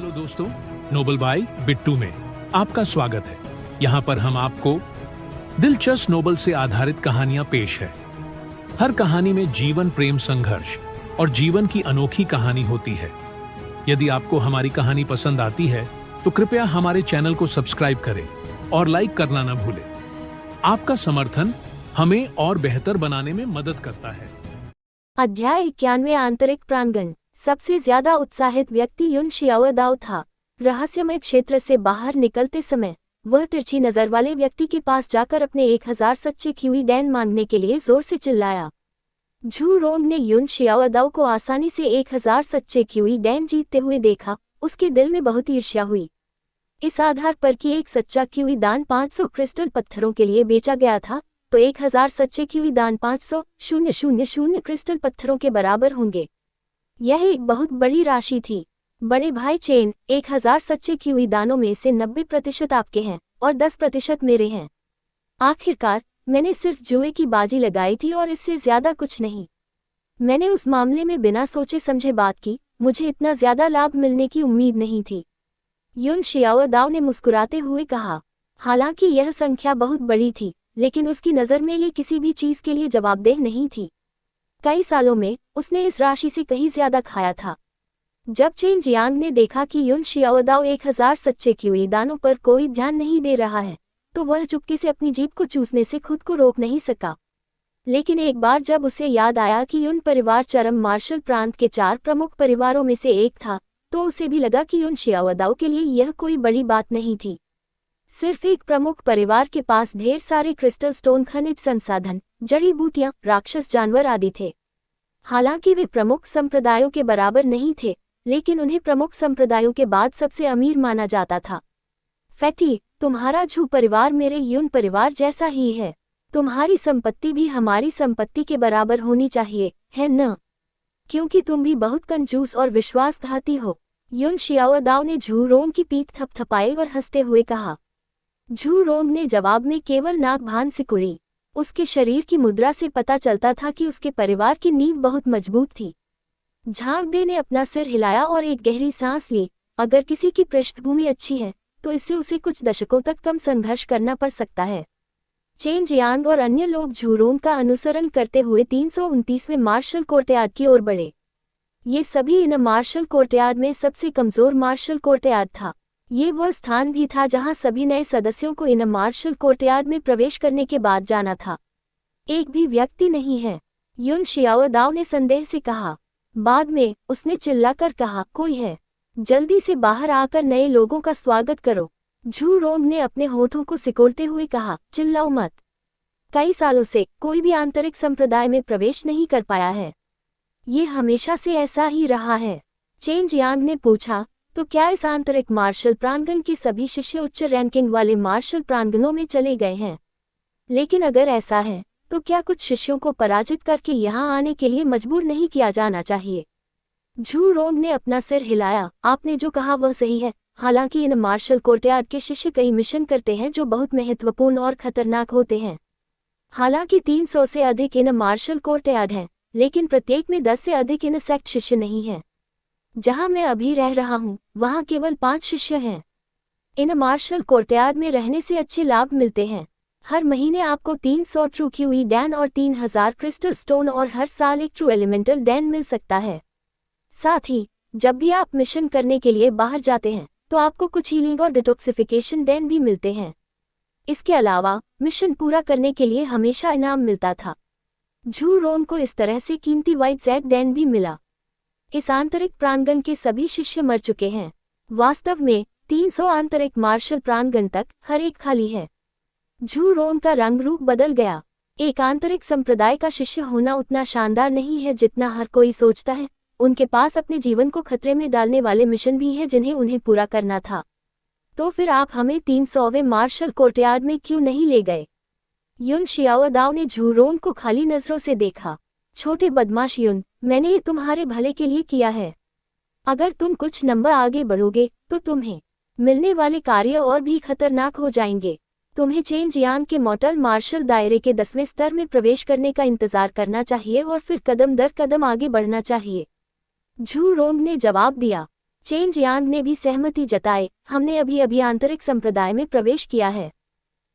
Hello दोस्तों, Nobel bye Bittu में आपका स्वागत है। यहाँ पर हम आपको दिलचस्प नोबल से आधारित कहानियां पेश है। हर कहानी में जीवन, प्रेम, संघर्ष और जीवन की अनोखी कहानी होती है। यदि आपको हमारी कहानी पसंद आती है तो कृपया हमारे चैनल को सब्सक्राइब करें और लाइक करना न भूलें। आपका समर्थन हमें और बेहतर बनाने में मदद करता है। अध्याय 91 आंतरिक प्रांगण। सबसे ज्यादा उत्साहित व्यक्ति युन शियाओदाओ था। रहस्यमय क्षेत्र से बाहर निकलते समय वह तिरछी नजर वाले व्यक्ति के पास जाकर अपने 1000 सच्चे क्यूई डैन मांगने के लिए जोर से चिल्लाया। झू रोंग ने युन शियाओदाओ को आसानी से 1000 सच्चे क्यूई डैन जीतते हुए देखा। उसके दिल में बहुत ईर्ष्या हुई। इस आधार पर कि एक सच्चा क्यूई दान 500 क्रिस्टल पत्थरों के लिए बेचा गया था, तो 1000 सच्चे क्यूई दान 500,000 क्रिस्टल पत्थरों के बराबर होंगे। यह एक बहुत बड़ी राशि थी। बड़े भाई चेन, 1000 सच्चे क्यूई दानों में से 90% आपके हैं और 10% मेरे हैं। आखिरकार मैंने सिर्फ जुए की बाजी लगाई थी और इससे ज्यादा कुछ नहीं। मैंने उस मामले में बिना सोचे समझे बात की। मुझे इतना ज्यादा लाभ मिलने की उम्मीद नहीं थी। युन शियाओदाओ ने मुस्कुराते हुए कहा। हालांकि यह संख्या बहुत बड़ी थी, लेकिन उसकी नज़र में ये किसी भी चीज के लिए जवाबदेह नहीं थी। कई सालों में उसने इस राशि से कहीं ज्यादा खाया था। जब चेन जियांग ने देखा कि युन शियाओदाओ 1000 सच्चे क्यूई दानों पर कोई ध्यान नहीं दे रहा है, तो वह चुपके से अपनी जीभ को चूसने से खुद को रोक नहीं सका। लेकिन एक बार जब उसे याद आया कि युन परिवार चरम मार्शल प्रांत के 4 प्रमुख परिवारों में से एक था, तो उसे भी लगा कि युन शियाओदाओ के लिए यह कोई बड़ी बात नहीं थी। सिर्फ एक प्रमुख परिवार के पास ढेर सारे क्रिस्टल स्टोन, खनिज संसाधन, जड़ी बूटियां, राक्षस जानवर आदि थे। हालांकि वे प्रमुख संप्रदायों के बराबर नहीं थे, लेकिन उन्हें प्रमुख संप्रदायों के बाद सबसे अमीर माना जाता था। फैटी, तुम्हारा झू परिवार मेरे युन परिवार जैसा ही है। तुम्हारी संपत्ति भी हमारी संपत्ति के बराबर होनी चाहिए, है न? क्योंकि तुम भी बहुत कंजूस और विश्वासघाती हो। युन शियाओदाओ ने झू रोंग की पीठ थपथपाई और हंसते हुए कहा। झू रोंग ने जवाब में केवल नाक भान सिकुड़ी। उसके शरीर की मुद्रा से पता चलता था कि उसके परिवार की नींव बहुत मजबूत थी। झांग दे ने अपना सिर हिलाया और एक गहरी सांस ली। अगर किसी की पृष्ठभूमि अच्छी है, तो इससे उसे कुछ दशकों तक कम संघर्ष करना पड़ सकता है। चेन जियांग और अन्य लोग झू रोंग का अनुसरण करते हुए 329वें मार्शल कोर्टयार्ड की ओर बढ़े। ये सभी इन मार्शल कोर्टयार्ड में सबसे कमजोर मार्शल कोर्टयार्ड था। ये वह स्थान भी था जहां सभी नए सदस्यों को इन मार्शल कोर्टयार्ड में प्रवेश करने के बाद जाना था। एक भी व्यक्ति नहीं है, युन शियाओदाओ ने संदेह से कहा। बाद में उसने चिल्लाकर कहा, कोई है? जल्दी से बाहर आकर नए लोगों का स्वागत करो। झू रोंग ने अपने होठों को सिकोड़ते हुए कहा, चिल्लाओ मत। कई सालों से कोई भी आंतरिक संप्रदाय में प्रवेश नहीं कर पाया है। ये हमेशा से ऐसा ही रहा है। चेन जियांग ने पूछा, तो क्या इस आंतरिक मार्शल प्रांगण के सभी शिष्य उच्च रैंकिंग वाले मार्शल प्रांगणों में चले गए हैं? लेकिन अगर ऐसा है, तो क्या कुछ शिष्यों को पराजित करके यहाँ आने के लिए मजबूर नहीं किया जाना चाहिए? झू रोंग ने अपना सिर हिलाया। आपने जो कहा वह सही है। हालांकि इन मार्शल कोर्टयार्ड के शिष्य कई मिशन करते हैं जो बहुत महत्वपूर्ण और खतरनाक होते हैं। हालांकि 300 से अधिक इन मार्शल कोर्टयार्ड हैं, लेकिन प्रत्येक में 10 से अधिक इन सेक्ट शिष्य नहीं हैं। जहां मैं अभी रह रहा हूं, वहां केवल 5 शिष्य हैं। इन मार्शल कोर्टयार्ड में रहने से अच्छे लाभ मिलते हैं। हर महीने आपको 300 ट्रू क्यूई डैन और 3000 क्रिस्टल स्टोन और हर साल एक ट्रू एलिमेंटल डैन मिल सकता है। साथ ही जब भी आप मिशन करने के लिए बाहर जाते हैं, तो आपको कुछ हीलिंग और डिटॉक्सिफिकेशन डैन भी मिलते हैं। इसके अलावा मिशन पूरा करने के लिए हमेशा इनाम मिलता था। झू रोंग को इस तरह से कीमती व्हाइट जेड डैन भी मिला। इस आंतरिक प्रांगण के सभी शिष्य मर चुके हैं। वास्तव में 300 आंतरिक मार्शल प्रांगण तक हर एक खाली है। झू रोंग का रंग रूप बदल गया। एक आंतरिक संप्रदाय का शिष्य होना उतना शानदार नहीं है जितना हर कोई सोचता है। उनके पास अपने जीवन को खतरे में डालने वाले मिशन भी हैं जिन्हें उन्हें पूरा करना था। तो फिर आप हमें 300वें मार्शल कोर्टयार्ड में क्यों नहीं ले गए? युन शियाओदाओ ने झू रोंग को खाली नजरों से देखा। छोटे बदमाश युन, मैंने ये तुम्हारे भले के लिए किया है। अगर तुम कुछ नंबर आगे बढ़ोगे, तो तुम्हें मिलने वाले कार्य और भी खतरनाक हो जाएंगे। तुम्हें चेन जियांग के मॉर्टल मार्शल दायरे के 10वें स्तर में प्रवेश करने का इंतजार करना चाहिए और फिर कदम दर कदम आगे बढ़ना चाहिए। झू रोंग ने जवाब दिया। चेन जियांग ने भी सहमति जताई। हमने अभी अभी आंतरिक संप्रदाय में प्रवेश किया है।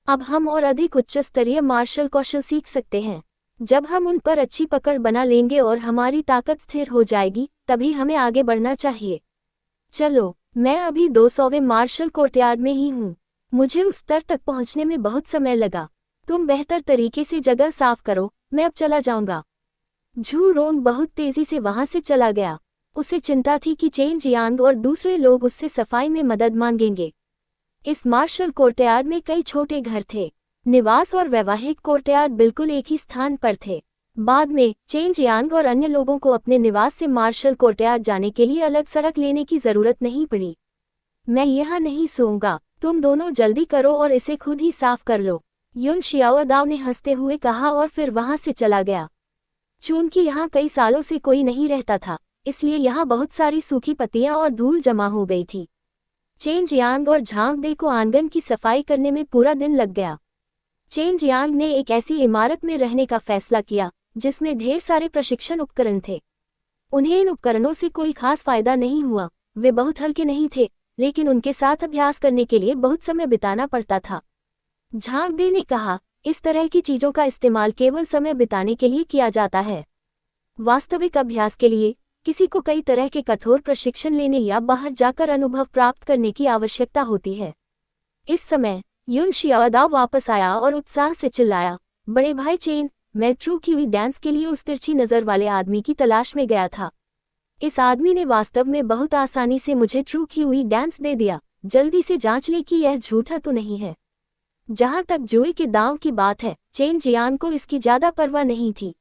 अब हम और अधिक उच्च स्तरीय मार्शल कौशल सीख सकते हैं। जब हम उन पर अच्छी पकड़ बना लेंगे और हमारी ताकत स्थिर हो जाएगी, तभी हमें आगे बढ़ना चाहिए। चलो, मैं अभी 200वें मार्शल कोर्टयार्ड में ही हूँ। मुझे उस स्तर तक पहुँचने में बहुत समय लगा। तुम बेहतर तरीके से जगह साफ करो, मैं अब चला जाऊंगा। झू रोंग बहुत तेजी से वहां से चला गया। उसे चिंता थी कि चेन जियांग और दूसरे लोग उससे सफाई में मदद मांगेंगे। इस मार्शल कोर्टयार्ड में कई छोटे घर थे। निवास और वैवाहिक कोर्टयार्ड बिल्कुल एक ही स्थान पर थे। बाद में चेन जियांग और अन्य लोगों को अपने निवास से मार्शल कोर्टयार्ड जाने के लिए अलग सड़क लेने की जरूरत नहीं पड़ी। मैं यहाँ नहीं सोऊंगा, तुम दोनों जल्दी करो और इसे खुद ही साफ कर लो, युन शियाओदाओ ने हंसते हुए कहा और फिर वहां से चला गया। चूंकि यहाँ कई सालों से कोई नहीं रहता था, इसलिए यहाँ बहुत सारी सूखी पत्तियां और धूल जमा हो गई थी। चेन जियांग और झांग दे को आंगन की सफाई करने में पूरा दिन लग गया। चेन जियांग ने एक ऐसी इमारत में रहने का फैसला किया जिसमें ढेर सारे प्रशिक्षण उपकरण थे। उन्हें इन उपकरणों से कोई खास फायदा नहीं हुआ। वे बहुत हल्के नहीं थे, लेकिन उनके साथ अभ्यास करने के लिए बहुत समय बिताना पड़ता था। झांग दे ने कहा, इस तरह की चीजों का इस्तेमाल केवल समय बिताने के लिए किया जाता है। वास्तविक अभ्यास के लिए किसी को कई तरह के कठोर प्रशिक्षण लेने या बाहर जाकर अनुभव प्राप्त करने की आवश्यकता होती है। इस समय युन शियाओदाओ वापस आया और उत्साह से चिल्लाया, बड़े भाई चेन, मैं ट्रू क्यूई डांस के लिए उस तिरछी नज़र वाले आदमी की तलाश में गया था। इस आदमी ने वास्तव में बहुत आसानी से मुझे ट्रू क्यूई डांस दे दिया। जल्दी से जांच ले कि यह झूठा तो नहीं है। जहां तक जुए के दांव की बात है, चेन जियांग को इसकी ज्यादा परवाह नहीं थी।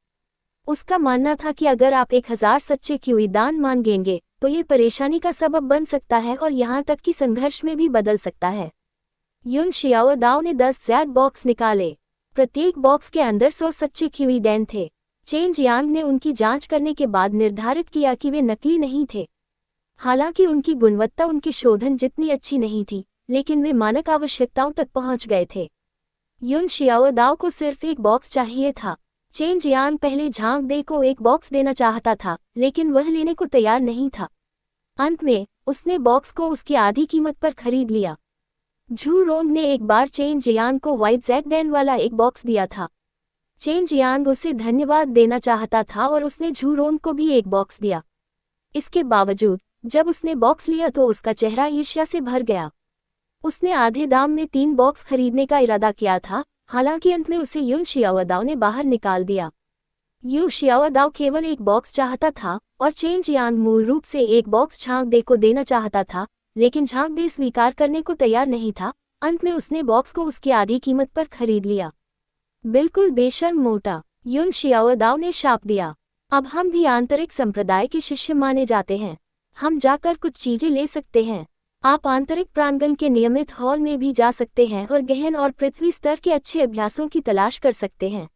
उसका मानना था कि अगर आप 1000 सच्चे क्यूई दान मांगेंगे तो ये परेशानी का सबब बन सकता है और यहाँ तक कि संघर्ष में भी बदल सकता है। युन शियाओदाओ ने 10 ज़्यादा बॉक्स निकाले। प्रत्येक बॉक्स के अंदर 100 सच्चे क्यूई डैन थे। चेन जियांग ने उनकी जांच करने के बाद निर्धारित किया कि वे नकली नहीं थे। हालांकि उनकी गुणवत्ता उनके शोधन जितनी अच्छी नहीं थी, लेकिन वे मानक आवश्यकताओं तक पहुंच गए थे। युन शियाओदाओ को सिर्फ एक बॉक्स चाहिए था। चेन जियांग पहले झांग दे को एक बॉक्स देना चाहता था, लेकिन वह लेने को तैयार नहीं था। अंत में उसने बॉक्स को उसकी आधी कीमत पर खरीद लिया। झू रोंग ने एक बार चेन जियांग को वाइट ज़ेड डैन वाला एक बॉक्स दिया था। चेन जियांग उसे धन्यवाद देना चाहता था और उसने झू रोंग को भी एक बॉक्स दिया। इसके बावजूद जब उसने बॉक्स लिया तो उसका चेहरा ईर्ष्या से भर गया। उसने आधे दाम में 3 बॉक्स खरीदने का इरादा किया था, हालांकि अंत में उसे युन शियाओदाओ ने बाहर निकाल दिया। युन शियाओदाओ केवल एक बॉक्स चाहता था और चेन जियांग मूल रूप से एक बॉक्स झांग दे को देना चाहता था, लेकिन झांग दे स्वीकार करने को तैयार नहीं था। अंत में उसने बॉक्स को उसकी आधी कीमत पर खरीद लिया। बिल्कुल बेशर्म मोटा, युन शियाओदाओ ने शाप दिया। अब हम भी आंतरिक संप्रदाय के शिष्य माने जाते हैं। हम जाकर कुछ चीजें ले सकते हैं। आप आंतरिक प्रांगण के नियमित हॉल में भी जा सकते हैं और गहन और पृथ्वी स्तर के अच्छे अभ्यासों की तलाश कर सकते हैं।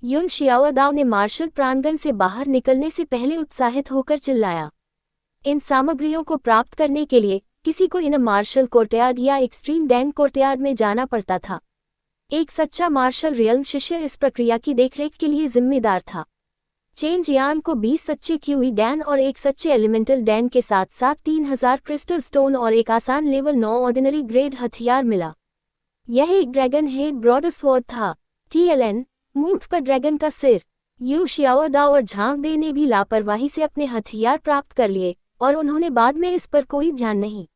युन शियाओदाओ ने मार्शल प्रांगण से बाहर निकलने से पहले उत्साहित होकर चिल्लाया। इन सामग्रियों को प्राप्त करने के लिए किसी को इन मार्शल कोर्टयार्ड या एक्सट्रीम डैन कोर्टयार्ड में जाना पड़ता था। एक सच्चा मार्शल रियल्म शिष्य इस प्रक्रिया की देखरेख के लिए जिम्मेदार था। चेन जियांग को 20 सच्चे क्यूई डैन और एक सच्चे एलिमेंटल डैन के साथ साथ 3000 क्रिस्टल स्टोन और एक आसान लेवल 9 ऑर्डिनरी ग्रेड हथियार मिला। यह एक ड्रैगन हेड ब्रॉडस्वॉर्ड था। TLN मूठ पर ड्रैगन का सिर। यू शियाओदाओ और झांग दे ने भी लापरवाही से अपने हथियार प्राप्त कर लिए और उन्होंने बाद में इस पर कोई ध्यान नहीं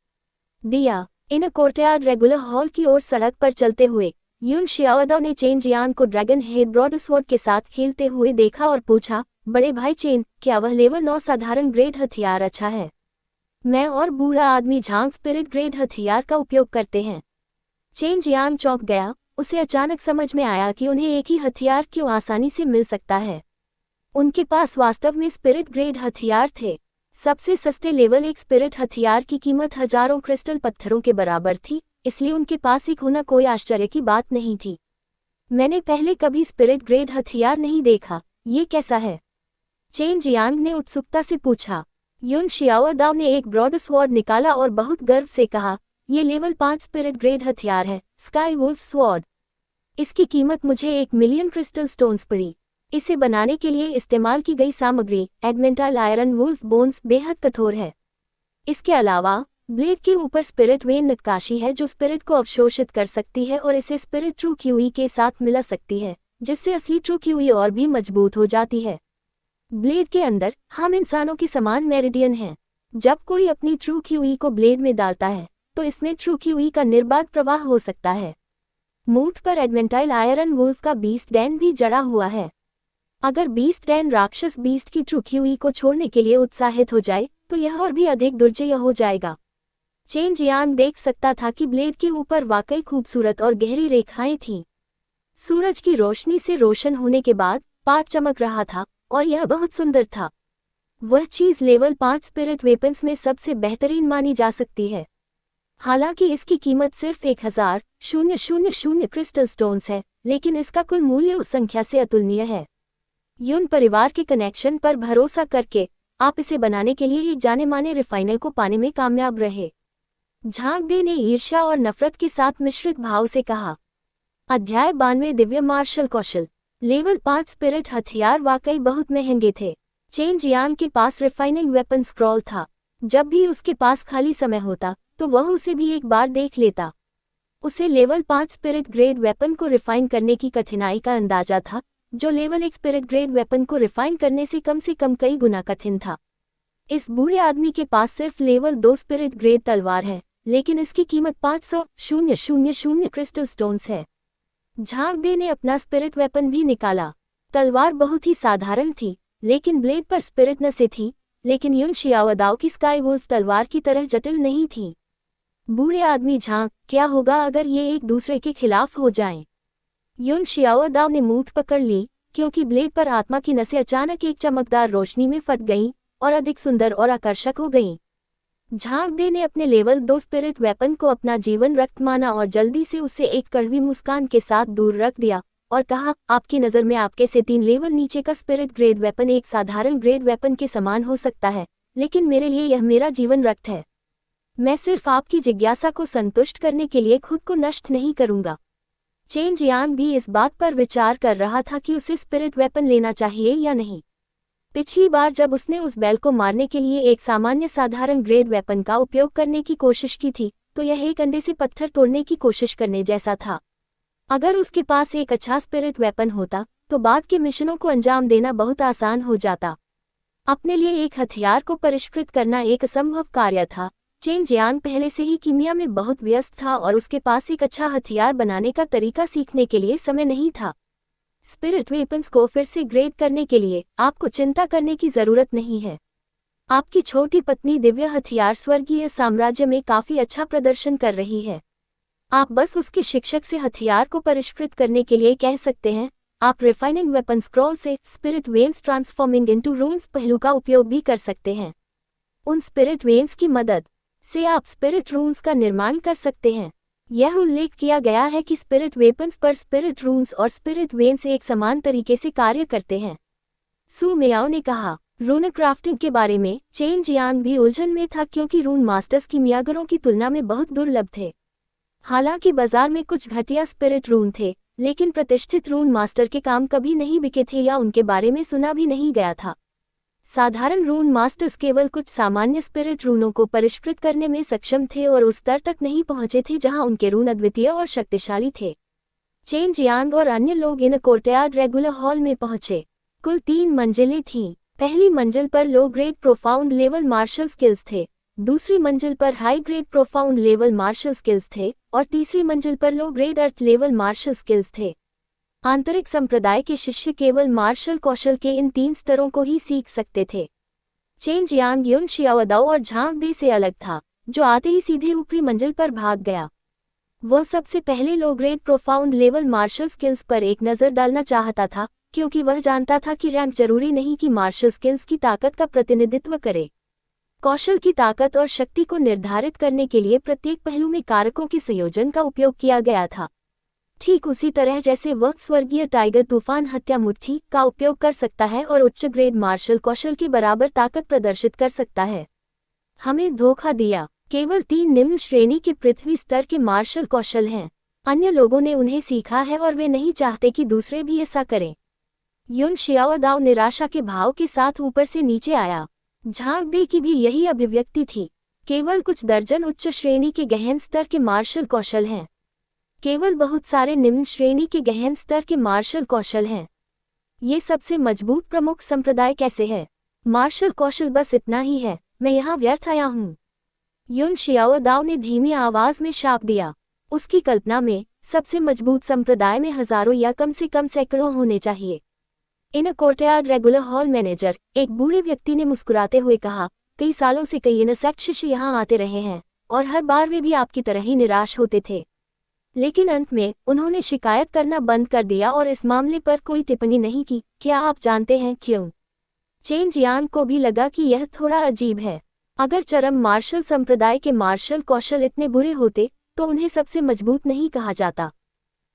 दिया। इन कोर्टयार्ड रेगुलर हॉल की ओर सड़क पर चलते हुए युन शियाओदाओ ने चेन जियांग को ड्रैगन हेड ब्रॉडस्वॉर्ड के साथ खेलते हुए देखा और पूछा, बड़े भाई चेन, क्या वह लेवल 9 साधारण ग्रेड हथियार अच्छा है? मैं और बूढ़ा आदमी झांग स्पिरिट ग्रेड हथियार का उपयोग करते हैं। चेन जियांग चौंक गया। उसे अचानक समझ में आया कि उन्हें एक ही हथियार क्यों आसानी से मिल सकता है। उनके पास वास्तव में स्पिरिट ग्रेड हथियार थे। सबसे सस्ते लेवल 1 स्पिरिट हथियार की कीमत हजारों क्रिस्टल पत्थरों के बराबर थी, इसलिए उनके पास एक होना कोई आश्चर्य की बात नहीं थी। मैंने पहले कभी स्पिरिट ग्रेड हथियार नहीं देखा, ये कैसा है? चेन जियांग ने उत्सुकता से पूछा। युन शियाओदाओ ने एक ब्रॉडस्वॉर्ड निकाला और बहुत गर्व से कहा, ये लेवल 5 स्पिरिट ग्रेड हथियार है, स्काई वुल्फ स्वॉर्ड। इसकी कीमत मुझे 1 मिलियन क्रिस्टल स्टोन्स पड़ी। इसे बनाने के लिए इस्तेमाल की गई सामग्री एडमेंटाइल आयरन वुल्फ बोन्स बेहद कठोर है। इसके अलावा ब्लेड के ऊपर स्पिरिट वेन नक्काशी है जो स्पिरिट को अवशोषित कर सकती है और इसे स्पिरिट ट्रू क्यूई के साथ मिला सकती है, जिससे असली ट्रू क्यूई और भी मजबूत हो जाती है। ब्लेड के अंदर हम इंसानों की समान मेरिडियन हैं। जब कोई अपनी ट्रू क्यूई को ब्लेड में डालता है तो इसमें ट्रू क्यूई का निर्बाध प्रवाह हो सकता है। मूठ पर एडवेंटाइल आयरन वुल्फ का बीस्ट डैन भी जड़ा हुआ है। अगर बीस्ट डैन राक्षस बीस्ट की ट्रू क्यूई को छोड़ने के लिए उत्साहित हो जाए तो यह और भी अधिक दुर्जय हो जाएगा। चेन जियांग देख सकता था कि ब्लेड के ऊपर वाकई खूबसूरत और गहरी रेखाएं थीं। सूरज की रोशनी से रोशन होने के बाद पाट चमक रहा था और यह बहुत सुंदर था। वह चीज लेवल 5 स्पिरिट वेपन्स में सबसे बेहतरीन मानी जा सकती है। हालांकि इसकी कीमत सिर्फ 1000 क्रिस्टल स्टोन्स है, लेकिन इसका कुल मूल्य उस संख्या से अतुलनीय है। युन परिवार के कनेक्शन पर भरोसा करके आप इसे बनाने के लिए एक जाने माने रिफाइनर को पाने में कामयाब रहे। झांग दे ने ईर्ष्या और नफरत के साथ मिश्रित भाव से कहा। अध्याय 92 दिव्य मार्शल कौशल। लेवल 5 स्पिरिट हथियार वाकई बहुत महंगे थे। चेन जियांग के पास रिफाइनिंग वेपन स्क्रॉल था। जब भी उसके पास खाली समय होता तो वह उसे भी एक बार देख लेता। उसे लेवल 5 स्पिरिट ग्रेड वेपन को रिफाइन करने की कठिनाई का अंदाजा था, जो लेवल 1 स्पिरिट ग्रेड वेपन को रिफाइन करने से कम कई गुना कठिन था। इस बूढ़े आदमी के पास सिर्फ लेवल 2 स्पिरिट ग्रेड तलवार है, लेकिन इसकी कीमत 500 क्रिस्टल स्टोन्स है। झांग दे ने अपना स्पिरिट वेपन भी निकाला। तलवार बहुत ही साधारण थी, लेकिन ब्लेड पर स्पिरिट नसें थी, लेकिन युन शियाओदाओ की स्काई वुल्फ तलवार की तरह जटिल नहीं थी। बूढ़े आदमी झांग, क्या होगा अगर ये एक दूसरे के खिलाफ हो जाएं? युन शियाओदाओ ने मूठ पकड़ ली, क्योंकि ब्लेड पर आत्मा की नसें अचानक एक चमकदार रोशनी में फट गईं और अधिक सुंदर और आकर्षक हो गईं। झांग दे ने अपने लेवल 2 स्पिरिट वेपन को अपना जीवन रक्त माना और जल्दी से उसे एक कड़वी मुस्कान के साथ दूर रख दिया और कहा, आपकी नज़र में आपके से 3 लेवल नीचे का स्पिरिट ग्रेड वेपन एक साधारण ग्रेड वेपन के समान हो सकता है, लेकिन मेरे लिए यह मेरा जीवन रक्त है। मैं सिर्फ आपकी जिज्ञासा को संतुष्ट करने के लिए खुद को नष्ट नहीं करूंगा। चेन जियांग भी इस बात पर विचार कर रहा था कि उसे स्पिरिट वेपन लेना चाहिए या नहीं। पिछली बार जब उसने उस बैल को मारने के लिए एक सामान्य साधारण ग्रेड वेपन का उपयोग करने की कोशिश की थी, तो यह एक अंडे से पत्थर तोड़ने की कोशिश करने जैसा था। अगर उसके पास एक अच्छा स्पिरिट वेपन होता तो बाद के मिशनों को अंजाम देना बहुत आसान हो जाता। अपने लिए एक हथियार को परिष्कृत करना एक असंभव कार्य था। चेन जियांग पहले से ही कीमिया में बहुत व्यस्त था और उसके पास एक अच्छा हथियार बनाने का तरीका सीखने के लिए समय नहीं था। स्पिरिट वेपन्स को फिर से ग्रेड करने के लिए आपको चिंता करने की जरूरत नहीं है। आपकी छोटी पत्नी दिव्य हथियार स्वर्गीय साम्राज्य में काफी अच्छा प्रदर्शन कर रही है। आप बस उसके शिक्षक से हथियार को परिष्कृत करने के लिए कह सकते हैं। आप रिफाइनिंग वेपन स्क्रॉल से स्पिरिट वेन्स ट्रांसफॉर्मिंग इनटू रून्स पहलू का उपयोग भी कर सकते हैं। उन स्पिरिट वेन्स की मदद से आप स्पिरिट रून्स का निर्माण कर सकते हैं। यह उल्लेख किया गया है कि स्पिरिट वेपन्स पर स्पिरिट रून्स और स्पिरिट वेन्स एक समान तरीके से कार्य करते हैं। सू मियाओ ने कहा। रून क्राफ्टिंग के बारे में चेन जियांग भी उलझन में था, क्योंकि रून मास्टर्स कीमियागरों की तुलना में बहुत दुर्लभ थे। हालांकि बाजार में कुछ घटिया स्पिरिट रून थे, लेकिन प्रतिष्ठित रून मास्टर के काम कभी नहीं बिके थे या उनके बारे में सुना भी नहीं गया था। साधारण रून मास्टर्स केवल कुछ सामान्य स्पिरिट रूनों को परिष्कृत करने में सक्षम थे और उस स्तर तक नहीं पहुंचे थे जहां उनके रून अद्वितीय और शक्तिशाली थे। चेन जियांग और अन्य लोग इन कोर्टयार्ड रेगुलर हॉल में पहुंचे। कुल 3 मंजिलें थीं। पहली मंजिल पर low grade profound level martial skills थे, दूसरी मंजिल पर high grade profound level martial skills थे और तीसरी मंजिल पर low grade earth level martial skills थे। आंतरिक संप्रदाय के शिष्य केवल मार्शल कौशल के इन 3 स्तरों को ही सीख सकते थे। चेन जियांग युन शियाओदाओ और झांग दे से अलग था, जो आते ही सीधे ऊपरी मंजिल पर भाग गया। वह सबसे पहले low grade profound level martial skills पर एक नज़र डालना चाहता था, क्योंकि वह जानता था कि रैंक जरूरी नहीं कि मार्शल स्किल्स की ताकत का प्रतिनिधित्व करे। कौशल की ताकत और शक्ति को निर्धारित करने के लिए प्रत्येक पहलू में कारकों के संयोजन का उपयोग किया गया था। ठीक उसी तरह जैसे वह स्वर्गीय टाइगर तूफान हत्या मुट्ठी का उपयोग कर सकता है और उच्च ग्रेड मार्शल कौशल के बराबर ताकत प्रदर्शित कर सकता है। हमें धोखा दिया। केवल 3 निम्न श्रेणी के पृथ्वी स्तर के मार्शल कौशल हैं। अन्य लोगों ने उन्हें सीखा है और वे नहीं चाहते कि दूसरे भी ऐसा करें। युन शियाओदाओ निराशा के भाव के साथ ऊपर से नीचे आया। झांग दे की भी यही अभिव्यक्ति थी। केवल कुछ दर्जन उच्च श्रेणी के गहन स्तर के मार्शल कौशल हैं। केवल बहुत सारे निम्न श्रेणी के गहन स्तर के मार्शल कौशल हैं। ये सबसे मजबूत प्रमुख संप्रदाय कैसे है? मार्शल कौशल बस इतना ही है, मैं यहाँ व्यर्थ आया हूँ। युन शियाओदाओ ने धीमी आवाज में शाप दिया। उसकी कल्पना में सबसे मजबूत संप्रदाय में हजारों या कम से कम सैकड़ों होने चाहिए। इन कोर्टयार्ड रेगुलर हॉल मैनेजर, एक बूढ़े व्यक्ति ने मुस्कुराते हुए कहा, कई सालों से कई इनसेक्ट शिष्य यहाँ आते रहे हैं और हर बार वे भी आपकी तरह ही निराश होते थे। लेकिन अंत में उन्होंने शिकायत करना बंद कर दिया और इस मामले पर कोई टिप्पणी नहीं की। क्या आप जानते हैं क्यों? चेन जियान को भी लगा कि यह थोड़ा अजीब है। अगर चरम मार्शल संप्रदाय के मार्शल कौशल इतने बुरे होते तो उन्हें सबसे मजबूत नहीं कहा जाता।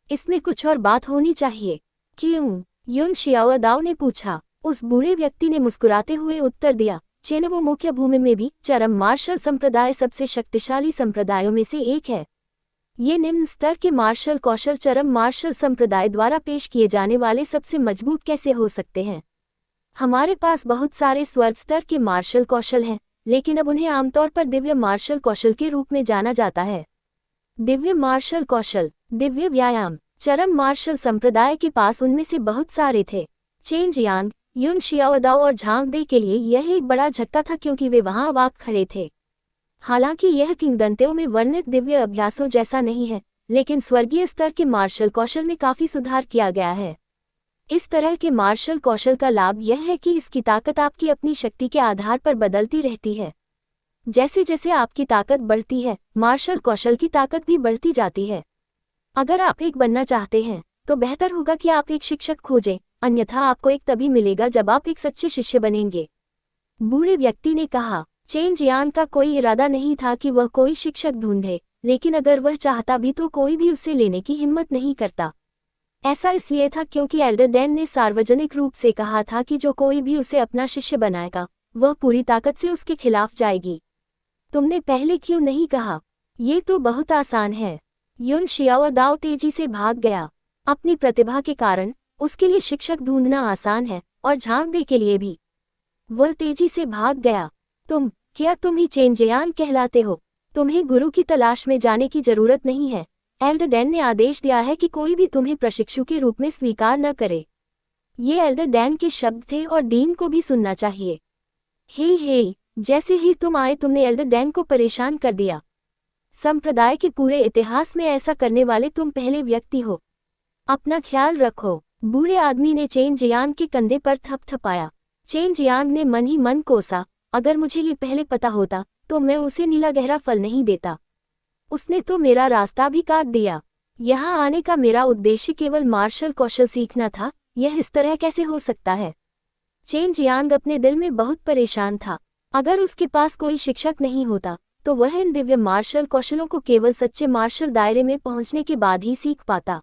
इसमें कुछ और बात होनी चाहिए। क्यों? युन शियाओदाओ ने पूछा। उस बूढ़े व्यक्ति ने मुस्कुराते हुए उत्तर दिया, चेनवो मुख्य भूमि में भी चरम मार्शल संप्रदाय सबसे शक्तिशाली संप्रदायों में से एक है। ये निम्न स्तर के मार्शल कौशल चरम मार्शल संप्रदाय द्वारा पेश किए जाने वाले सबसे मजबूत कैसे हो सकते हैं? हमारे पास बहुत सारे स्वर्ग स्तर के मार्शल कौशल हैं, लेकिन अब उन्हें आमतौर पर दिव्य मार्शल कौशल के रूप में जाना जाता है। दिव्य मार्शल कौशल, दिव्य व्यायाम। चरम मार्शल संप्रदाय के पास उनमें से बहुत सारे थे। चेन जियांग, युन शियाओदाओ और झांग दे के लिए यह एक बड़ा झटका था क्योंकि वे वहां अवाक खड़े थे। हालांकि यह किंवदंतियों में वर्णित दिव्य अभ्यासों जैसा नहीं है, लेकिन स्वर्गीय स्तर के मार्शल कौशल में काफी सुधार किया गया है। इस तरह के मार्शल कौशल का लाभ यह है कि इसकी ताकत आपकी अपनी शक्ति के आधार पर बदलती रहती है। जैसे जैसे आपकी ताकत बढ़ती है, मार्शल कौशल की ताकत भी बढ़ती जाती है। अगर आप एक बनना चाहते हैं तो बेहतर होगा कि आप एक शिक्षक खोजें, अन्यथा आपको एक तभी मिलेगा जब आप एक सच्चे शिष्य बनेंगे। बूढ़े व्यक्ति ने कहा। चेन जियान का कोई इरादा नहीं था कि वह कोई शिक्षक ढूंढे, लेकिन अगर वह चाहता भी तो कोई भी उसे लेने की हिम्मत नहीं करता। ऐसा इसलिए था क्योंकि एल्डर डैन ने सार्वजनिक रूप से कहा था कि जो कोई भी उसे अपना शिष्य बनाएगा वह पूरी ताकत से उसके खिलाफ जाएगी। तुमने पहले क्यों नहीं कहा? ये तो बहुत आसान है। युन शियाओदाओ तेजी से भाग गया। अपनी प्रतिभा के कारण उसके लिए शिक्षक ढूंढना आसान है और झांग दे के लिए भी। वह तेजी से भाग गया। क्या तुम ही चेन जियान कहलाते हो? तुम्हें गुरु की तलाश में जाने की जरूरत नहीं है। एल्डर डैन ने आदेश दिया है कि कोई भी तुम्हें प्रशिक्षु के रूप में स्वीकार न करे। ये एल्डर डैन के शब्द थे और डीन को भी सुनना चाहिए। हे, जैसे ही तुम आए तुमने एल्डर डैन को परेशान कर दिया। संप्रदाय के पूरे इतिहास में ऐसा करने वाले तुम पहले व्यक्ति हो। अपना ख्याल रखो। बूढ़े आदमी ने चेन जियांग के कंधे पर थपथपाया। चेन जियांग ने मन ही मन कोसा, अगर मुझे ये पहले पता होता तो मैं उसे नीला गहरा फल नहीं देता। उसने तो मेरा रास्ता भी काट दिया। यहाँ आने का मेरा उद्देश्य केवल मार्शल कौशल सीखना था, यह इस तरह कैसे हो सकता है? चेन जियांग अपने दिल में बहुत परेशान था। अगर उसके पास कोई शिक्षक नहीं होता तो वह इन दिव्य मार्शल कौशलों को केवल सच्चे मार्शल दायरे में पहुंचने के बाद ही सीख पाता।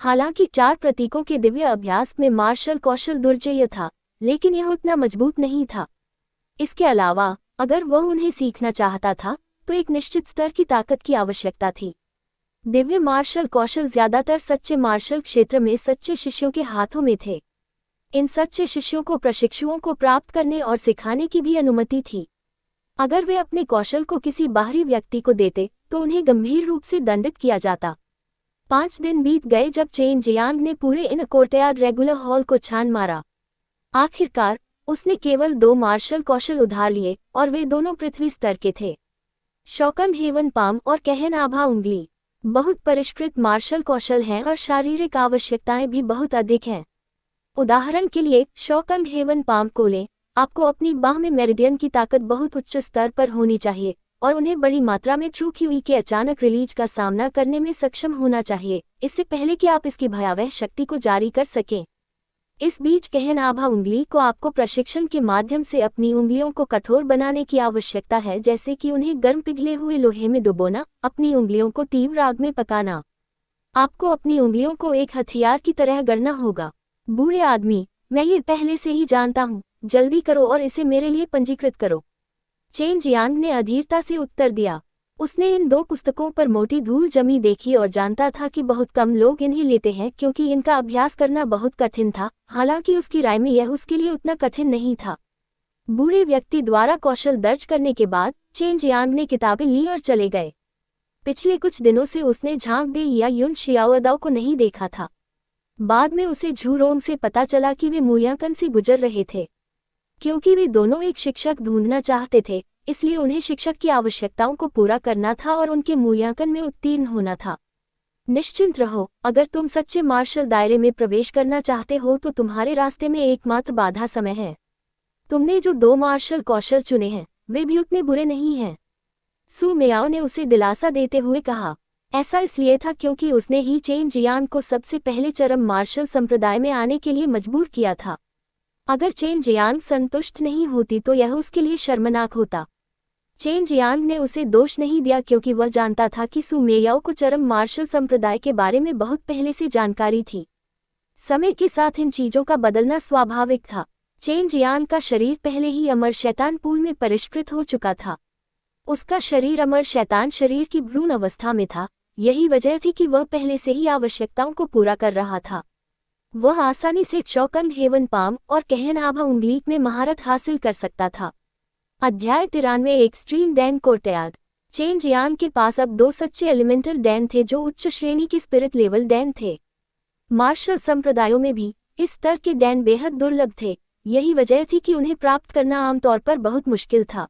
हालांकि 4 प्रतीकों के दिव्य अभ्यास में मार्शल कौशल दुर्जेय था, लेकिन यह उतना मजबूत नहीं था। इसके अलावा अगर वह उन्हें सीखना चाहता था तो एक निश्चित स्तर की ताकत की आवश्यकता थी। दिव्य मार्शल कौशल ज्यादातर सच्चे मार्शल क्षेत्र में सच्चे शिष्यों के हाथों में थे। इन सच्चे शिष्यों को प्रशिक्षुओं को प्राप्त करने और सिखाने की भी अनुमति थी। अगर वे अपने कौशल को किसी बाहरी व्यक्ति को देते तो उन्हें गंभीर रूप से दंडित किया जाता। 5 दिन बीत गए जब चेन जियांग ने पूरे इन कोर्टयार्ड रेगुलर हॉल को छान मारा। आखिरकार उसने केवल 2 मार्शल कौशल उधार लिए और वे दोनों पृथ्वी स्तर के थे। शौकन हेवन पाम और कहन आभा उंगली बहुत परिष्कृत मार्शल कौशल हैं और शारीरिक आवश्यकताएं भी बहुत अधिक हैं। उदाहरण के लिए शौकन हेवन पाम को लें। आपको अपनी बाह में मेरिडियन की ताकत बहुत उच्च स्तर पर होनी चाहिए और उन्हें बड़ी मात्रा में ट्रू क्यूई के अचानक रिलीज का सामना करने में सक्षम होना चाहिए, इससे पहले कि आप इसकी भयावह शक्ति को जारी कर सकें। इस बीच कहन आभा उंगली को आपको प्रशिक्षण के माध्यम से अपनी उंगलियों को कठोर बनाने की आवश्यकता है, जैसे कि उन्हें गर्म पिघले हुए लोहे में डुबोना, अपनी उंगलियों को तीव्र आग में पकाना। आपको अपनी उंगलियों को एक हथियार की तरह गढ़ना होगा। बूढ़े आदमी, मैं ये पहले से ही जानता हूँ, जल्दी करो और इसे मेरे लिए पंजीकृत करो। चेन जियांग ने अधीरता से उत्तर दिया। उसने इन 2 पुस्तकों पर मोटी धूल जमी देखी और जानता था कि बहुत कम लोग इन्हें लेते हैं क्योंकि इनका अभ्यास करना बहुत कठिन था। हालांकि उसकी राय में यह उसके लिए उतना कठिन नहीं था। बूढ़े व्यक्ति द्वारा कौशल दर्ज करने के बाद चेन जियांग ने किताबें ली और चले गए। पिछले कुछ दिनों से उसने झांग दे या युन शियाओदाओ को नहीं देखा था। बाद में उसे झूरोंग से पता चला कि वे मूल्यांकन से गुजर रहे थे। क्योंकि वे दोनों एक शिक्षक ढूंढना चाहते थे, इसलिए उन्हें शिक्षक की आवश्यकताओं को पूरा करना था और उनके मूल्यांकन में उत्तीर्ण होना था। निश्चिंत रहो, अगर तुम सच्चे मार्शल दायरे में प्रवेश करना चाहते हो तो तुम्हारे रास्ते में एकमात्र बाधा समय है। तुमने जो 2 मार्शल कौशल चुने हैं वे भी उतने बुरे नहीं हैं। सू मियाओ ने उसे दिलासा देते हुए कहा। ऐसा इसलिए था क्योंकि उसने ही चेन जियांग को सबसे पहले चरम मार्शल संप्रदाय में आने के लिए मजबूर किया था। अगर चेन जियांग संतुष्ट नहीं होती तो यह उसके लिए शर्मनाक होता। चेन जियांग ने उसे दोष नहीं दिया क्योंकि वह जानता था कि सू मियाओ को चरम मार्शल संप्रदाय के बारे में बहुत पहले से जानकारी थी। समय के साथ इन चीजों का बदलना स्वाभाविक था। चेन जियांग का शरीर पहले ही अमर शैतान पूल में परिष्कृत हो चुका था। उसका शरीर अमर शैतान शरीर की भ्रूण अवस्था में था। यही वजह थी कि वह पहले से ही आवश्यकताओं को पूरा कर रहा था। वह आसानी से चौकंग हेवन पाम और कहन आभा उंगली में महारत हासिल कर सकता था। अध्याय 93 extreme Dan courtyard. Chain Jiang के पास अब 2 सच्चे एलिमेंटल डैन थे जो उच्च श्रेणी के स्पिरिट लेवल डैन थे। मार्शल संप्रदायों में भी इस स्तर के डैन बेहद दुर्लभ थे। यही वजह थी कि उन्हें प्राप्त करना आमतौर पर बहुत मुश्किल था।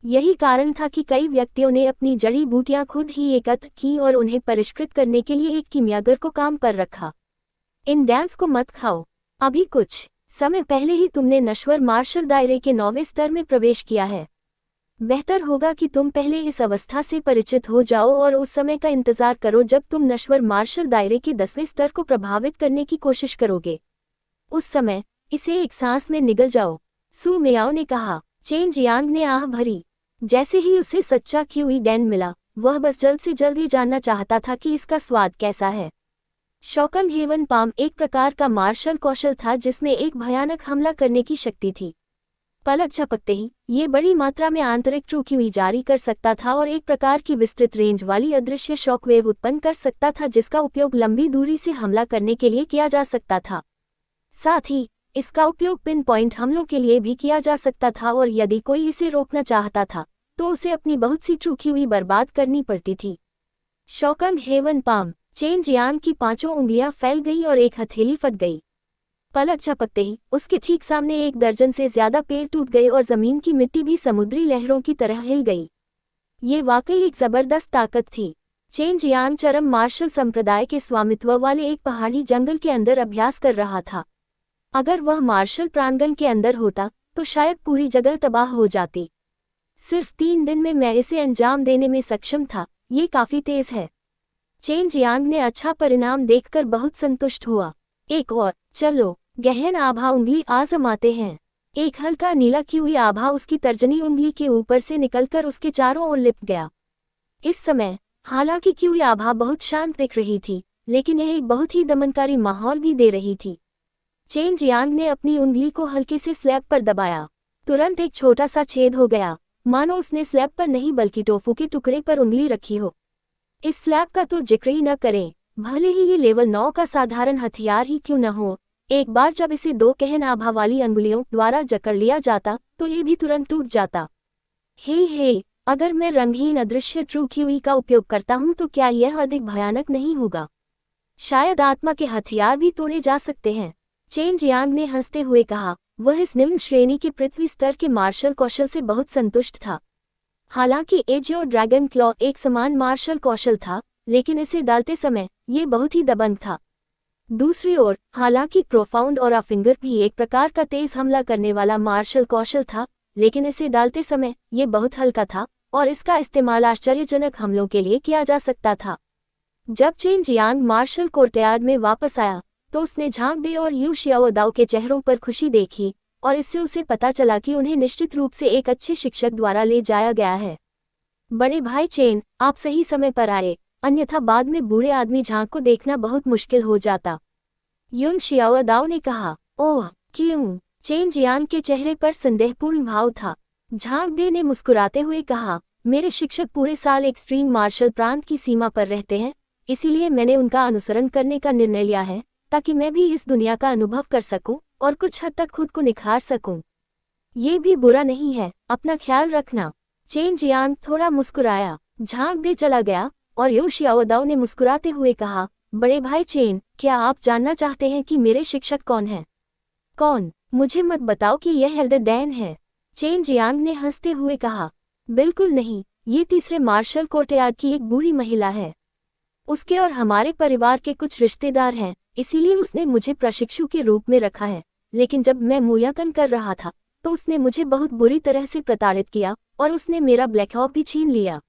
यही कारण था कि कई व्यक्तियों ने अपनी जड़ी बूटियां खुद ही एकत्र की और उन्हें परिष्कृत करने के लिए एक कीमियागर को काम पर रखा। इन डैन्स को मत खाओ। अभी कुछ समय पहले ही तुमने नश्वर मार्शल दायरे के 9वें स्तर में प्रवेश किया है। बेहतर होगा कि तुम पहले इस अवस्था से परिचित हो जाओ और उस समय का इंतजार करो जब तुम नश्वर मार्शल दायरे के 10वें स्तर को प्रभावित करने की कोशिश करोगे। उस समय इसे एक सांस में निगल जाओ, सू मियाओ ने कहा। चेन जियांग ने आह भरी। जैसे ही उसे सच्चा क्यूई डैन मिला, वह बस जल्द से जल्द ही जानना चाहता था कि इसका स्वाद कैसा है। शौकंग हेवन पाम एक प्रकार का मार्शल कौशल था जिसमें एक भयानक हमला करने की शक्ति थी। पलक झपकते ही ये बड़ी मात्रा में आंतरिक ट्रू क्यूई जारी कर सकता था और एक प्रकार की विस्तृत रेंज वाली अदृश्य शॉकवेव उत्पन्न कर सकता था जिसका उपयोग लंबी दूरी से हमला करने के लिए किया जा सकता था। साथ ही इसका उपयोग पिन पॉइंट हमलों के लिए भी किया जा सकता था और यदि कोई इसे रोकना चाहता था तो उसे अपनी बहुत सी ट्रू क्यूई बर्बाद करनी पड़ती थी। शौकंग हेवन पाम। चेन जियांग की 5 उंगलियां फैल गई और एक हथेली फट गई। पलक झपकते ही उसके ठीक सामने 1 दर्जन से ज्यादा पेड़ टूट गए और जमीन की मिट्टी भी समुद्री लहरों की तरह हिल गई। ये वाकई एक जबरदस्त ताकत थी। चेन जियांग चरम मार्शल संप्रदाय के स्वामित्व वाले एक पहाड़ी जंगल के अंदर अभ्यास कर रहा था। अगर वह मार्शल प्रांगण के अंदर होता तो शायद पूरी जगह तबाह हो जाती। सिर्फ 3 दिन में मैं इसे अंजाम देने में सक्षम था। ये काफी तेज है। चेन जियांग ने अच्छा परिणाम देखकर बहुत संतुष्ट हुआ। एक और, चलो गहन आभा उंगली आजमाते हैं। एक हल्का नीला क्यूई आभा उसकी तर्जनी उंगली के ऊपर से निकलकर उसके चारों ओर लिपट गया। इस समय हालांकि क्यूई आभा बहुत शांत दिख रही थी, लेकिन यह एक बहुत ही दमनकारी माहौल भी दे रही थी। चेन जियांग ने अपनी उंगली को हल्के से स्लैब पर दबाया। तुरंत एक छोटा सा छेद हो गया, मानो उसने स्लैब पर नहीं बल्कि टोफू के टुकड़े पर उंगली रखी हो। इस स्लैब का तो जिक्र ही न करें, भले ही ये लेवल 9 का साधारण हथियार ही क्यों न हो। एक बार जब इसे 2 कहन आभा वाली अंगुलियों द्वारा जकड़ लिया जाता तो ये भी तुरंत टूट जाता। हे, अगर मैं रंगहीन अदृश्य ट्रू क्यूई का उपयोग करता हूं तो क्या यह अधिक भयानक नहीं होगा? शायद आत्मा के हथियार भी तोड़े जा सकते हैं। चेन जियांग ने हंसते हुए कहा। वह इस निम्न श्रेणी के पृथ्वी स्तर के मार्शल कौशल से बहुत संतुष्ट था। हालांकि एज और ड्रैगन क्लॉ एक समान मार्शल कौशल था, लेकिन इसे डालते समय ये बहुत ही दबंग था। दूसरी ओर हालांकि प्रोफाउंड और फिंगर भी एक प्रकार का तेज हमला करने वाला मार्शल कौशल था, लेकिन इसे डालते समय ये बहुत हल्का था और इसका इस्तेमाल आश्चर्यजनक हमलों के लिए किया जा सकता था। जब चेन जियांग मार्शल कोर्टयार्ड में वापस आया तो उसने झांग दे और यू शियाओदाओ के चेहरों पर खुशी देखी और इससे उसे पता चला कि उन्हें निश्चित रूप से एक अच्छे शिक्षक द्वारा ले जाया गया है। बड़े भाई चेन, आप सही समय पर आए, अन्यथा बाद में बूढ़े आदमी झांग को देखना बहुत मुश्किल हो जाता, युन शियाओदाओ ने कहा। ओह क्यों? चेन जियांग के चेहरे पर संदेहपूर्ण भाव था। झांग दे ने मुस्कुराते हुए कहा, मेरे शिक्षक पूरे साल एक्सट्रीम मार्शल प्रांत की सीमा पर रहते हैं, इसीलिए मैंने उनका अनुसरण करने का निर्णय लिया है ताकि मैं भी इस दुनिया का अनुभव कर सकूं और कुछ हद तक खुद को निखार सकूं। ये भी बुरा नहीं है। अपना ख्याल रखना। चेन जियांग थोड़ा मुस्कुराया, झांक दे चला गया और यू शियाओदाओ ने मुस्कुराते हुए कहा, बड़े भाई चेन, क्या आप जानना चाहते हैं कि मेरे शिक्षक कौन हैं? कौन? मुझे मत बताओ कि यह एल्डर डैन है। चेन जियांग ने हंसते हुए कहा, बिल्कुल नहीं, ये तीसरे मार्शल कोर्टयार्ड की एक बूढ़ी महिला है। उसके और हमारे परिवार के कुछ रिश्तेदार हैं, इसीलिए उसने मुझे प्रशिक्षु के रूप में रखा है। लेकिन जब मैं मूल्यांकन कर रहा था तो उसने मुझे बहुत बुरी तरह से प्रताड़ित किया और उसने मेरा ब्लैक हॉक भी छीन लिया।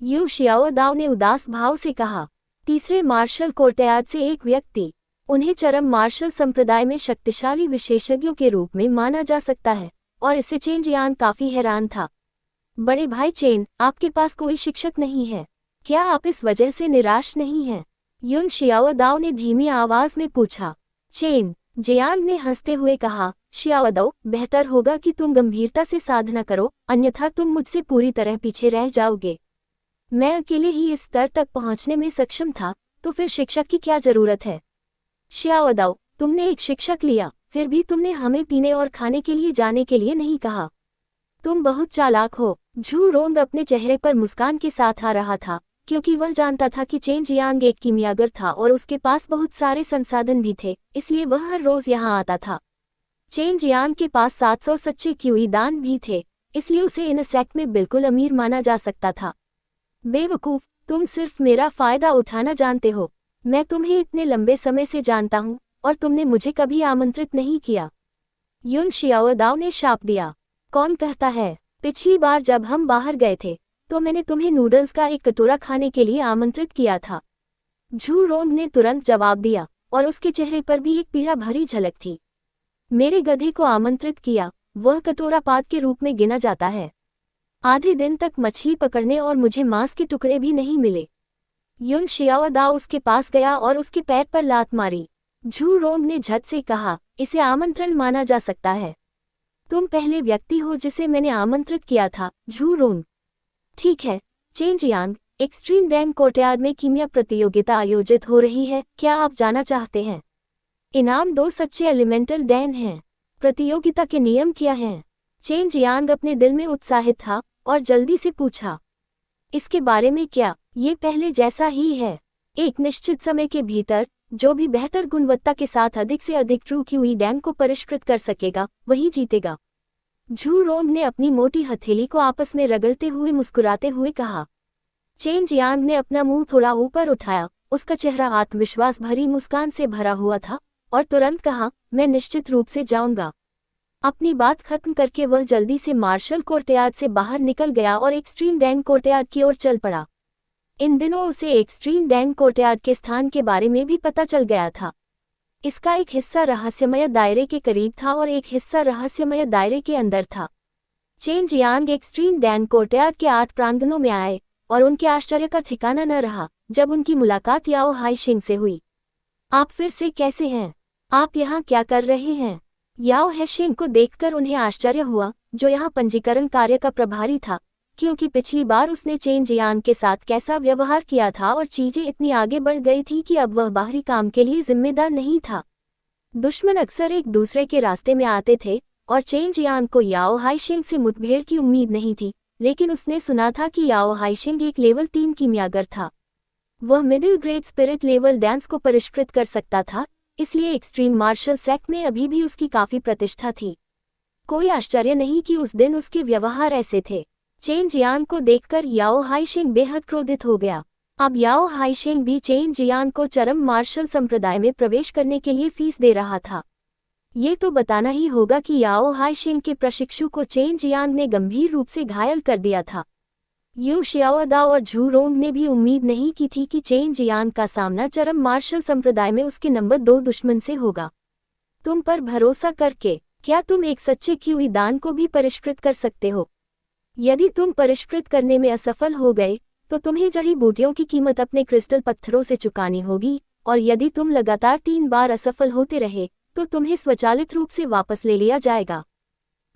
यू शियाओदाओ ने उदास भाव से कहा, तीसरे मार्शल कोर्टयार्ड से एक व्यक्ति, उन्हें चरम मार्शल संप्रदाय में शक्तिशाली विशेषज्ञों के रूप में माना जा सकता है, और इससे चेन जियांग काफी हैरान था। बड़े भाई चेन, आपके पास कोई शिक्षक नहीं है, क्या आप इस वजह से निराश नहीं हैं? युन शियाओदाओ ने धीमी आवाज में पूछा। चेन जियांग ने हंसते हुए कहा, शियाओदाओ, बेहतर होगा कि तुम गंभीरता से साधना करो, अन्यथा तुम मुझसे पूरी तरह पीछे रह जाओगे। मैं अकेले ही इस स्तर तक पहुंचने में सक्षम था, तो फिर शिक्षक की क्या जरूरत है? शियाओदाओ, तुमने एक शिक्षक लिया, फिर भी तुमने हमें पीने और खाने के लिए जाने के लिए नहीं कहा। तुम बहुत चालाक हो। झू रोंग अपने चेहरे पर मुस्कान के साथ आ रहा था, क्योंकि वह जानता था कि चेन जियांग एक कीमियागर था और उसके पास बहुत सारे संसाधन भी थे, इसलिए वह हर रोज यहाँ आता था। चेन जियांग के पास 700 सच्चे क्यूई दान भी थे, इसलिए उसे इन सेक्ट में बिल्कुल अमीर माना जा सकता था। बेवकूफ, तुम सिर्फ मेरा फायदा उठाना जानते हो। मैं तुम्हें इतने लंबे समय से जानता हूँ और तुमने मुझे कभी आमंत्रित नहीं किया। युन शियाओदाओ ने शाप दिया। कौन कहता है? पिछली बार जब हम बाहर गए थे तो मैंने तुम्हें नूडल्स का एक कटोरा खाने के लिए आमंत्रित किया था। झू रोंग ने तुरंत जवाब दिया और उसके चेहरे पर भी एक पीड़ा भरी झलक थी। मेरे गधे को आमंत्रित किया, वह कटोरा पात के रूप में गिना जाता है। आधे दिन तक मछली पकड़ने और मुझे मांस के टुकड़े भी नहीं मिले। युन शियाओदाओ उसके पास गया और उसके पैर पर लात मारी। झू रोंग ने झट से कहा, इसे आमंत्रण माना जा सकता है। तुम पहले व्यक्ति हो जिसे मैंने आमंत्रित किया था, झू रोंग। ठीक है, chain Jiang, extreme Dan courtyard में कीमिया प्रतियोगिता आयोजित हो रही है, क्या आप जाना चाहते हैं? इनाम 2 सच्चे एलिमेंटल डैन हैं। प्रतियोगिता के नियम क्या हैं? चेन जियांग अपने दिल में उत्साहित था और जल्दी से पूछा, इसके बारे में क्या? ये पहले जैसा ही है। एक निश्चित समय के भीतर जो भी बेहतर गुणवत्ता के साथ अधिक से अधिक ट्रू क्यूई डैन को परिष्कृत कर सकेगा, वही जीतेगा। झू रोंग ने अपनी मोटी हथेली को आपस में रगड़ते हुए मुस्कुराते हुए कहा। चेन जियांग ने अपना मुंह थोड़ा ऊपर उठाया, उसका चेहरा आत्मविश्वास भरी मुस्कान से भरा हुआ था और तुरंत कहा, मैं निश्चित रूप से जाऊंगा। अपनी बात खत्म करके वह जल्दी से मार्शल कोर्टयार्ड से बाहर निकल गया और एक्सट्रीम डैन कोर्टयार्ड की ओर चल पड़ा। इन दिनों उसे एक्सट्रीम डैन कोर्टयार्ड के स्थान के बारे में भी पता चल गया था। इसका एक हिस्सा रहस्यमय दायरे के करीब था और एक हिस्सा रहस्यमय दायरे के अंदर था। Chain Jiang extreme Dan courtyard के 8 प्रांगणों में आए और उनके आश्चर्य का ठिकाना न रहा जब उनकी मुलाकात याओ हाइशिंग से हुई। आप फिर से कैसे हैं? आप यहाँ क्या कर रहे हैं? याओ हाइशिंग को देखकर उन्हें आश्चर्य हुआ, जो यहाँ पंजीकरण कार्य का प्रभारी था, क्योंकि पिछली बार उसने चेन जियांग के साथ कैसा व्यवहार किया था और चीजें इतनी आगे बढ़ गई थी कि अब वह बाहरी काम के लिए जिम्मेदार नहीं था। दुश्मन अक्सर एक दूसरे के रास्ते में आते थे और चेन जियांग को याओ हाइशिंग से मुठभेड़ की उम्मीद नहीं थी, लेकिन उसने सुना था कि याओ हाइशिंग एक लेवल 3 कीमियागर था। वह middle grade spirit level dance को परिष्कृत कर सकता था, इसलिए एक्सट्रीम मार्शल सेक्ट में अभी भी उसकी काफी प्रतिष्ठा थी। कोई आश्चर्य नहीं कि उस दिन उसके व्यवहार ऐसे थे। चेन जियांग को देखकर याओ हाइशिंग बेहद क्रोधित हो गया। अब याओ हाइशिंग भी चेन जियांग को चरम मार्शल संप्रदाय में प्रवेश करने के लिए फीस दे रहा था। ये तो बताना ही होगा कि याओ हाइशिंग के प्रशिक्षु को चेन जियांग ने गंभीर रूप से घायल कर दिया था। यू शियाओदाओ और झू रोंग ने भी उम्मीद नहीं की थी कि चेन जियांग का सामना चरम मार्शल संप्रदाय में उसके नंबर 2 दुश्मन से होगा। तुम पर भरोसा करके क्या तुम एक सच्चे क्यूई दान को भी परिष्कृत कर सकते हो? यदि तुम परिष्कृत करने में असफल हो गए तो तुम्हें जड़ी बूटियों की कीमत अपने क्रिस्टल पत्थरों से चुकानी होगी, और यदि तुम लगातार 3 बार असफल होते रहे तो तुम्हें स्वचालित रूप से वापस ले लिया जाएगा।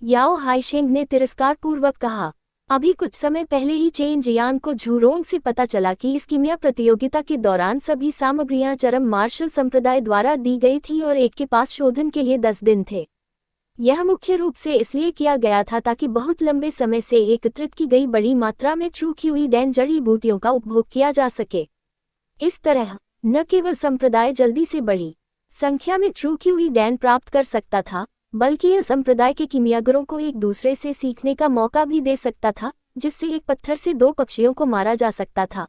याओ हाइशिंग ने तिरस्कारपूर्वक कहा। अभी कुछ समय पहले ही चेन जियांग को झू रोंग से पता चला कि इस कीमिया प्रतियोगिता के दौरान सभी सामग्रियां चरम मार्शल संप्रदाय द्वारा दी गई थी और एक के पास शोधन के लिए 10 दिन थे। यह मुख्य रूप से इसलिए किया गया था ताकि बहुत लंबे समय से एकत्रित की गई बड़ी मात्रा में ट्रू क्यूई डैन जड़ी बूटियों का उपभोग किया जा सके। इस तरह न केवल संप्रदाय जल्दी से बड़ी संख्या में ट्रू क्यूई डैन प्राप्त कर सकता था, बल्कि यह संप्रदाय के कीमियागरों को एक दूसरे से सीखने का मौका भी दे सकता था, जिससे एक पत्थर से दो पक्षियों को मारा जा सकता था।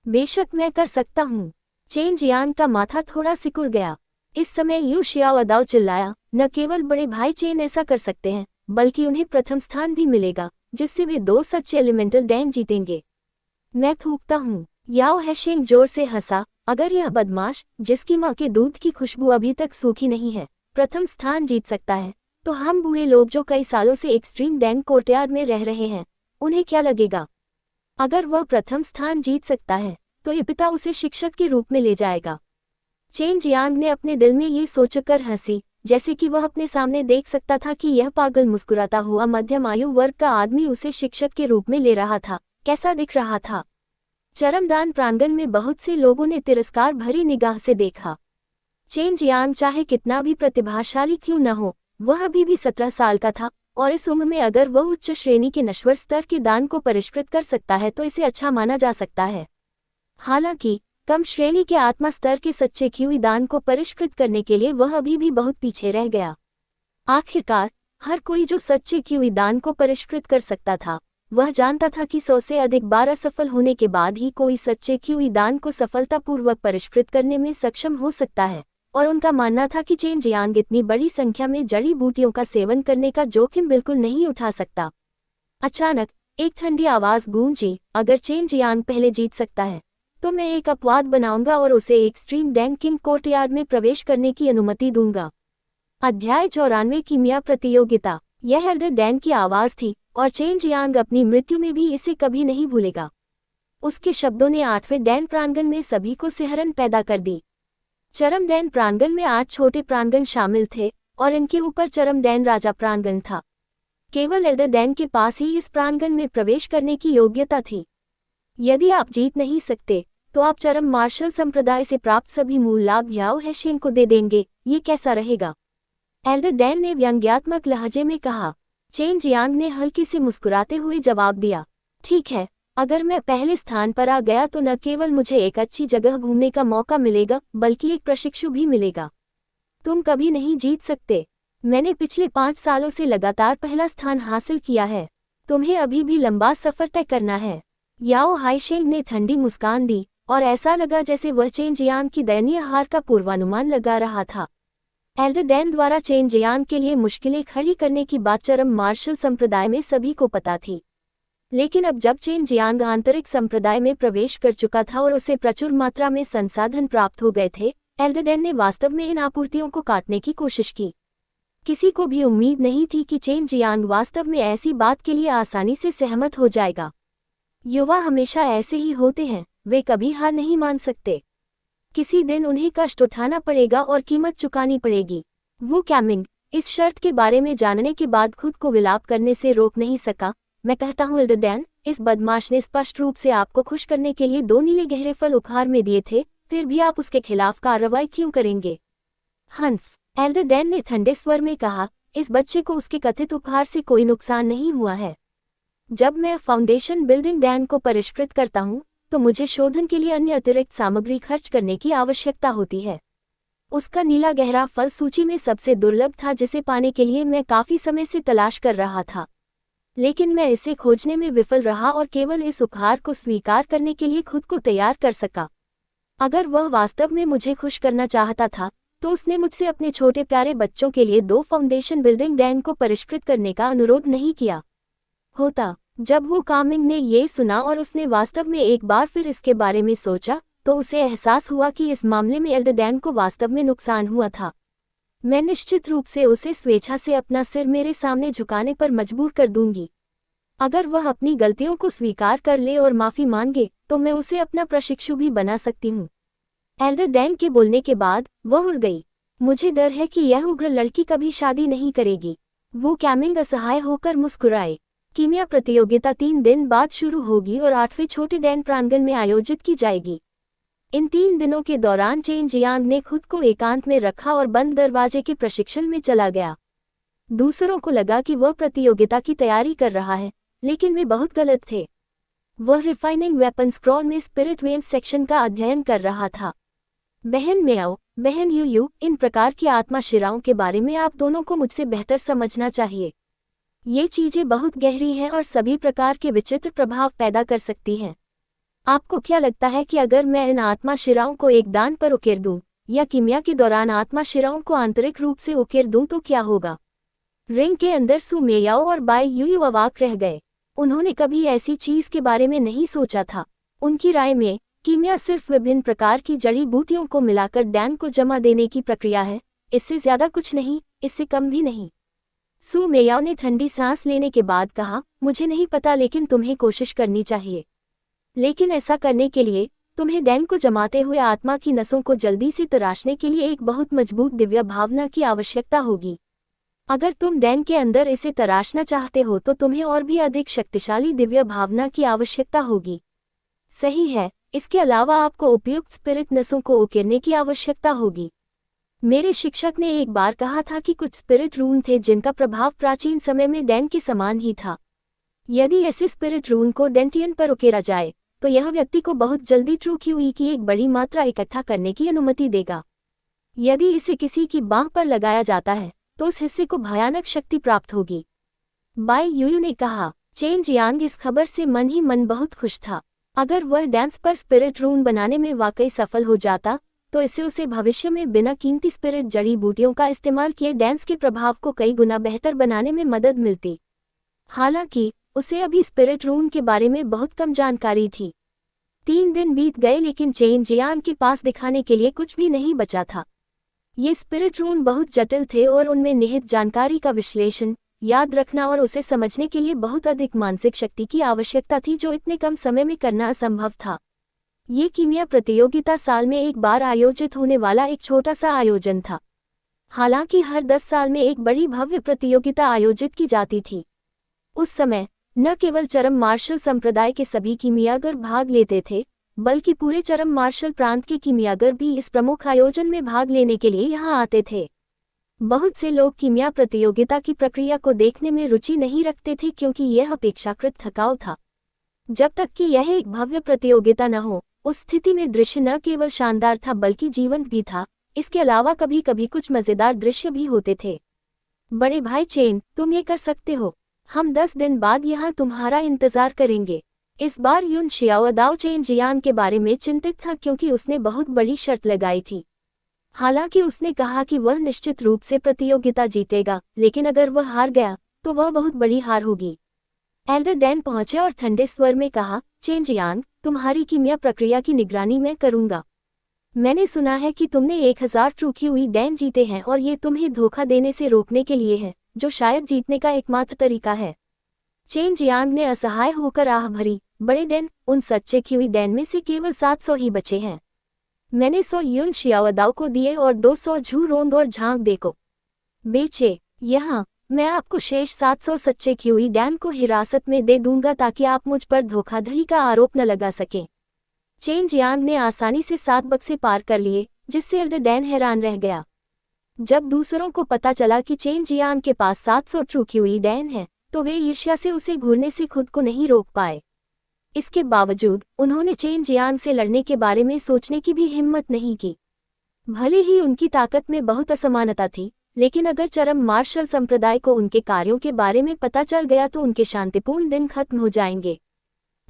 बेशक मैं कर सकता हूँ। चेन जियांग का माथा थोड़ा सिकुड़ गया। इस समय यू शियाओदाओ चिल्लाया, न केवल बड़े भाई चेन ऐसा कर सकते हैं, बल्कि उन्हें प्रथम स्थान भी मिलेगा, जिससे वे 2 सच्चे एलिमेंटल डैन जीतेंगे। मैं थूकता हूँ। याओ हैशेंग जोर से हंसा, अगर यह बदमाश, जिसकी माँ के दूध की खुशबू अभी तक सूखी नहीं है, प्रथम स्थान जीत सकता है, तो हम बूढ़े लोग जो कई सालों से एक्सट्रीम डैन कोर्टयार्ड में रह रहे हैं, उन्हें क्या लगेगा? अगर वह प्रथम स्थान जीत सकता है, तो ये पिता उसे शिक्षक के रूप में ले जाएगा। चेन जियांग ने अपने दिल में ये सोचकर हंसी, जैसे कि वह अपने सामने देख सकता था कि यह पागल मुस्कुराता हुआ मध्यम आयु वर्ग का आदमी उसे शिक्षक के रूप में ले रहा था। कैसा दिख रहा था? चरमदान प्रांगण में बहुत से लोगों ने तिरस्कार भरी निगाह से देखा। चेन जियांग चाहे कितना भी प्रतिभाशाली क्यों न हो, वह अभी भी 17 साल का था, और इस उम्र में अगर वह उच्च श्रेणी के नश्वर स्तर के दान को परिष्कृत कर सकता है तो इसे अच्छा माना जा सकता है। हालांकि कम श्रेणी के आत्मा स्तर के सच्चे क्यूई दान को परिष्कृत करने के लिए वह अभी भी बहुत पीछे रह गया। आखिरकार हर कोई जो सच्चे क्यूई दान को परिष्कृत कर सकता था, वह जानता था कि 100 से अधिक बार असफल होने के बाद ही कोई सच्चे क्यूई दान को सफलतापूर्वक परिष्कृत करने में सक्षम हो सकता है, और उनका मानना था कि चेन जियांग इतनी बड़ी संख्या में जड़ी बूटियों का सेवन करने का जोखिम बिल्कुल नहीं उठा सकता। अचानक एक ठंडी आवाज गूंजी, अगर चेन जियांग पहले जीत सकता है, तो मैं एक अपवाद बनाऊंगा और उसे एक्सट्रीम डैन किंग कोर्टयार्ड में प्रवेश करने की अनुमति दूंगा। अध्याय 94 कीमिया प्रतियोगिता। यह एल्डर डैन की आवाज थी, और चेन जियांग अपनी मृत्यु में भी इसे कभी नहीं भूलेगा। उसके शब्दों ने 8वें डैन प्रांगण में सभी को सिहरन पैदा कर दी। चरम डैन प्रांगण में 8 छोटे प्रांगण शामिल थे, और इनके ऊपर चरम डैन राजा प्रांगण था। केवल एल्डर डैन के पास ही इस प्रांगण में प्रवेश करने की योग्यता थी। यदि आप जीत नहीं सकते, तो आप चरम मार्शल संप्रदाय से प्राप्त सभी मूल लाभ याओ हैशेन को दे देंगे। ये कैसा रहेगा? एल्डर डैन ने व्यंग्यात्मक लहजे में कहा। चेन जियांग ने हल्की से मुस्कुराते हुए जवाब दिया, ठीक है, अगर मैं पहले स्थान पर आ गया तो न केवल मुझे एक अच्छी जगह घूमने का मौका मिलेगा, बल्कि एक प्रशिक्षु भी मिलेगा। तुम कभी नहीं जीत सकते। मैंने पिछले 5 सालों से लगातार पहला स्थान हासिल किया है। तुम्हें अभी भी लंबा सफर तय करना है। याओ हाइशेंग ने ठंडी मुस्कान दी, और ऐसा लगा जैसे वह चेन जियांग की दयनीय हार का पूर्वानुमान लगा रहा था। एल्डर डैन द्वारा चेन जियांग के लिए मुश्किलें खड़ी करने की बात चरम मार्शल संप्रदाय में सभी को पता थी। लेकिन अब जब चेन जियांग आंतरिक संप्रदाय में प्रवेश कर चुका था और उसे प्रचुर मात्रा में संसाधन प्राप्त हो गए थे, एल्डर डैन ने वास्तव में इन आपूर्तियों को काटने की कोशिश की। किसी को भी उम्मीद नहीं थी कि चेन जियांग वास्तव में ऐसी बात के लिए आसानी से सहमत हो जाएगा। युवा हमेशा ऐसे ही होते हैं, वे कभी हार नहीं मान सकते। किसी दिन उन्हें कष्ट उठाना पड़ेगा और कीमत चुकानी पड़ेगी। वो कैमिंग इस शर्त के बारे में जानने के बाद खुद को विलाप करने से रोक नहीं सका। मैं कहता हूँ एल्डर डैन, इस बदमाश ने स्पष्ट रूप से आपको खुश करने के लिए 2 नीले गहरे फल उपहार में दिए थे, फिर भी आप उसके खिलाफ कार्रवाई क्यों करेंगे? हंफ, एल्डर डैन ने ठंडे स्वर में कहा, इस बच्चे को उसके कथित उपहार से कोई नुकसान नहीं हुआ है। जब मैं फाउंडेशन बिल्डिंग डैन को परिष्कृत करता हूँ, तो मुझे शोधन के लिए अन्य अतिरिक्त सामग्री खर्च करने की आवश्यकता होती है। उसका नीला गहरा फल सूची में सबसे दुर्लभ था, जिसे पाने के लिए मैं काफी समय से तलाश कर रहा था। लेकिन मैं इसे खोजने में विफल रहा और केवल इस उपहार को स्वीकार करने के लिए खुद को तैयार कर सका। अगर वह वास्तव में मुझे खुश करना चाहता था, तो उसने मुझसे अपने छोटे प्यारे बच्चों के लिए 2 फाउंडेशन बिल्डिंग डैन को परिष्कृत करने का अनुरोध नहीं किया होता। जब वो कामिंग ने ये सुना और उसने वास्तव में एक बार फिर इसके बारे में सोचा, तो उसे एहसास हुआ कि इस मामले में एल्डर डैन को वास्तव में नुकसान हुआ था। मैं निश्चित रूप से उसे स्वेच्छा से अपना सिर मेरे सामने झुकाने पर मजबूर कर दूंगी। अगर वह अपनी गलतियों को स्वीकार कर ले और माफी मांगे, तो मैं उसे अपना प्रशिक्षु भी बना सकती हूँ। एल्डर डैन के बोलने के बाद वह उड़ गई। मुझे डर है कि यह उग्र लड़की कभी शादी नहीं करेगी। वो कैमिंग असहाय होकर मुस्कुराए। कीमिया प्रतियोगिता 3 दिन बाद शुरू होगी और 8वें छोटे डैन प्रांगण में आयोजित की जाएगी। इन 3 दिनों के दौरान चेन जियांग ने खुद को एकांत में रखा और बंद दरवाजे के प्रशिक्षण में चला गया। दूसरों को लगा कि वह प्रतियोगिता की तैयारी कर रहा है, लेकिन वे बहुत गलत थे। वह रिफाइनिंग वेपन्स क्रॉल में स्पिरिट वेन्स सेक्शन का अध्ययन कर रहा था। बहन म्याओ, बहन यू, इन प्रकार की आत्मा शिराओं के बारे में आप दोनों को मुझसे बेहतर समझना चाहिए। ये चीजें बहुत गहरी हैं और सभी प्रकार के विचित्र प्रभाव पैदा कर सकती हैं। आपको क्या लगता है कि अगर मैं इन आत्मा शिराओं को एक दान पर उकेर दूं, या कीमिया के दौरान आत्मा शिराओं को आंतरिक रूप से उकेर दूं तो क्या होगा? रिंग के अंदर सु मेयाओ और बाई यू अवाक रह गए। उन्होंने कभी ऐसी चीज के बारे में नहीं सोचा था। उनकी राय में कीमिया सिर्फ विभिन्न प्रकार की जड़ी बूटियों को मिलाकर डैन को जमा देने की प्रक्रिया है, इससे ज्यादा कुछ नहीं, इससे कम भी नहीं। सु मेयाओ ने ठंडी सांस लेने के बाद कहा, मुझे नहीं पता, लेकिन तुम्हें कोशिश करनी चाहिए। लेकिन ऐसा करने के लिए तुम्हें डैन को जमाते हुए आत्मा की नसों को जल्दी से तराशने के लिए एक बहुत मजबूत दिव्य भावना की आवश्यकता होगी। अगर तुम डैन के अंदर इसे तराशना चाहते हो तो तुम्हें और भी अधिक शक्तिशाली दिव्य भावना की आवश्यकता होगी। सही है, इसके अलावा आपको उपयुक्त स्पिरिट नसों को उकेरने की आवश्यकता होगी। मेरे शिक्षक ने एक बार कहा था कि कुछ स्पिरिट रून थे जिनका प्रभाव प्राचीन समय में डैन के समान ही था। यदि ऐसे स्पिरिट रून को डेंटियन पर उकेरा जाए तो यह व्यक्ति को बहुत जल्दी ट्रू क्यूई की एक बड़ी मात्रा इकट्ठा करने की अनुमति देगा। यदि इसे किसी की बांह पर लगाया जाता है तो उस हिस्से को भयानक शक्ति प्राप्त होगी। बाई यू ने कहा। चेन जियांग इस खबर से मन ही मन बहुत खुश था। अगर वह डांस पर स्पिरिट रून बनाने में वाकई सफल हो जाता तो इससे उसे भविष्य में बिना कीमती स्पिरिट जड़ी बूटियों का इस्तेमाल किए डांस के प्रभाव को कई गुना बेहतर बनाने में मदद मिलती। हालांकि उसे अभी स्पिरिट रून के बारे में बहुत कम जानकारी थी। 3 दिन बीत गए लेकिन चेन जियांग के पास दिखाने के लिए कुछ भी नहीं बचा था। ये स्पिरिट रून बहुत जटिल थे और उनमें निहित जानकारी का विश्लेषण, याद रखना और उसे समझने के लिए बहुत अधिक मानसिक शक्ति की आवश्यकता थी जो इतने कम समय में करना असंभव था। ये कीमिया प्रतियोगिता साल में एक बार आयोजित होने वाला एक छोटा सा आयोजन था। हालांकि हर 10 साल में एक बड़ी भव्य प्रतियोगिता आयोजित की जाती थी। उस समय न केवल चरम मार्शल संप्रदाय के सभी कीमियागर भाग लेते थे, बल्कि पूरे चरम मार्शल प्रांत के कीमियागर भी इस प्रमुख आयोजन में भाग लेने के लिए यहाँ आते थे। बहुत से लोग कीमिया प्रतियोगिता की प्रक्रिया को देखने में रुचि नहीं रखते थे क्योंकि यह अपेक्षाकृत थकाऊ था। जब तक कि यह एक भव्य प्रतियोगिता न हो, उस स्थिति में दृश्य न केवल शानदार था बल्कि जीवंत भी था। इसके अलावा कभी कभी कुछ मजेदार दृश्य भी होते थे। बड़े भाई चेन, तुम ये कर सकते हो। हम 10 दिन बाद यहाँ तुम्हारा इंतजार करेंगे। इस बार युन शियाओदाओ चेन जियान के बारे में चिंतित था क्योंकि उसने बहुत बड़ी शर्त लगाई थी। हालांकि उसने कहा कि वह निश्चित रूप से प्रतियोगिता जीतेगा, लेकिन अगर वह हार गया तो वह बहुत बड़ी हार होगी। एल्डर डैन पहुंचे और ठंडे स्वर में कहा, चेन जियांग, तुम्हारी कीमिया प्रक्रिया की निगरानी मैं करूंगा। मैंने सुना है कि तुमने 1000 ट्रू क्यूई डैन जीते हैं और ये तुम्हें धोखा देने से रोकने के लिए है, जो शायद जीतने का एकमात्र तरीका है। चेन जियांग ने असहाय होकर आह भरी, बड़े डैन, उन सच्चे क्यूई डैन में से केवल 700 ही बचे हैं। मैंने 100 युन शियाओदाओ को दिए और 200 झू रोंग और झांग दे को बेचे। यहाँ मैं आपको शेष 700 सच्चे क्यूई डैन को हिरासत में दे दूंगा ताकि आप मुझ पर धोखाधड़ी का आरोप न लगा सकें। चेन जियांग ने आसानी से 7 बक्से पार कर लिए, जिससे एल्डर डैन हैरान रह गया। जब दूसरों को पता चला कि चेन जियांग के पास 700 ट्रू क्यूई डैन है, तो वे ईर्ष्या से उसे घूरने से खुद को नहीं रोक पाए। इसके बावजूद उन्होंने चेन जियांग से लड़ने के बारे में सोचने की भी हिम्मत नहीं की। भले ही उनकी ताकत में बहुत असमानता थी, लेकिन अगर चरम मार्शल संप्रदाय को उनके कार्यों के बारे में पता चल गया तो उनके शांतिपूर्ण दिन खत्म हो जाएंगे।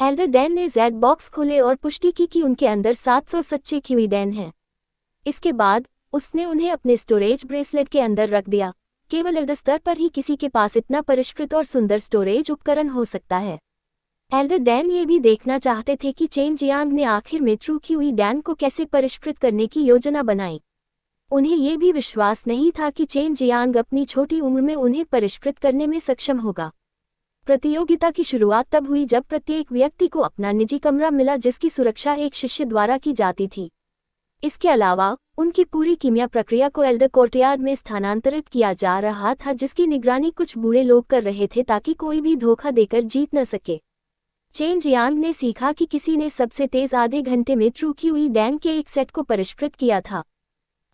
एल्डर डैन ने जेड बॉक्स खोले और पुष्टि की कि उनके अंदर 700 सच्चे क्यूई डैन हैं। इसके बाद उसने उन्हें अपने स्टोरेज ब्रेसलेट के अंदर रख दिया। केवल एल्डर स्तर पर ही किसी के पास इतना परिष्कृत और सुंदर स्टोरेज उपकरण हो सकता है। एल्डर डैन ये भी देखना चाहते थे कि चेन जियांग ने आखिर में ट्रू क्यूई डैन को कैसे परिष्कृत करने की योजना बनाई। उन्हें ये भी विश्वास नहीं था कि चेन जियांग अपनी छोटी उम्र में उन्हें परिष्कृत करने में सक्षम होगा। प्रतियोगिता की शुरुआत तब हुई जब प्रत्येक व्यक्ति को अपना निजी कमरा मिला जिसकी सुरक्षा एक शिष्य द्वारा की जाती थी। इसके अलावा उनकी पूरी कीमिया प्रक्रिया को एल्डर कोर्टयार्ड में स्थानांतरित किया जा रहा था, जिसकी निगरानी कुछ बूढ़े लोग कर रहे थे ताकि कोई भी धोखा देकर जीत न सके। चेन जियांग ने सीखा कि किसी ने सबसे तेज आधे घंटे में ट्रू क्यूई डैन के एक सेट को परिष्कृत किया था।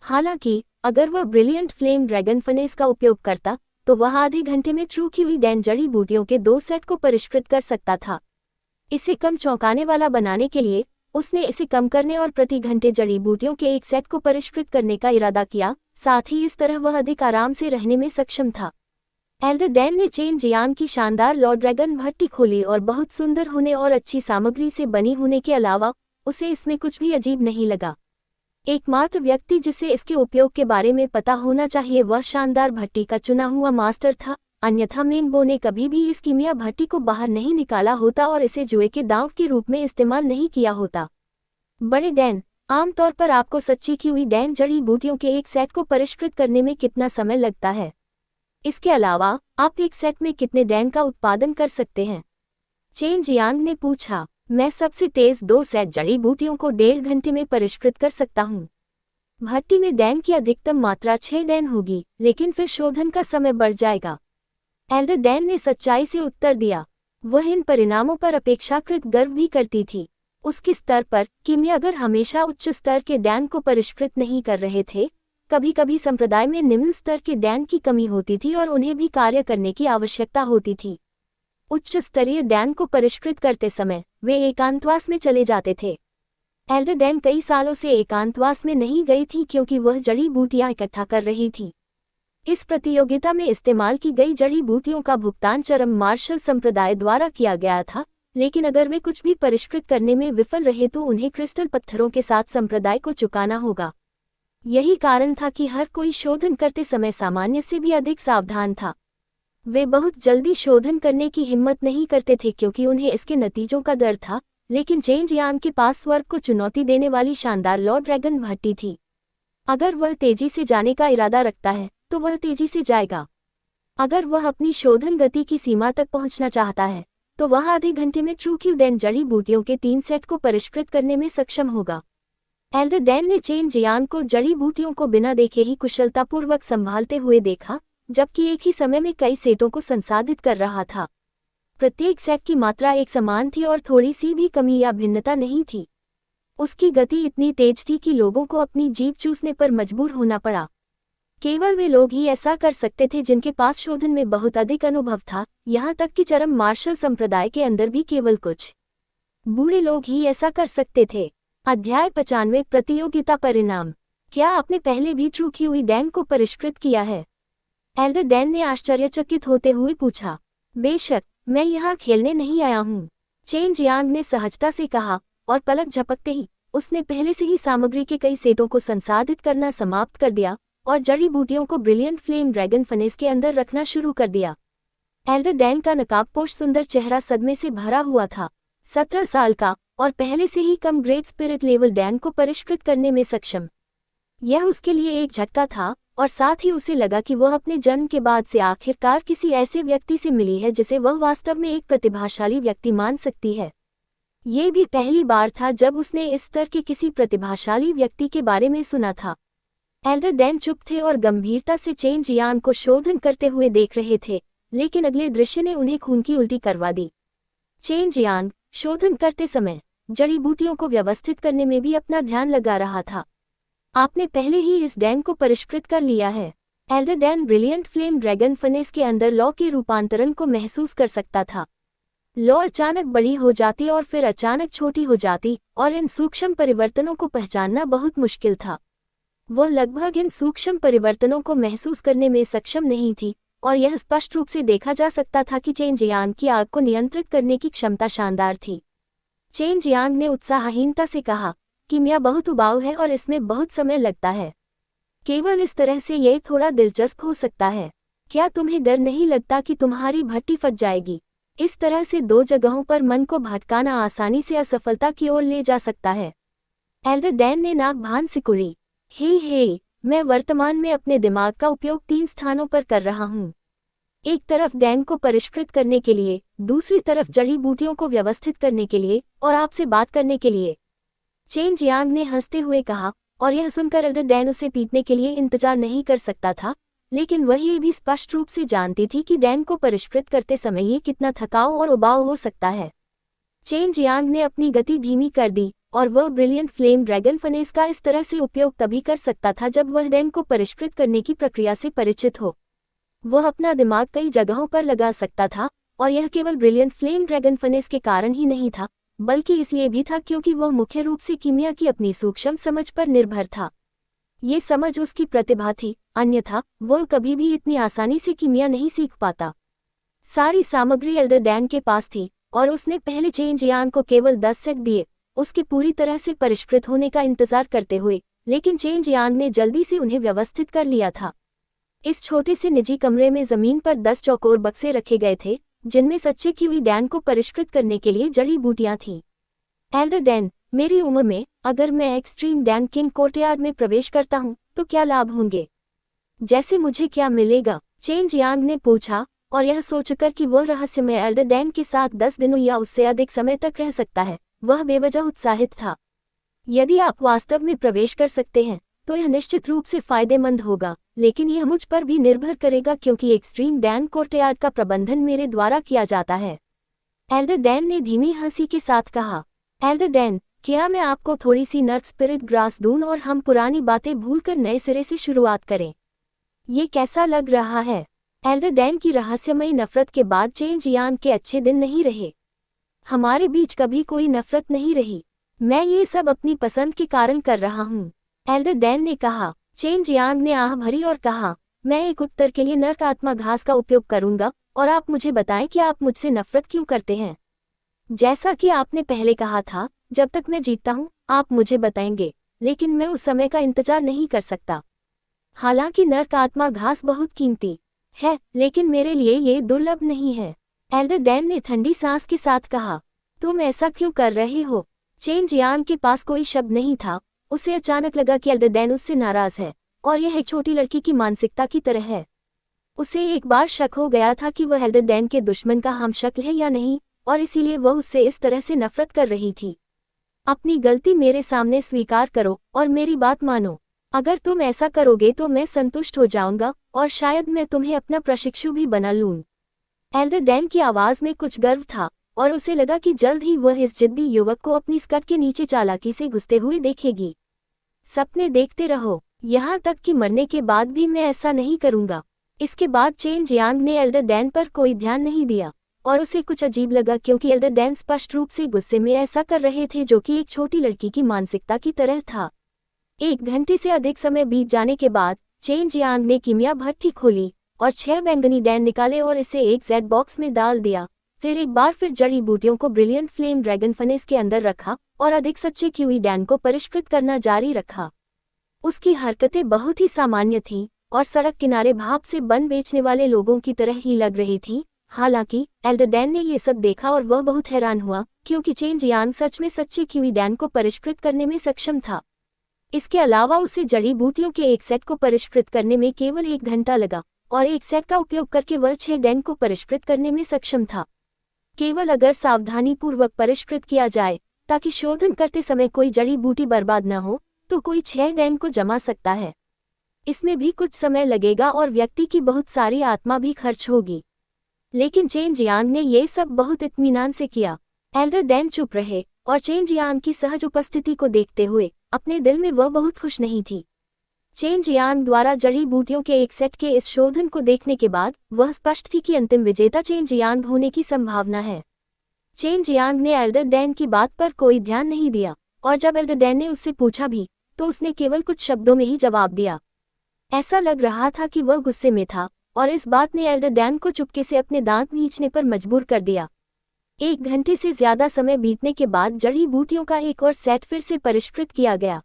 हालांकि अगर वह ब्रिलियंट फ्लेम ड्रैगन फनेस का उपयोग करता तो वह आधे घंटे में ट्रू किवी डैन जड़ी बूटियों के 2 सेट को परिष्कृत कर सकता था। इसे कम चौंकाने वाला बनाने के लिए उसने इसे कम करने और प्रति घंटे जड़ी बूटियों के 1 सेट को परिष्कृत करने का इरादा किया। साथ ही इस तरह वह अधिक आराम से रहने में सक्षम था। एल्डर डैन ने चेन जियांग की शानदार लॉ ड्रैगन भट्टी खोली और बहुत सुंदर होने और अच्छी सामग्री से बनी होने के अलावा उसे इसमें कुछ भी अजीब नहीं लगा। एकमात्र व्यक्ति जिसे इसके उपयोग के बारे में पता होना चाहिए वह शानदार भट्टी का चुना हुआ मास्टर था, अन्यथा मेंगबो ने कभी भी इस कीमिया भट्टी को बाहर नहीं निकाला होता और इसे जुए के दांव के रूप में इस्तेमाल नहीं किया होता। बड़े डैन, आमतौर पर आपको सच्ची की हुई डैन जड़ी बूटियों के 1 सेट को परिष्कृत करने में कितना समय लगता है? इसके अलावा आप 1 सेट में कितने डैन का उत्पादन कर सकते हैं? चेन जियांग ने पूछा। मैं सबसे तेज 2 सेट जड़ी बूटियों को 1.5 घंटे में परिष्कृत कर सकता हूँ। भट्टी में डैन की अधिकतम मात्रा 6 डैन होगी, लेकिन फिर शोधन का समय बढ़ जाएगा। एल्डर डैन ने सच्चाई से उत्तर दिया। वह इन परिणामों पर अपेक्षाकृत गर्व भी करती थी। उसके स्तर पर कीमियागर हमेशा उच्च स्तर के डैन को परिष्कृत नहीं कर रहे थे। कभी कभी संप्रदाय में निम्न स्तर के डैन की कमी होती थी और उन्हें भी कार्य करने की आवश्यकता होती थी। उच्च स्तरीय डैन को परिष्कृत करते समय वे एकांतवास में चले जाते थे। एल्डर डैन कई सालों से एकांतवास में नहीं गई थी क्योंकि वह जड़ी बूटियां इकट्ठा कर रही थी। इस प्रतियोगिता में इस्तेमाल की गई जड़ी बूटियों का भुगतान चरम मार्शल संप्रदाय द्वारा किया गया था, लेकिन अगर वे कुछ भी परिष्कृत करने में विफल रहे तो उन्हें क्रिस्टल पत्थरों के साथ संप्रदाय को चुकाना होगा। यही कारण था कि हर कोई शोधन करते समय सामान्य से भी अधिक सावधान था। वे बहुत जल्दी शोधन करने की हिम्मत नहीं करते थे क्योंकि उन्हें इसके नतीजों का डर था, लेकिन चेन जियांग के पास स्वर्ग को चुनौती देने वाली शानदार लॉ ड्रैगन भट्टी थी। अगर वह तेजी से जाने का इरादा रखता है तो वह तेजी से जाएगा। अगर वह अपनी शोधन गति की सीमा तक पहुंचना चाहता है तो वह आधे घंटे में ट्रू किव डैन जड़ी बूटियों के 3 सेट को परिष्कृत करने में सक्षम होगा। एल्डर डैन ने चेन जियांग को जड़ी बूटियों को बिना देखे ही कुशलतापूर्वक संभालते हुए देखा, जबकि एक ही समय में कई सेटों को संसाधित कर रहा था। प्रत्येक सेट की मात्रा एक समान थी और थोड़ी सी भी कमी या भिन्नता नहीं थी। उसकी गति इतनी तेज थी कि लोगों को अपनी जीभ चूसने पर मजबूर होना पड़ा। केवल वे लोग ही ऐसा कर सकते थे जिनके पास शोधन में बहुत अधिक अनुभव था, यहाँ तक कि चरम मार्शल संप्रदाय के अंदर भी केवल कुछ बूढ़े लोग ही ऐसा कर सकते थे। अध्याय 95 प्रतियोगिता परिणाम। क्या आपने पहले भी ट्रू किवी डैन को परिष्कृत किया है? एल्डर डैन ने आश्चर्यचकित होते हुए पूछा। बेशक, मैं यहाँ खेलने नहीं आया हूँ, चेन जियांग ने सहजता से कहा, और पलक झपकते ही उसने पहले से ही सामग्री के कई सेटों को संसाधित करना समाप्त कर दिया और जड़ी बूटियों को ब्रिलियंट फ्लेम ड्रैगन फनेस के अंदर रखना शुरू कर दिया। एल्डर डैन का नकाबपोश सुंदर चेहरा सदमे से भरा हुआ था। 17 साल का और पहले से ही कम ग्रेट स्पिरिट लेवल डैन को परिष्कृत करने में सक्षम। यह उसके लिए एक झटका था और साथ ही उसे लगा कि वह अपने जन्म के बाद से आखिरकार किसी ऐसे व्यक्ति से मिली है जिसे वह वास्तव में एक प्रतिभाशाली व्यक्ति मान सकती है। ये भी पहली बार था जब उसने इस स्तर के किसी प्रतिभाशाली व्यक्ति के बारे में सुना था। एल्डर डैन चुप थे और गंभीरता से चेन जियांग को शोधन करते हुए देख रहे थे, लेकिन अगले दृश्य ने उन्हें खून की उल्टी करवा दी। चेन जियांग शोधन करते समय जड़ी बूटियों को व्यवस्थित करने में भी अपना ध्यान लगा रहा था। आपने पहले ही इस डैन को परिष्कृत कर लिया है। एल्डर डैन ब्रिलियंट फ्लेम ड्रैगन फनेस के अंदर लॉ के रूपांतरण को महसूस कर सकता था। लॉ अचानक बड़ी हो जाती और फिर अचानक छोटी हो जाती और इन सूक्ष्म परिवर्तनों को पहचानना बहुत मुश्किल था। वह लगभग इन सूक्ष्म परिवर्तनों को महसूस करने में सक्षम नहीं थी और यह स्पष्ट रूप से देखा जा सकता था कि चेन जियांग की आग को नियंत्रित करने की क्षमता शानदार थी। चेन जियांग ने उत्साहहीनता से कहा, कीमिया बहुत उबाऊ है और इसमें बहुत समय लगता है। केवल इस तरह से यह थोड़ा दिलचस्प हो सकता है। क्या तुम्हें डर नहीं लगता कि तुम्हारी भट्टी फट जाएगी? इस तरह से 2 जगहों पर मन को भटकाना आसानी से असफलता की ओर ले जा सकता है। एल्डर डैन ने नाक भान सिकुड़ी। हे, मैं वर्तमान में अपने दिमाग का उपयोग 3 स्थानों पर कर रहा हूँ। एक तरफ डैन को परिष्कृत करने के लिए, दूसरी तरफ जड़ी बूटियों को व्यवस्थित करने के लिए और आपसे बात करने के लिए। चेन जियांग ने हंसते हुए कहा, और यह सुनकर एल्डर डैन उसे पीटने के लिए इंतजार नहीं कर सकता था, लेकिन वह ये भी स्पष्ट रूप से जानती थी कि डैन को परिष्कृत करते समय ये कितना थकाऊ और उबाऊ हो सकता है। चेन जियांग ने अपनी गति धीमी कर दी और वह ब्रिलियंट फ्लेम ड्रैगन फनेस का इस तरह से उपयोग तभी कर सकता था जब वह डैन को परिष्कृत करने की प्रक्रिया से परिचित हो। वह अपना दिमाग कई जगहों पर लगा सकता था, और यह केवल ब्रिलियंट फ्लेम ड्रैगन फनेस के कारण ही नहीं था, बल्कि इसलिए भी था क्योंकि वह मुख्य रूप से कीमिया की अपनी सूक्ष्म समझ पर निर्भर था। ये समझ उसकी प्रतिभा थी, अन्यथा वह कभी भी इतनी आसानी से कीमिया नहीं सीख पाता। सारी सामग्री एल्डर डैन के पास थी, और उसने पहले चेन जियांग को केवल 10 सेकंड दिए, उसके पूरी तरह से परिष्कृत होने का इंतजार करते हुए, लेकिन चेन जियांग ने जल्दी से उन्हें व्यवस्थित कर लिया था। इस छोटे से निजी कमरे में जमीन पर 10 चौकोर बक्से रखे गए थे, जिनमें सच्चे कीवी डैन को परिष्कृत करने के लिए जड़ी बूटियां थीं। एल्डर डैन, मेरी उम्र में अगर मैं एक्सट्रीम डैन किंग कोर्टयार्ड में प्रवेश करता हूं, तो क्या लाभ होंगे? जैसे मुझे क्या मिलेगा? चेन जियांग ने पूछा, और यह सोचकर कि वह रहस्यमय एल्डर डैन के साथ 10 दिनों या उससे अधिक समय तक रह सकता है, वह बेवजह उत्साहित था। यदि आप वास्तव में प्रवेश कर सकते हैं, तो यह निश्चित रूप से फायदेमंद होगा, लेकिन यह मुझ पर भी निर्भर करेगा क्योंकि एक्सट्रीम डैन कोर्टयार्ड का प्रबंधन मेरे द्वारा किया जाता है। एल्डर डैन ने धीमी हंसी के साथ कहा। एल्डर डैन, क्या मैं आपको थोड़ी सी नर्क स्पिरिट ग्रास दूं और हम पुरानी बातें भूलकर नए सिरे से शुरुआत करें? ये कैसा लग रहा है? एल्डर डैन की रहस्यमयी नफरत के बाद चेन जियांग के अच्छे दिन नहीं रहे। हमारे बीच कभी कोई नफरत नहीं रही। मैं ये सब अपनी पसंद के कारण कर रहा हूँ, एल्डर डैन ने कहा। चेन जियांग ने आह भरी और कहा, मैं एक उत्तर के लिए नर्क आत्मा घास का उपयोग करूंगा, और आप मुझे बताएं कि आप मुझसे नफरत क्यों करते हैं। जैसा कि आपने पहले कहा था, जब तक मैं जीतता हूँ, आप मुझे बताएंगे, लेकिन मैं उस समय का इंतजार नहीं कर सकता। हालांकि नर्क आत्मा घास बहुत कीमती है, लेकिन मेरे लिए ये दुर्लभ नहीं है, एल्डर डैन ने ठंडी सांस के साथ कहा। तुम ऐसा क्यों कर रहे हो? चेन जियांग के पास कोई शब्द नहीं था। उसे अचानक लगा कि एल्डर डैन उससे नाराज है, और यह एक छोटी लड़की की मानसिकता की तरह है। उसे एक बार शक हो गया था कि वह एल्डर डैन के दुश्मन का हमशक्ल है या नहीं, और इसीलिए वह उससे इस तरह से नफरत कर रही थी। अपनी गलती मेरे सामने स्वीकार करो और मेरी बात मानो। अगर तुम ऐसा करोगे तो मैं संतुष्ट हो जाऊंगा, और शायद मैं तुम्हें अपना प्रशिक्षु भी बना लूं। एल्डर डैन की आवाज में कुछ गर्व था, और उसे लगा कि जल्द ही वह इस जिद्दी युवक को अपनी स्कर्ट के नीचे चालाकी से घुसते हुए देखेगी। सपने देखते रहो, यहाँ तक कि मरने के बाद भी मैं ऐसा नहीं करूंगा। इसके बाद चेन जियांग ने एल्डर डैन पर कोई ध्यान नहीं दिया, और उसे कुछ अजीब लगा क्योंकि एल्डर डैन स्पष्ट रूप से गुस्से में ऐसा कर रहे थे जो कि एक छोटी लड़की की मानसिकता की तरह था। 1 घंटे से अधिक समय बीत जाने के बाद चेन जियांग ने कीमिया भट्टी खोली और 6 बैंगनी डैन निकाले और इसे एक जेड बॉक्स में डाल दिया। फिर एक बार फिर जड़ी बूटियों को ब्रिलियंट फ्लेम ड्रैगन फनेस के अंदर रखा और अधिक सच्चे कीवी डैन को परिष्कृत करना जारी रखा। उसकी हरकतें बहुत ही सामान्य थीं और सड़क किनारे भाप से बन बेचने वाले लोगों की तरह ही लग रही थी। हालांकि एल्डर डैन ने ये सब देखा और वह बहुत हैरान हुआ क्योंकि चेन जियांग सच में सच्चे कीवी डैन को परिष्कृत करने में सक्षम था। इसके अलावा उसे जड़ी बूटियों के एक सेट को परिष्कृत करने में केवल 1 घंटा लगा और एक सेट का उपयोग करके वह 6 डैन को परिष्कृत करने में सक्षम था। केवल अगर सावधानीपूर्वक परिष्कृत किया जाए ताकि शोधन करते समय कोई जड़ी बूटी बर्बाद न हो, तो कोई 6 डैन को जमा सकता है। इसमें भी कुछ समय लगेगा और व्यक्ति की बहुत सारी आत्मा भी खर्च होगी। लेकिन चेन जियांग ने ये सब बहुत इत्मीनान से किया। एल्डर डैन चुप रहे और चेन जियांग की सहज उपस्थिति को देखते हुए अपने दिल में वह बहुत खुश नहीं थी। चेन जियांग द्वारा जड़ी बूटियों के एक सेट के इस शोधन को देखने के बाद वह स्पष्ट थी कि अंतिम विजेता चेन जियांग होने की संभावना है। चेन जियांग ने एल्डर डैन की बात पर कोई ध्यान नहीं दिया और जब एल्डर डैन ने उससे पूछा भी तो उसने केवल कुछ शब्दों में ही जवाब दिया। ऐसा लग रहा था कि वह गुस्से में था और इस बात ने एल्डर डैन को चुपके से अपने दांत नीचने पर मजबूर कर दिया। 1 घंटे से ज्यादा समय बीतने के बाद जड़ी बूटियों का एक और सेट फिर से परिष्कृत किया गया।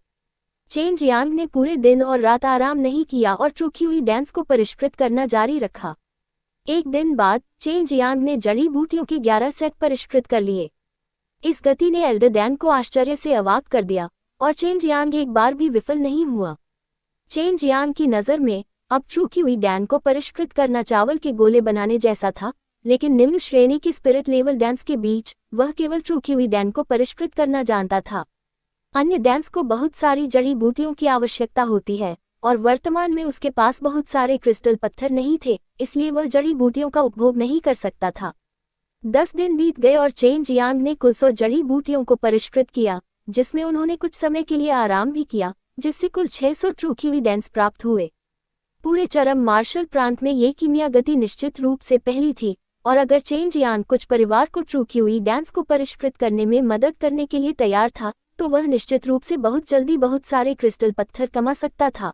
चेन जियांग ने पूरे दिन और रात आराम नहीं किया और ट्रूकी हुई डैंस को परिष्कृत करना जारी रखा। 1 दिन बाद चेन जियांग ने जड़ी बूटियों के 11 सेट परिष्कृत कर लिए। इस गति ने एल्डर डैन को आश्चर्य से अवाक कर दिया और चेन जियांग एक बार भी विफल नहीं हुआ। चेन जियांग की नज़र में अब ट्रूकी हुई डैन को परिष्कृत करना चावल के गोले बनाने जैसा था, लेकिन निम्न श्रेणी की स्पिरिट लेवल डैंस के बीच वह केवल ट्रूकी हुई डैन को परिष्कृत करना जानता था। अन्य डैंस को बहुत सारी जड़ी बूटियों की आवश्यकता होती है और वर्तमान में उसके पास बहुत सारे क्रिस्टल पत्थर नहीं थे, इसलिए वह जड़ी बूटियों का उपभोग नहीं कर सकता था। 10 दिन बीत गए और चेन जियांग ने कुल 100 जड़ी बूटियों को परिष्कृत किया, जिसमें उन्होंने कुछ समय के लिए आराम भी किया, जिससे कुल 600 ट्रूकी हुई डैंस प्राप्त हुए। पूरे चरम मार्शल प्रांत में ये कीमिया गति निश्चित रूप से पहली थी, और अगर चेन जियांग कुछ परिवार को ट्रू क्यूई डांस को परिष्कृत करने में मदद करने के लिए तैयार था, तो वह निश्चित रूप से बहुत जल्दी बहुत सारे क्रिस्टल पत्थर कमा सकता था।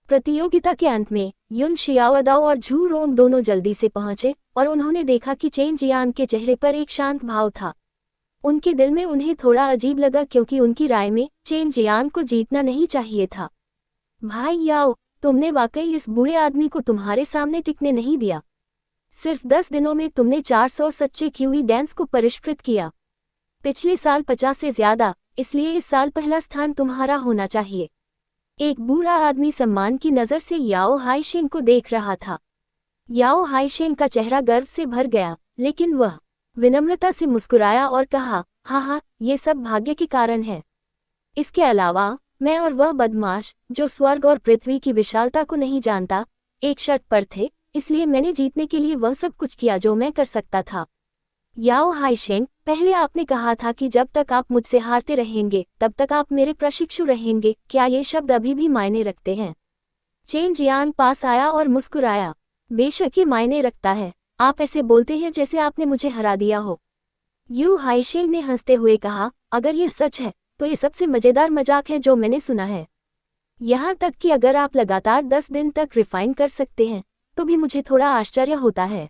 प्रतियोगिता के अंत में युन शियाओदाओ और झू रोंग दोनों जल्दी से पहुंचे और उन्होंने देखा कि चेन जियांग के चेहरे पर एक शांत भाव था। उनके दिल में उन्हें थोड़ा अजीब लगा, क्योंकि उनकी राय में चेन जियांग को जीतना नहीं चाहिए था। भाई याओ, तुमने वाकई इस बुरे आदमी को तुम्हारे सामने टिकने नहीं दिया। सिर्फ 10 दिनों में तुमने 400 सच्चे क्यूई डांस को परिष्कृत किया। पिछले साल 50 से ज्यादा, इसलिए इस साल पहला स्थान तुम्हारा होना चाहिए। एक बूढ़ा आदमी सम्मान की नज़र से याओ हाईशेन को देख रहा था। याओ हाईशेन का चेहरा गर्व से भर गया, लेकिन वह विनम्रता से मुस्कुराया और कहा, हाँ, ये सब भाग्य के कारण है। इसके अलावा मैं और वह बदमाश, जो स्वर्ग और पृथ्वी की विशालता को नहीं जानता, एक शर्त पर थे, इसलिए मैंने जीतने के लिए वह सब कुछ किया जो मैं कर सकता था। याओ हाईशेन, पहले आपने कहा था कि जब तक आप मुझसे हारते रहेंगे तब तक आप मेरे प्रशिक्षु रहेंगे। क्या ये शब्द अभी भी मायने रखते हैं? चेन जियांग पास आया और मुस्कुराया। बेशक ये मायने रखता है। आप ऐसे बोलते हैं जैसे आपने मुझे हरा दिया हो। यू हाईशेन ने हंसते हुए कहा, अगर यह सच है तो ये सबसे मजेदार मजाक है जो मैंने सुना है। यहाँ तक कि अगर आप लगातार 10 दिन तक रिफाइन कर सकते हैं तो भी मुझे थोड़ा आश्चर्य होता है।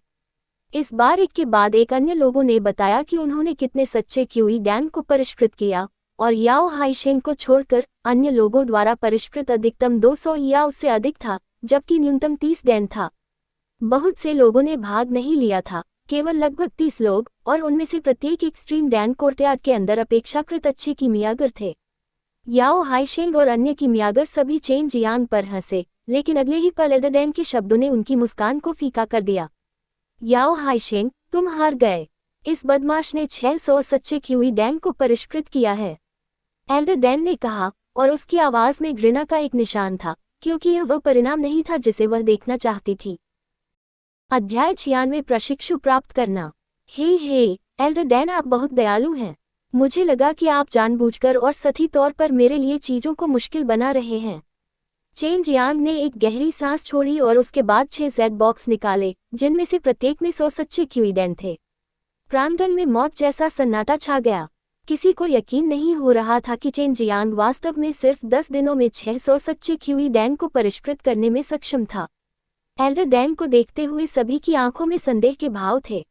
इस बार एक के बाद एक अन्य लोगों ने बताया कि उन्होंने कितने सच्चे क्यूई डैन को परिष्कृत किया, और याओ हाईशेन को छोड़कर अन्य लोगों द्वारा परिष्कृत अधिकतम 200 या उससे अधिक था, जबकि न्यूनतम 30 डैन था। बहुत से लोगों ने भाग नहीं लिया था, केवल लगभग 30 लोग, और उनमें से प्रत्येक एक्सट्रीम डैन कोर्टयार्ड के अंदर अपेक्षाकृत अच्छे कीमियागर थे। याओ हाईशेन और अन्य कीमियागर सभी चेन जियांग पर हंसे, लेकिन अगले ही पल एल्डरडैन के शब्दों ने उनकी मुस्कान को फीका कर दिया। याओ हाईशेन, तुम हार गए। इस बदमाश ने 600 सच्चे क्यूई डैन को परिष्कृत किया है, एल्डरडैन ने कहा, और उसकी आवाज में घृणा का एक निशान था, क्योंकि यह वह परिणाम नहीं था जिसे वह देखना चाहती थी। अध्याय 96 प्रशिक्षु प्राप्त करना। हे, एल्डरडैन, आप बहुत दयालु हैं। मुझे लगा कि आप जानबूझकर और सही तौर पर मेरे लिए चीजों को मुश्किल बना रहे हैं। चेन जियांग ने एक गहरी सांस छोड़ी और उसके बाद 6 जेड बॉक्स निकाले, जिनमें से प्रत्येक में 100 सच्चे क्यूई डैन थे। प्रांगण में मौत जैसा सन्नाटा छा गया। किसी को यकीन नहीं हो रहा था कि चेन जियांग वास्तव में सिर्फ 10 दिनों में 600 सच्चे क्यूई डैन को परिष्कृत करने में सक्षम था। एल्डरडैन को देखते हुए सभी की आंखों में संदेह के भाव थे।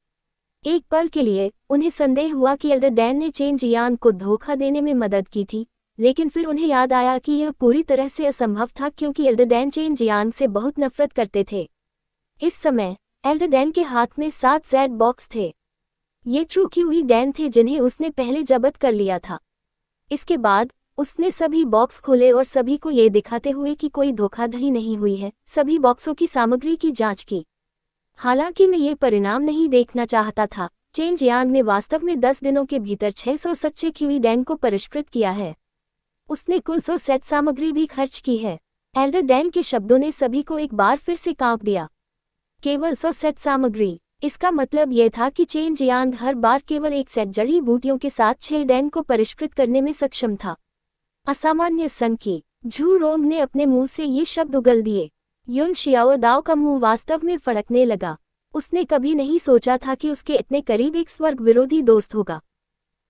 एक पल के लिए उन्हें संदेह हुआ कि एल्डरडैन ने चेन जियांग को धोखा देने में मदद की थी, लेकिन फिर उन्हें याद आया कि यह पूरी तरह से असंभव था, क्योंकि एल्डरडैन चेन जियांग से बहुत नफरत करते थे। इस समय एल्डरडैन के हाथ में 7 जेड बॉक्स थे। ये ट्रू क्यूई डैन थे जिन्हें उसने पहले जब्त कर लिया था। इसके बाद उसने सभी बॉक्स खोले और सभी को ये दिखाते हुए कि कोई धोखाधड़ी नहीं हुई है, सभी बॉक्सों की सामग्री की जांच की। हालांकि मैं ये परिणाम नहीं देखना चाहता था। चेन जियांग ने वास्तव में 10 दिनों के भीतर 600 सच्चे क्यूई डैन को परिष्कृत किया है। उसने कुल 100 सेट सामग्री भी खर्च की है। एल्डरडैन के शब्दों ने सभी को एक बार फिर से कांप दिया। केवल 100 सेट सामग्री, इसका मतलब यह था कि चेन जियांग हर बार केवल एक सेट जड़ी बूटियों के साथ 6 डैन को परिष्कृत करने में सक्षम था। असामान्य संख्या। झू रोंग ने अपने मुंह से ये शब्द उगल दिए। युन शियाओदाओ का मुंह वास्तव में फड़कने लगा। उसने कभी नहीं सोचा था कि उसके इतने करीब एक स्वर्ग विरोधी दोस्त होगा।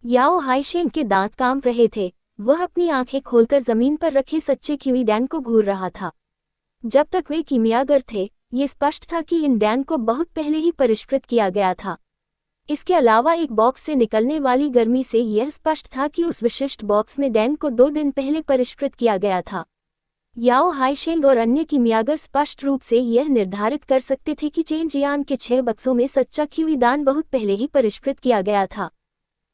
याओ हाईशेन के दांत कांप रहे थे। वह अपनी आंखें खोलकर जमीन पर रखे सच्चे क्यूई डैन को घूर रहा था। जब तक वे कीमियागर थे, ये स्पष्ट था कि इन डैन को बहुत पहले ही परिष्कृत किया गया था। इसके अलावा एक बॉक्स से निकलने वाली गर्मी से यह स्पष्ट था कि उस विशिष्ट बॉक्स में डैन को 2 दिन पहले परिष्कृत किया गया था। याओ हाईशेन और अन्य कीमियागर स्पष्ट रूप से यह निर्धारित कर सकते थे कि चेन जियांग के 6 बक्सों में सच्चा क्यूई डैन बहुत पहले ही परिष्कृत किया गया था।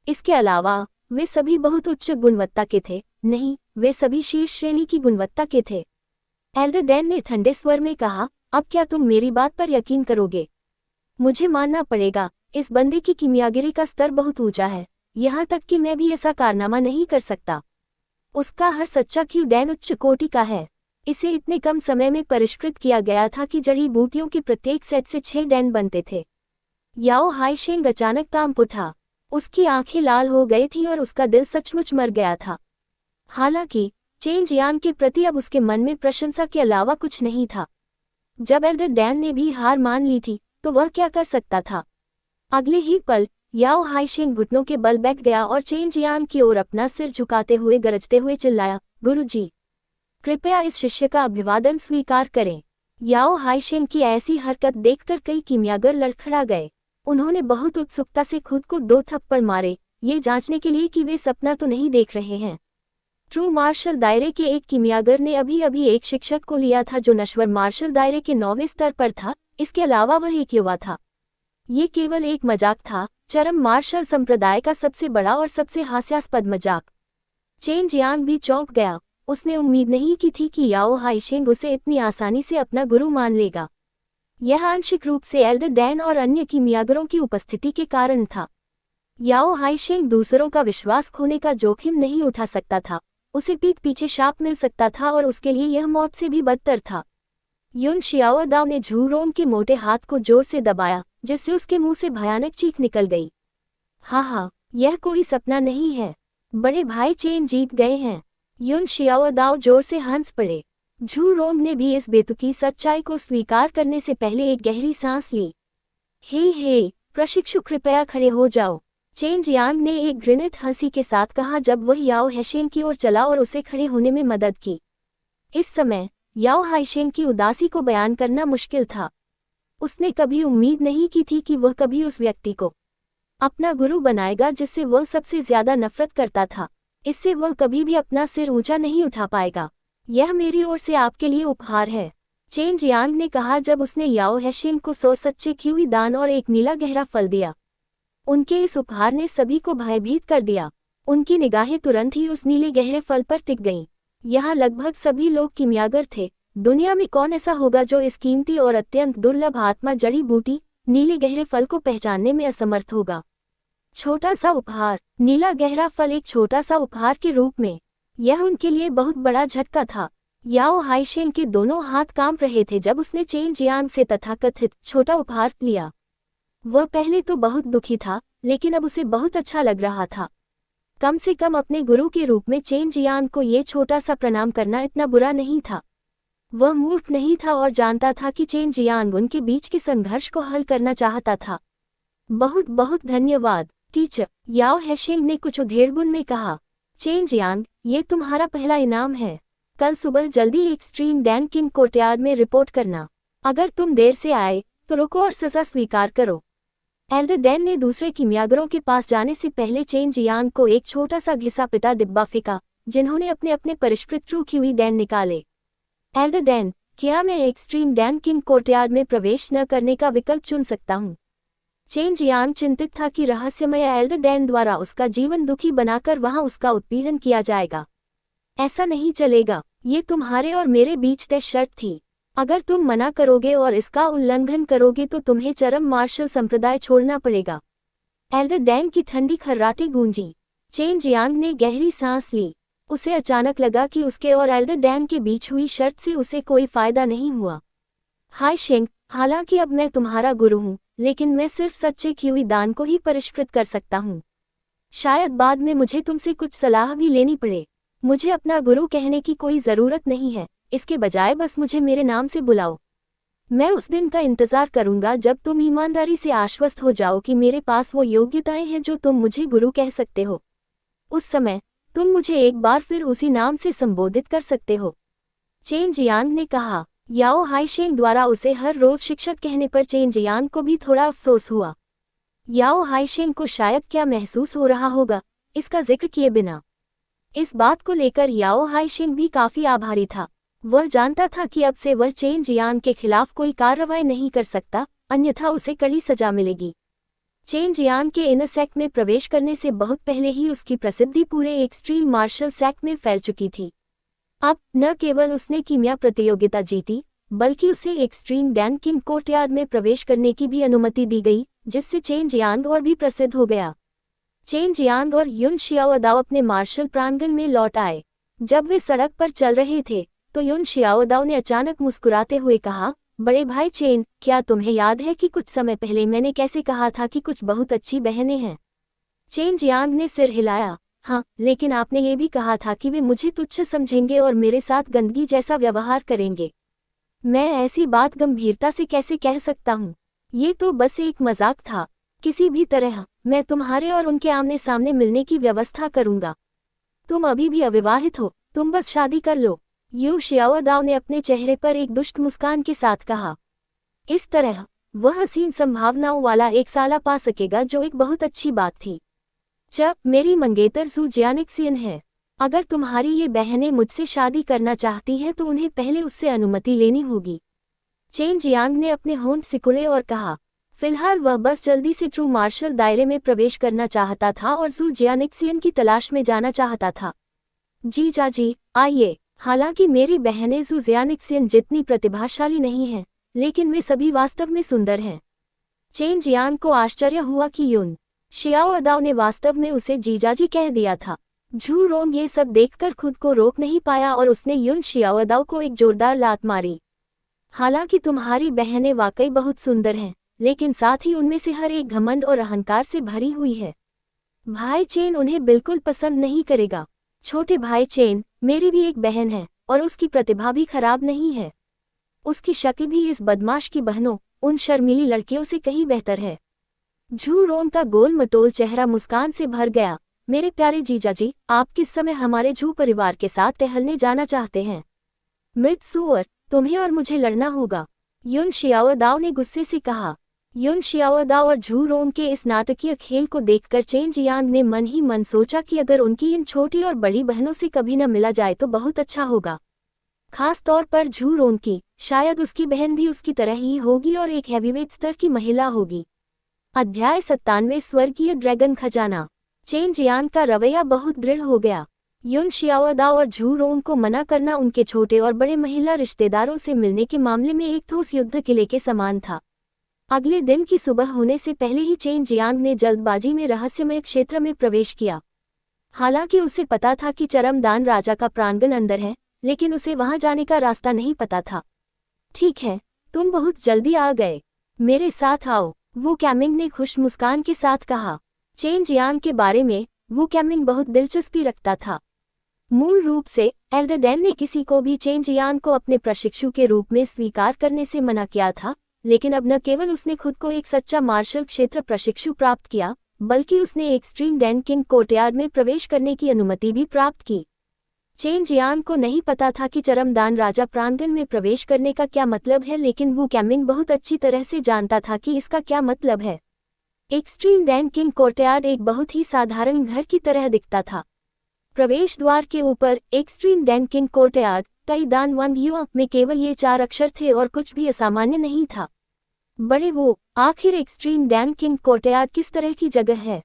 इसके अलावा वे सभी बहुत उच्च गुणवत्ता के थे। नहीं, वे सभी शीर्ष श्रेणी की गुणवत्ता के थे। एल्डरडैन ने ठंडे स्वर में कहा, अब क्या तुम मेरी बात पर यकीन करोगे? मुझे मानना पड़ेगा, इस बंदे की कीमियागिरी का स्तर बहुत ऊंचा है, यहाँ तक कि मैं भी ऐसा कारनामा नहीं कर सकता। उसका हर सच्चा क्यू डैन उच्च कोटि का है। इसे इतने कम समय में परिष्कृत किया गया था कि जड़ी बूटियों के प्रत्येक सेट से 6 डैन बनते थे। याओ हाईशेन अचानक कांप उठा। उसकी आंखें लाल हो गई थीं और उसका दिल सचमुच मर गया था। हालांकि चेन जियांग के प्रति अब उसके मन में प्रशंसा के अलावा कुछ नहीं था। जब एल्डर डैन ने भी हार मान ली थी तो वह क्या कर सकता था। अगले ही पल याओ हाइशेंग घुटनों के बल बैठ गया और चेन जियांग की ओर अपना सिर झुकाते हुए गरजते हुए चिल्लाया, गुरुजी, कृपया इस शिष्य का अभिवादन स्वीकार करें। याओ हाइशेंग की ऐसी हरकत देखकर कई किमियागर लड़खड़ा गए। उन्होंने बहुत उत्सुकता से खुद को 2 थप्पड़ मारे, ये जांचने के लिए कि वे सपना तो नहीं देख रहे हैं। ट्रू मार्शल दायरे के एक किमियागर ने अभी अभी एक शिक्षक को लिया था जो नश्वर मार्शल दायरे के 9वें स्तर पर था। इसके अलावा वह एक युवा था। ये केवल एक मजाक था, चरम मार्शल संप्रदाय का सबसे बड़ा और सबसे हास्यास्पद मजाक। चेन जियांग भी चौंक गया। उसने उम्मीद नहीं की थी कि याओ हाइशेंग उसे इतनी आसानी से अपना गुरु मान लेगा। यह आंशिक रूप से एल्डर डैन और अन्य किमियागरों की उपस्थिति के कारण था। याओ हाइशेंग दूसरों का विश्वास खोने का जोखिम नहीं उठा सकता था। उसे पीठ पीछे शाप मिल सकता था और उसके लिए यह मौत से भी बदतर था। युन शियाओदाओ ने झू रोंग के मोटे हाथ को जोर से दबाया, जिससे उसके मुंह से भयानक चीख निकल गई। हाँ, यह कोई सपना नहीं है। बड़े भाई चेन जीत गए हैं। युन शियाओदाओ जोर से हंस पड़े। झू रोंग ने भी इस बेतुकी सच्चाई को स्वीकार करने से पहले एक गहरी सांस ली। हे, प्रशिक्षु कृपया खड़े हो जाओ, चेन जियांग ने एक घृणित हंसी के साथ कहा जब वह याओ हाइशेंग की ओर चला और उसे खड़े होने में मदद की। इस समय याओ हाइशेंग की उदासी को बयान करना मुश्किल था। उसने कभी उम्मीद नहीं की थी कि वह कभी उस व्यक्ति को अपना गुरु बनाएगा जिससे वह सबसे ज्यादा नफरत करता था। इससे वह कभी भी अपना सिर ऊंचा नहीं उठा पाएगा। यह मेरी ओर से आपके लिए उपहार है, चेन जियांग ने कहा जब उसने याओ हाइशेंग को 100 सच्चे कीवी दान और एक नीला गहरा फल दिया। उनके इस उपहार ने सभी को भयभीत कर दिया। उनकी निगाहें तुरंत ही उस नीले गहरे फल पर टिक गईं। यहाँ लगभग सभी लोग किमियागर थे। दुनिया में कौन ऐसा होगा जो इस कीमती और अत्यंत दुर्लभ आत्मा जड़ी बूटी नीले गहरे फल को पहचानने में असमर्थ होगा। छोटा सा उपहार, नीला गहरा फल एक छोटा सा उपहार के रूप में, यह उनके लिए बहुत बड़ा झटका था। याओ हाइशेंग के दोनों हाथ कांप रहे थे जब उसने चेन जियांग से तथाकथित छोटा उपहार लिया। वह पहले तो बहुत दुखी था, लेकिन अब उसे बहुत अच्छा लग रहा था। कम से कम अपने गुरु के रूप में चेन जियांग को ये छोटा सा प्रणाम करना इतना बुरा नहीं था। वह मूर्ख नहीं था और जानता था कि चेन जियांग उनके बीच के संघर्ष को हल करना चाहता था। बहुत बहुत धन्यवाद टीचर, याओ हाइशेंग ने कुछ उधेड़बुन में कहा। चेन जियांग, ये तुम्हारा पहला इनाम है। कल सुबह जल्दी एक्सट्रीम डैन किंग कोर्टयार्ड में रिपोर्ट करना। अगर तुम देर से आए तो रुको और सजा स्वीकार करो। एल्डर डैन ने दूसरे किमियागरों के पास जाने से पहले चेन जियांग को एक छोटा सा घिसा पिटा डिब्बा फेंका, जिन्होंने अपने अपने परिष्कृत ट्रू कीवी डैन निकाले। एल्डर डैन, क्या मैं एक्सट्रीम डैन किंग कोर्टयार्ड में प्रवेश न करने का विकल्प चुन सकता हूँ? चेन जियांग चिंतित था कि रहस्यमय एल्डर डैन द्वारा उसका जीवन दुखी बनाकर वहां उसका उत्पीड़न किया जाएगा। ऐसा नहीं चलेगा, ये तुम्हारे और मेरे बीच तय शर्त थी। अगर तुम मना करोगे और इसका उल्लंघन करोगे तो तुम्हें चरम मार्शल संप्रदाय छोड़ना पड़ेगा। एल्डर डैन की ठंडी खर्राटे गूंजी। चेन जियांग ने गहरी सांस ली। उसे अचानक लगा कि उसके और एल्डर डैन के बीच हुई शर्त से उसे कोई फायदा नहीं हुआ। हाइशेंग, हालांकि अब मैं तुम्हारा गुरु हूँ, लेकिन मैं सिर्फ सच्चे कीवी दान को ही परिष्कृत कर सकता हूँ। शायद बाद में मुझे तुमसे कुछ सलाह भी लेनी पड़े। मुझे अपना गुरु कहने की कोई ज़रूरत नहीं है, इसके बजाय बस मुझे मेरे नाम से बुलाओ। मैं उस दिन का इंतज़ार करूंगा जब तुम ईमानदारी से आश्वस्त हो जाओ कि मेरे पास वो योग्यताएं हैं जो तुम मुझे गुरु कह सकते हो। उस समय तुम मुझे एक बार फिर उसी नाम से संबोधित कर सकते हो। चेन जियांग ने कहा। याओ हाइशेंग द्वारा उसे हर रोज शिक्षक कहने पर चेन जियांग को भी थोड़ा अफसोस हुआ। याओ हाइशेंग को शायद क्या महसूस हो रहा होगा, इसका जिक्र किए बिना। इस बात को लेकर याओ हाइशेंग भी काफी आभारी था। वह जानता था कि अब से वह चेन जियांग के खिलाफ कोई कार्रवाई नहीं कर सकता, अन्यथा उसे कड़ी सजा मिलेगी। चेन जियांग के इनर सेक्ट में प्रवेश करने से बहुत पहले ही उसकी प्रसिद्धि पूरे एक्सट्रीम मार्शल सेक्ट में फैल चुकी थी। अब न केवल उसने कीमिया प्रतियोगिता जीती, बल्कि उसे एक्सट्रीम डैन किंग कोर्टयार्ड में प्रवेश करने की भी अनुमति दी गई, जिससे चेन जियांग और भी प्रसिद्ध हो गया। चेन जियांग और युन शियाओदाओ अपने मार्शल प्रांगण में लौट आए। जब वे सड़क पर चल रहे थे तो युन शियाओदाओ ने अचानक मुस्कुराते हुए कहा, बड़े भाई चेन, क्या तुम्हें याद है कि कुछ समय पहले मैंने कैसे कहा था कि कुछ बहुत अच्छी बहनें हैं? चेन जियांग ने सिर हिलाया। हाँ, लेकिन आपने ये भी कहा था कि वे मुझे तुच्छ समझेंगे और मेरे साथ गंदगी जैसा व्यवहार करेंगे। मैं ऐसी बात गंभीरता से कैसे कह सकता हूँ? ये तो बस एक मजाक था। किसी भी तरह मैं तुम्हारे और उनके आमने सामने मिलने की व्यवस्था करूंगा। तुम अभी भी अविवाहित हो, तुम बस शादी कर लो, यू शियाओदाओ ने अपने चेहरे पर एक दुष्ट मुस्कान के साथ कहा। इस तरह वह असीम संभावनाओं वाला एक साला पा सकेगा, जो एक बहुत अच्छी बात थी। मेरी मंगेतर जू जियानिक्सियन है। अगर तुम्हारी ये बहनें मुझसे शादी करना चाहती हैं तो उन्हें पहले उससे अनुमति लेनी होगी। चेन जियांग ने अपने होंठ सिकुड़े और कहा। फिलहाल वह बस जल्दी से ट्रू मार्शल दायरे में प्रवेश करना चाहता था और जू जियानिक्सियन की तलाश में जाना चाहता था। जी चाची, आइए। हालांकि मेरी बहनें जू जियानिक्सियन जितनी प्रतिभाशाली नहीं हैं, लेकिन वे सभी वास्तव में सुंदर हैं। चेन जियांग को आश्चर्य हुआ कि युन शियाओदाओ ने वास्तव में उसे जीजाजी कह दिया था। झू रोंग ये सब देखकर खुद को रोक नहीं पाया और उसने युन शियाओदाओ को एक जोरदार लात मारी। हालांकि तुम्हारी बहनें वाकई बहुत सुंदर हैं, लेकिन साथ ही उनमें से हर एक घमंड और अहंकार से भरी हुई है। भाई चेन उन्हें बिल्कुल पसंद नहीं करेगा। छोटे भाई चेन, मेरी भी एक बहन है और उसकी प्रतिभा भी खराब नहीं है। उसकी शक्ल भी इस बदमाश की बहनों, उन शर्मीली लड़कियों से कहीं बेहतर है। झू रोंग का गोल मटोल चेहरा मुस्कान से भर गया। मेरे प्यारे जीजाजी, आप किस समय हमारे झू परिवार के साथ टहलने जाना चाहते हैं? मृत सुअर, तुम्हें और मुझे लड़ना होगा, युन शियाओदाओ ने गुस्से से कहा। युन शियाओदाओ और झू रोंग के इस नाटकीय खेल को देखकर चेन जियांग ने मन ही मन सोचा कि अगर उनकी इन छोटी और बड़ी बहनों से कभी न मिला जाए तो बहुत अच्छा होगा। खास तौर पर झू रोंग की, शायद उसकी बहन भी उसकी तरह ही होगी और एक हैवीवेट स्तर की महिला होगी। अध्याय 97 स्वर्गीय ड्रैगन खजाना। चेन जियांग का रवैया बहुत दृढ़ हो गया। युन शियाओदाओ और झू रोंग को मना करना उनके छोटे और बड़े महिला रिश्तेदारों से मिलने के मामले में एक ठोस युद्ध किले के समान था। अगले दिन की सुबह होने से पहले ही चेन जियांग ने जल्दबाजी में रहस्यमय क्षेत्र में प्रवेश किया। हालांकि उसे पता था कि चरमदान राजा का प्रांगण अंदर है, लेकिन उसे वहां जाने का रास्ता नहीं पता था। ठीक है, तुम बहुत जल्दी आ गए, मेरे साथ आओ, वू कैमिंग ने खुश मुस्कान के साथ कहा। चेन जियांग के बारे में वू कैमिंग बहुत दिलचस्पी रखता था। मूल रूप से एल्डर डैन ने किसी को भी चेन जियांग को अपने प्रशिक्षु के रूप में स्वीकार करने से मना किया था, लेकिन अब न केवल उसने खुद को एक सच्चा मार्शल क्षेत्र प्रशिक्षु प्राप्त किया, बल्कि उसने एक्सट्रीम डैन किंग कोर्टयार्ड में प्रवेश करने की अनुमति भी प्राप्त की। चेन जियांग को नहीं पता था कि चरमदान राजा प्रांगण में प्रवेश करने का क्या मतलब है, लेकिन वू कैमिंग बहुत अच्छी तरह से जानता था कि इसका क्या मतलब है। एक्सट्रीम डैन किंग कोर्टयार्ड एक बहुत ही साधारण घर की तरह दिखता था। प्रवेश द्वार के ऊपर एक्सट्रीम डैन किंग कोर्टयार्ड ताई दान वंग युआ में केवल ये 4 अक्षर थे और कुछ भी असामान्य नहीं था। बड़े वो, आखिर एक्सट्रीम डैन किंग कोर्टयार्ड किस तरह की जगह है?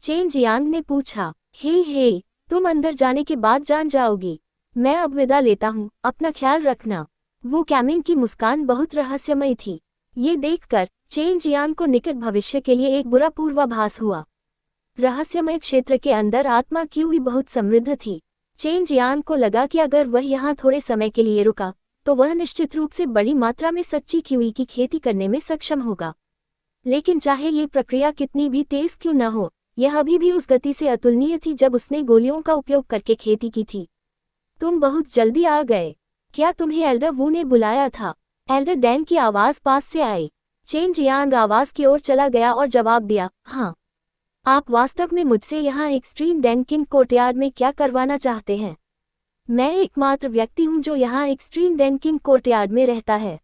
चेन जियांग ने पूछा। हे, तुम अंदर जाने के बाद जान जाओगी। मैं अब विदा लेता हूँ, अपना ख्याल रखना। वो कैमिंग की मुस्कान बहुत रहस्यमय थी। ये देखकर चेन जियांग को निकट भविष्य के लिए एक बुरा पूर्वाभास हुआ। रहस्यमय क्षेत्र के अंदर आत्मा कीवी बहुत समृद्ध थी। चेन जियांग को लगा कि अगर वह यहाँ थोड़े समय के लिए रुका तो वह निश्चित रूप से बड़ी मात्रा में सच्ची कीवी की खेती करने में सक्षम होगा। लेकिन चाहे ये प्रक्रिया कितनी भी तेज क्यों न हो, यह अभी भी उस गति से अतुलनीय थी जब उसने गोलियों का उपयोग करके खेती की थी। तुम बहुत जल्दी आ गए। क्या तुम्हें एल्डर वू ने बुलाया था? एल्डर डैन की आवाज पास से आई। चेन जियांग आवाज की ओर चला गया और जवाब दिया, हाँ। आप वास्तव में मुझसे यहाँ एक्सट्रीम डैन किंग कोर्टयार्ड में क्या करवाना चाहते हैं? मैं एकमात्र व्यक्ति हूँ जो यहाँ एक्सट्रीम डैन किंग कोर्टयार्ड में रहता है।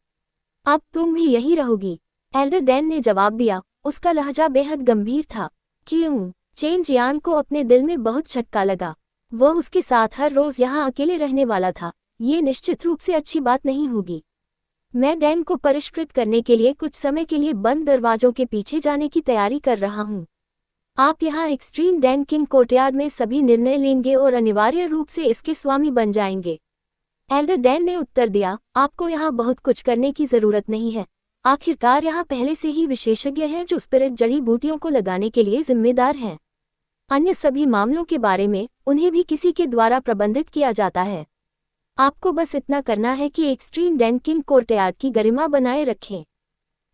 अब तुम भी यहीं रहोगी, एल्डर डैन ने जवाब दिया। उसका लहजा बेहद गंभीर था। क्यों? चेन जियांग को अपने दिल में बहुत झटका लगा। वह उसके साथ हर रोज यहाँ अकेले रहने वाला था। ये निश्चित रूप से अच्छी बात नहीं होगी। मैं डैन को परिष्कृत करने के लिए कुछ समय के लिए बंद दरवाजों के पीछे जाने की तैयारी कर रहा हूँ। आप यहाँ एक्सट्रीम डैन किंग कोर्टयार्ड में सभी निर्णय लेंगे और अनिवार्य रूप से इसके स्वामी बन जाएंगे। एल्डर डैन ने उत्तर दिया, आपको यहाँ बहुत कुछ करने की जरूरत नहीं है। आखिरकार यहाँ पहले से ही विशेषज्ञ हैं जो स्पिरिट जड़ी बूटियों को लगाने के लिए जिम्मेदार हैं। अन्य सभी मामलों के बारे में उन्हें भी किसी के द्वारा प्रबंधित किया जाता है। आपको बस इतना करना है कि एक्सट्रीम डैन किंग कोर्टयार्ड की गरिमा बनाए रखें।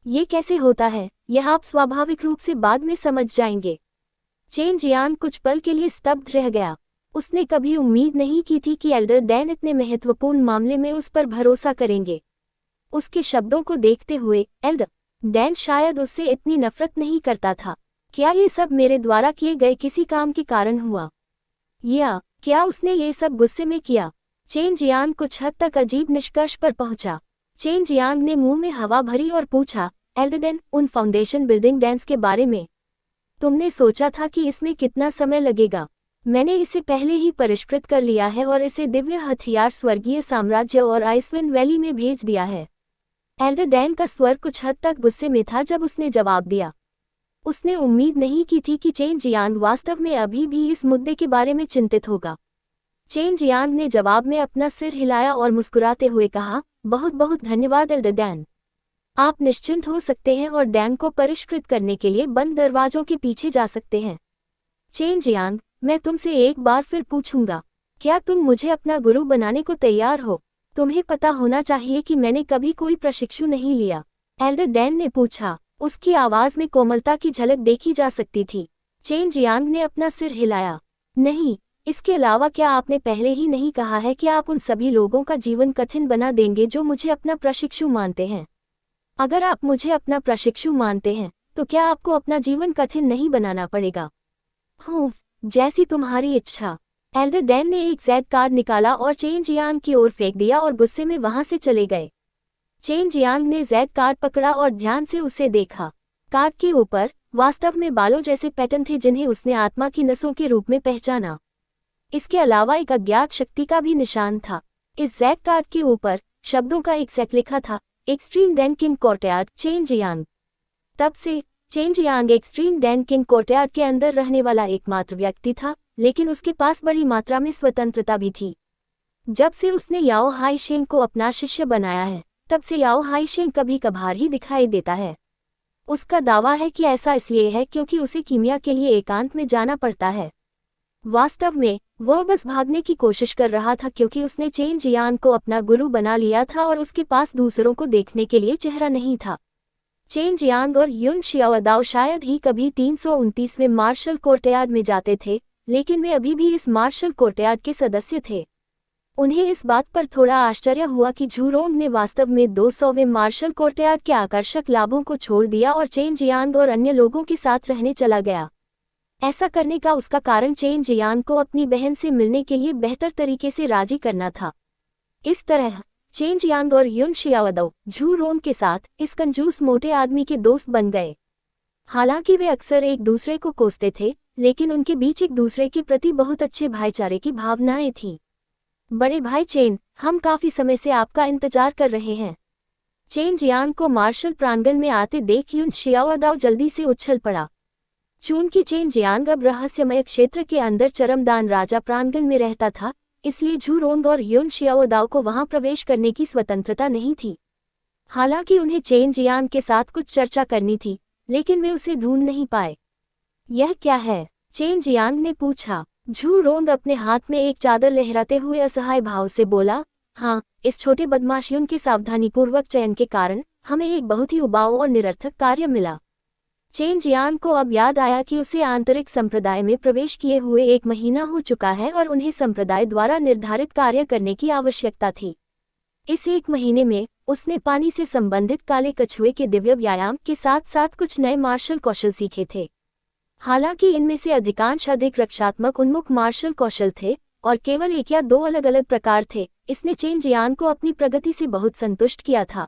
ये कैसे होता है, यह आप स्वाभाविक रूप से बाद में समझ जाएंगे। चेन जियांग कुछ पल के लिए स्तब्ध रह गया। उसने कभी उम्मीद नहीं की थी कि एल्डर डैन इतने महत्वपूर्ण मामले में उस पर भरोसा करेंगे। उसके शब्दों को देखते हुए एल्डर डैन शायद उससे इतनी नफरत नहीं करता था। क्या ये सब मेरे द्वारा किए गए किसी काम के कारण हुआ, या क्या उसने ये सब गुस्से में किया? चेन जियांग कुछ हद तक अजीब निष्कर्ष पर पहुंचा। चेन जियांग ने मुंह में हवा भरी और पूछा, एल्डरडेन, उन फाउंडेशन बिल्डिंग डांस के बारे में तुमने सोचा था कि इसमें कितना समय लगेगा? मैंने इसे पहले ही परिष्कृत कर लिया है और इसे दिव्य हथियार स्वर्गीय साम्राज्य और आइसविंड वैली में भेज दिया है। एल्डरडेन का स्वर कुछ हद तक गुस्से में था जब उसने जवाब दिया। उसने उम्मीद नहीं की थी कि चेन जियांग वास्तव में अभी भी इस मुद्दे के बारे में चिंतित होगा। चेन जियांग ने जवाब में अपना सिर हिलाया और मुस्कुराते हुए कहा, बहुत बहुत धन्यवाद एल्डरडेन। आप निश्चिंत हो सकते हैं और डैन को परिष्कृत करने के लिए बंद दरवाजों के पीछे जा सकते हैं। चेन जियांग, मैं तुमसे एक बार फिर पूछूंगा, क्या तुम मुझे अपना गुरु बनाने को तैयार हो? तुम्हें पता होना चाहिए कि मैंने कभी कोई प्रशिक्षु नहीं लिया, एल्डरडेन ने पूछा। उसकी आवाज में कोमलता की झलक देखी जा सकती थी। चेन जियांग ने अपना सिर हिलाया। नहीं, इसके अलावा क्या आपने पहले ही नहीं कहा है कि आप उन सभी लोगों का जीवन कठिन बना देंगे जो मुझे अपना प्रशिक्षु मानते हैं? अगर आप मुझे अपना प्रशिक्षु मानते हैं तो क्या आपको अपना जीवन कठिन नहीं बनाना पड़ेगा? जैसी तुम्हारी इच्छा। एल्डरडेन ने एक जैद कार्ड निकाला और चेन जियांग की ओर फेंक दिया और गुस्से में वहां से चले गए। चेन जियांग ने जैद कार्ड पकड़ा और ध्यान से उसे देखा। कार्ड के ऊपर वास्तव में बालों जैसे पैटर्न थे जिन्हें उसने आत्मा की नसों के रूप में पहचाना। इसके अलावा एक अज्ञात शक्ति का भी निशान था। इस जैद कार्ड के ऊपर शब्दों का एक सेट लिखा था, extreme Dan king courtyard chain Jiang. तब से chain Jiang extreme Dan king courtyard के अंदर रहने वाला एकमात्र व्यक्ति था, लेकिन उसके पास बड़ी मात्रा में स्वतंत्रता भी थी। जब से उसने याओ हाईशेन को अपना शिष्य बनाया है, तब से याओ हाईशेन कभी कभार ही दिखाई देता है। उसका दावा है कि ऐसा इसलिए है क्योंकि उसे कीमिया के लिए एकांत में जाना पड़ता है। वास्तव में वह बस भागने की कोशिश कर रहा था क्योंकि उसने चेन जियांग को अपना गुरु बना लिया था और उसके पास दूसरों को देखने के लिए चेहरा नहीं था। चेन जियांग और युन शियाओदाओ शायद ही कभी 329वें मार्शल कोर्टयार्ड में जाते थे, लेकिन वे अभी भी इस मार्शल कोर्टयार्ड के सदस्य थे। उन्हें इस बात पर थोड़ा आश्चर्य हुआ कि झूरोंग ने वास्तव में 200वें मार्शल कोर्टयार्ड के आकर्षक लाभों को छोड़ दिया और चेन जियांग और अन्य लोगों के साथ रहने चला गया। ऐसा करने का उसका कारण चेन जियांग को अपनी बहन से मिलने के लिए बेहतर तरीके से राजी करना था। इस तरह चेन जियांग और युन शियाओदाओ झूरोंग के साथ इस कंजूस मोटे आदमी के दोस्त बन गए। हालांकि वे अक्सर एक दूसरे को कोसते थे, लेकिन उनके बीच एक दूसरे के प्रति बहुत अच्छे भाईचारे की भावनाएं थीं। बड़े भाई चेन, हम काफी समय से आपका इंतजार कर रहे हैं। चेन जियांग को मार्शल प्रांगण में आते देख युन शियाओदाओ जल्दी से उछल पड़ा। चूंकि चेन जियांग अब रहस्यमय क्षेत्र के अंदर चरमदान राजा प्रांगण में रहता था, इसलिए झूरोंग और युन शियाओदाओ को वहां प्रवेश करने की स्वतंत्रता नहीं थी। हालांकि उन्हें चेन जियांग के साथ कुछ चर्चा करनी थी, लेकिन वे उसे ढूंढ नहीं पाए। यह क्या है? चेन जियांग ने पूछा। झूरोंग अपने हाथ में एक चादर लहराते हुए असहाय भाव से बोला, हाँ, इस छोटे बदमाशियों के सावधानीपूर्वक चयन के कारण हमें एक बहुत ही उबाऊ और निरर्थक कार्य मिला। चेन जियांग को अब याद आया कि उसे आंतरिक संप्रदाय में प्रवेश किए हुए 1 महीना हो चुका है और उन्हें संप्रदाय द्वारा निर्धारित कार्य करने की आवश्यकता थी। इस 1 महीने में उसने पानी से संबंधित काले कछुए के दिव्य व्यायाम के साथ साथ कुछ नए मार्शल कौशल सीखे थे। हालांकि इनमें से अधिकांश अधिक रक्षात्मक उन्मुख मार्शल कौशल थे और केवल 1 या 2 अलग अलग प्रकार थे। इसने चेन जियांग को अपनी प्रगति से बहुत संतुष्ट किया था।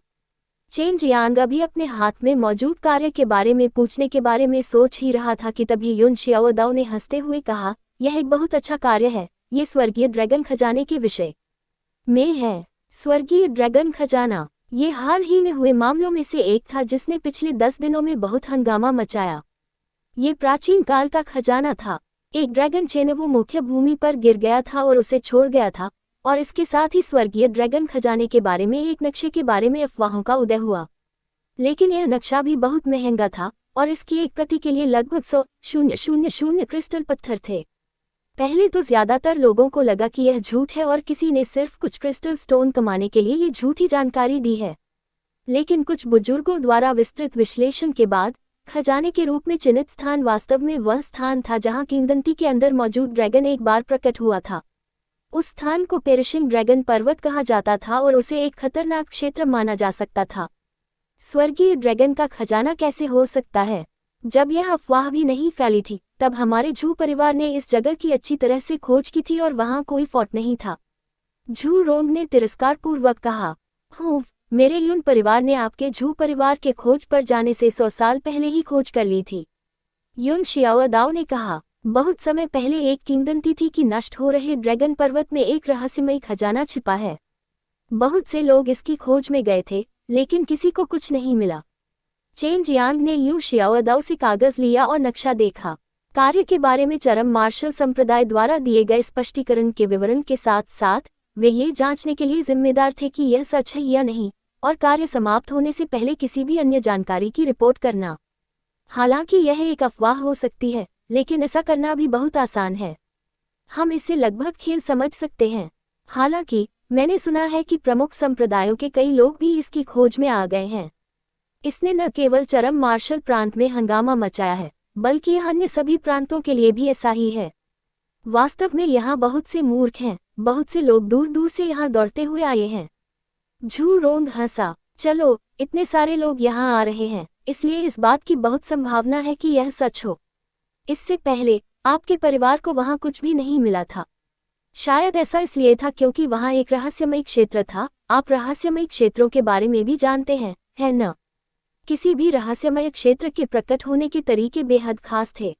चेन जियांग अभी अपने हाथ में मौजूद कार्य के बारे में पूछने के बारे में सोच ही रहा था कि तभी युन शियाओदाओ ने हंसते हुए कहा, यह एक बहुत अच्छा कार्य है। ये स्वर्गीय ड्रैगन खजाने के विषय में है। स्वर्गीय ड्रैगन खजाना, ये हाल ही में हुए मामलों में से एक था जिसने पिछले 10 दिनों में बहुत हंगामा मचाया। ये प्राचीन काल का खजाना था। एक ड्रैगन चेनवू मुख्य भूमि पर गिर गया था और उसे छोड़ गया था, और इसके साथ ही स्वर्गीय ड्रैगन खजाने के बारे में एक नक्शे के बारे में अफवाहों का उदय हुआ। लेकिन यह नक्शा भी बहुत महंगा था और इसकी एक प्रति के लिए लगभग 100,000 क्रिस्टल पत्थर थे। पहले तो ज्यादातर लोगों को लगा कि यह झूठ है और किसी ने सिर्फ कुछ क्रिस्टल स्टोन कमाने के लिए ये झूठी जानकारी दी है। लेकिन कुछ बुजुर्गों द्वारा विस्तृत विश्लेषण के बाद खजाने के रूप में चिन्हित स्थान वास्तव में वह स्थान था जहां किंवदंती के अंदर मौजूद ड्रैगन एक बार प्रकट हुआ था। उस स्थान को पेरिशिंग ड्रैगन पर्वत कहा जाता था और उसे एक खतरनाक क्षेत्र माना जा सकता था। स्वर्गीय ड्रैगन का खजाना कैसे हो सकता है? जब यह अफवाह भी नहीं फैली थी, तब हमारे झू परिवार ने इस जगह की अच्छी तरह से खोज की थी और वहां कोई फोर्ट नहीं था। झू रोंग ने तिरस्कारपूर्वक कहा। मेरे यून परिवार ने आपके झू परिवार के खोज पर जाने से 100 साल पहले ही खोज कर ली थी। यून शियाओदाओ ने कहा, बहुत समय पहले एक किंवदंती थी कि नष्ट हो रहे ड्रैगन पर्वत में एक रहस्यमयी खजाना छिपा है। बहुत से लोग इसकी खोज में गए थे, लेकिन किसी को कुछ नहीं मिला। चेन जियांग ने यू शियाओदाओ से कागज लिया और नक्शा देखा। कार्य के बारे में चरम मार्शल संप्रदाय द्वारा दिए गए स्पष्टीकरण के विवरण के साथ साथ वे ये जांचने के लिए जिम्मेदार थे कि यह सच है या नहीं, और कार्य समाप्त होने से पहले किसी भी अन्य जानकारी की रिपोर्ट करना। हालांकि यह एक अफवाह हो सकती है, लेकिन ऐसा करना भी बहुत आसान है। हम इसे लगभग खेल समझ सकते हैं। हालांकि मैंने सुना है कि प्रमुख संप्रदायों के कई लोग भी इसकी खोज में आ गए हैं। इसने न केवल चरम मार्शल प्रांत में हंगामा मचाया है, बल्कि यह अन्य सभी प्रांतों के लिए भी ऐसा ही है। वास्तव में यहाँ बहुत से मूर्ख हैं, बहुत से लोग दूर दूर से यहाँ दौड़ते हुए आए हैं। झू रोंग हंसा। चलो, इतने सारे लोग यहाँ आ रहे हैं, इसलिए इस बात की बहुत संभावना है कि यह सच हो। इससे पहले आपके परिवार को वहाँ कुछ भी नहीं मिला था। शायद ऐसा इसलिए था क्योंकि वहाँ एक रहस्यमयी क्षेत्र था। आप रहस्यमयी क्षेत्रों के बारे में भी जानते हैं, है न? किसी भी रहस्यमय क्षेत्र के प्रकट होने के तरीके बेहद खास थे।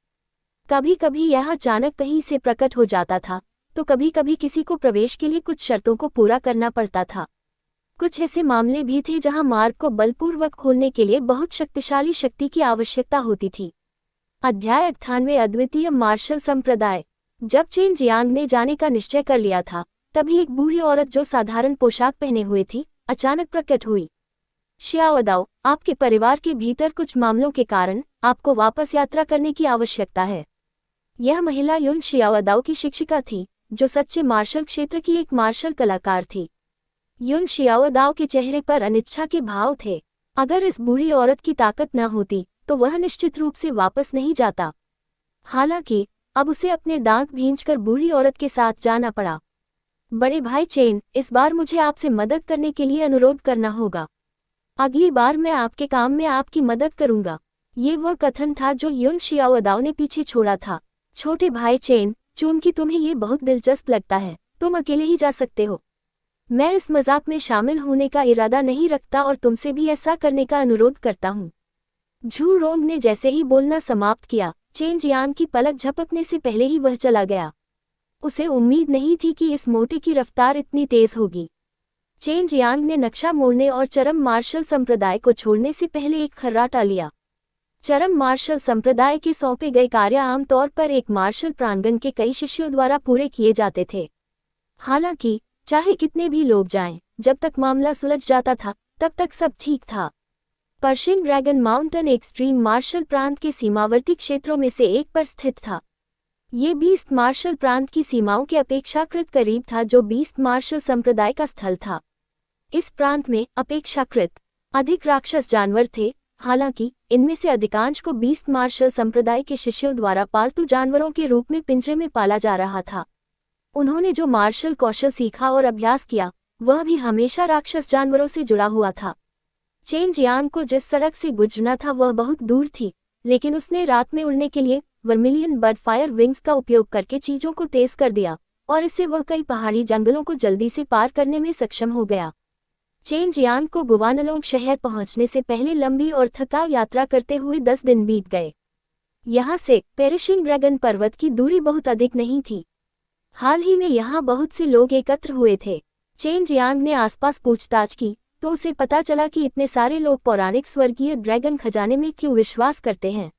कभी कभी यह अचानक कहीं से प्रकट हो जाता था, तो कभी कभी किसी को प्रवेश के लिए कुछ शर्तों को पूरा करना पड़ता था। कुछ ऐसे मामले भी थे जहां मार्ग को बलपूर्वक खोलने के लिए बहुत शक्तिशाली शक्ति की आवश्यकता होती थी। अध्याय 98 अद्वितीय मार्शल संप्रदाय। जब चेन जियांग ने जाने का निश्चय कर लिया था, तभी एक बूढ़ी औरत जो साधारण पोशाक पहने हुए थी, अचानक प्रकट हुई। शियाओदाओ, आपके परिवार के भीतर कुछ मामलों के कारण आपको वापस यात्रा करने की आवश्यकता है। यह महिला यून शियाओदाओ की शिक्षिका थी, जो सच्चे मार्शल क्षेत्र की एक मार्शल कलाकार थी। यून शियाओदाओ के चेहरे पर अनिच्छा के भाव थे। अगर इस बूढ़ी औरत की ताकत न होती, तो वह निश्चित रूप से वापस नहीं जाता। हालांकि अब उसे अपने दांत भींचकर बूढ़ी औरत के साथ जाना पड़ा। बड़े भाई चेन, इस बार मुझे आपसे मदद करने के लिए अनुरोध करना होगा। अगली बार मैं आपके काम में आपकी मदद करूंगा। ये वह कथन था जो यून शियाओदाओ ने पीछे छोड़ा था। छोटे भाई चेन, चूंकि तुम्हें ये बहुत दिलचस्प लगता है, तुम अकेले ही जा सकते हो। मैं इस मजाक में शामिल होने का इरादा नहीं रखता और तुमसे भी ऐसा करने का अनुरोध करता हूँ। झू रोंग ने जैसे ही बोलना समाप्त किया, चेन जियांग की पलक झपकने से पहले ही वह चला गया। उसे उम्मीद नहीं थी कि इस मोटे की रफ्तार इतनी तेज होगी। चेन जियांग ने नक्शा मोड़ने और चरम मार्शल संप्रदाय को छोड़ने से पहले एक खर्राटा लिया। चरम मार्शल संप्रदाय के सौंपे गए कार्य आमतौर पर एक मार्शल प्रांगण के कई शिष्यों द्वारा पूरे किए जाते थे। हालांकि चाहे कितने भी लोग जाएं, जब तक मामला सुलझ जाता था, तब तक सब ठीक था। Piercing Dragon Mountain Extreme Martial प्रांत के सीमावर्ती क्षेत्रों में से एक पर स्थित था। ये बीस्ट मार्शल प्रांत की सीमाओं के अपेक्षाकृत करीब था, जो बीस्ट मार्शल संप्रदाय का स्थल था। इस प्रांत में अपेक्षाकृत अधिक राक्षस जानवर थे। हालांकि इनमें से अधिकांश को बीस्ट मार्शल संप्रदाय के शिष्यों द्वारा पालतू जानवरों के रूप में पिंजरे में पाला जा रहा था। उन्होंने जो मार्शल कौशल सीखा और अभ्यास किया, वह भी हमेशा राक्षस जानवरों से जुड़ा हुआ था। चेन जियांग को जिस सड़क से गुजरना था वह बहुत दूर थी, लेकिन उसने रात में उड़ने के लिए वर्मिलियन बर्ड फायर विंग्स का उपयोग करके चीजों को तेज कर दिया, और इससे वह कई पहाड़ी जंगलों को जल्दी से पार करने में सक्षम हो गया। चेन जियांग को गुवानलोंग शहर पहुंचने से पहले लंबी और थकाऊ यात्रा करते हुए 10 दिन बीत गए। यहाँ से पेरिशिंग ड्रैगन पर्वत की दूरी बहुत अधिक नहीं थी। हाल ही में यहाँ बहुत से लोग एकत्र हुए थे। चेन जियांग ने आसपास पूछताछ की, तो उसे पता चला कि इतने सारे लोग पौराणिक स्वर्गीय ड्रैगन खजाने में क्यों विश्वास करते हैं।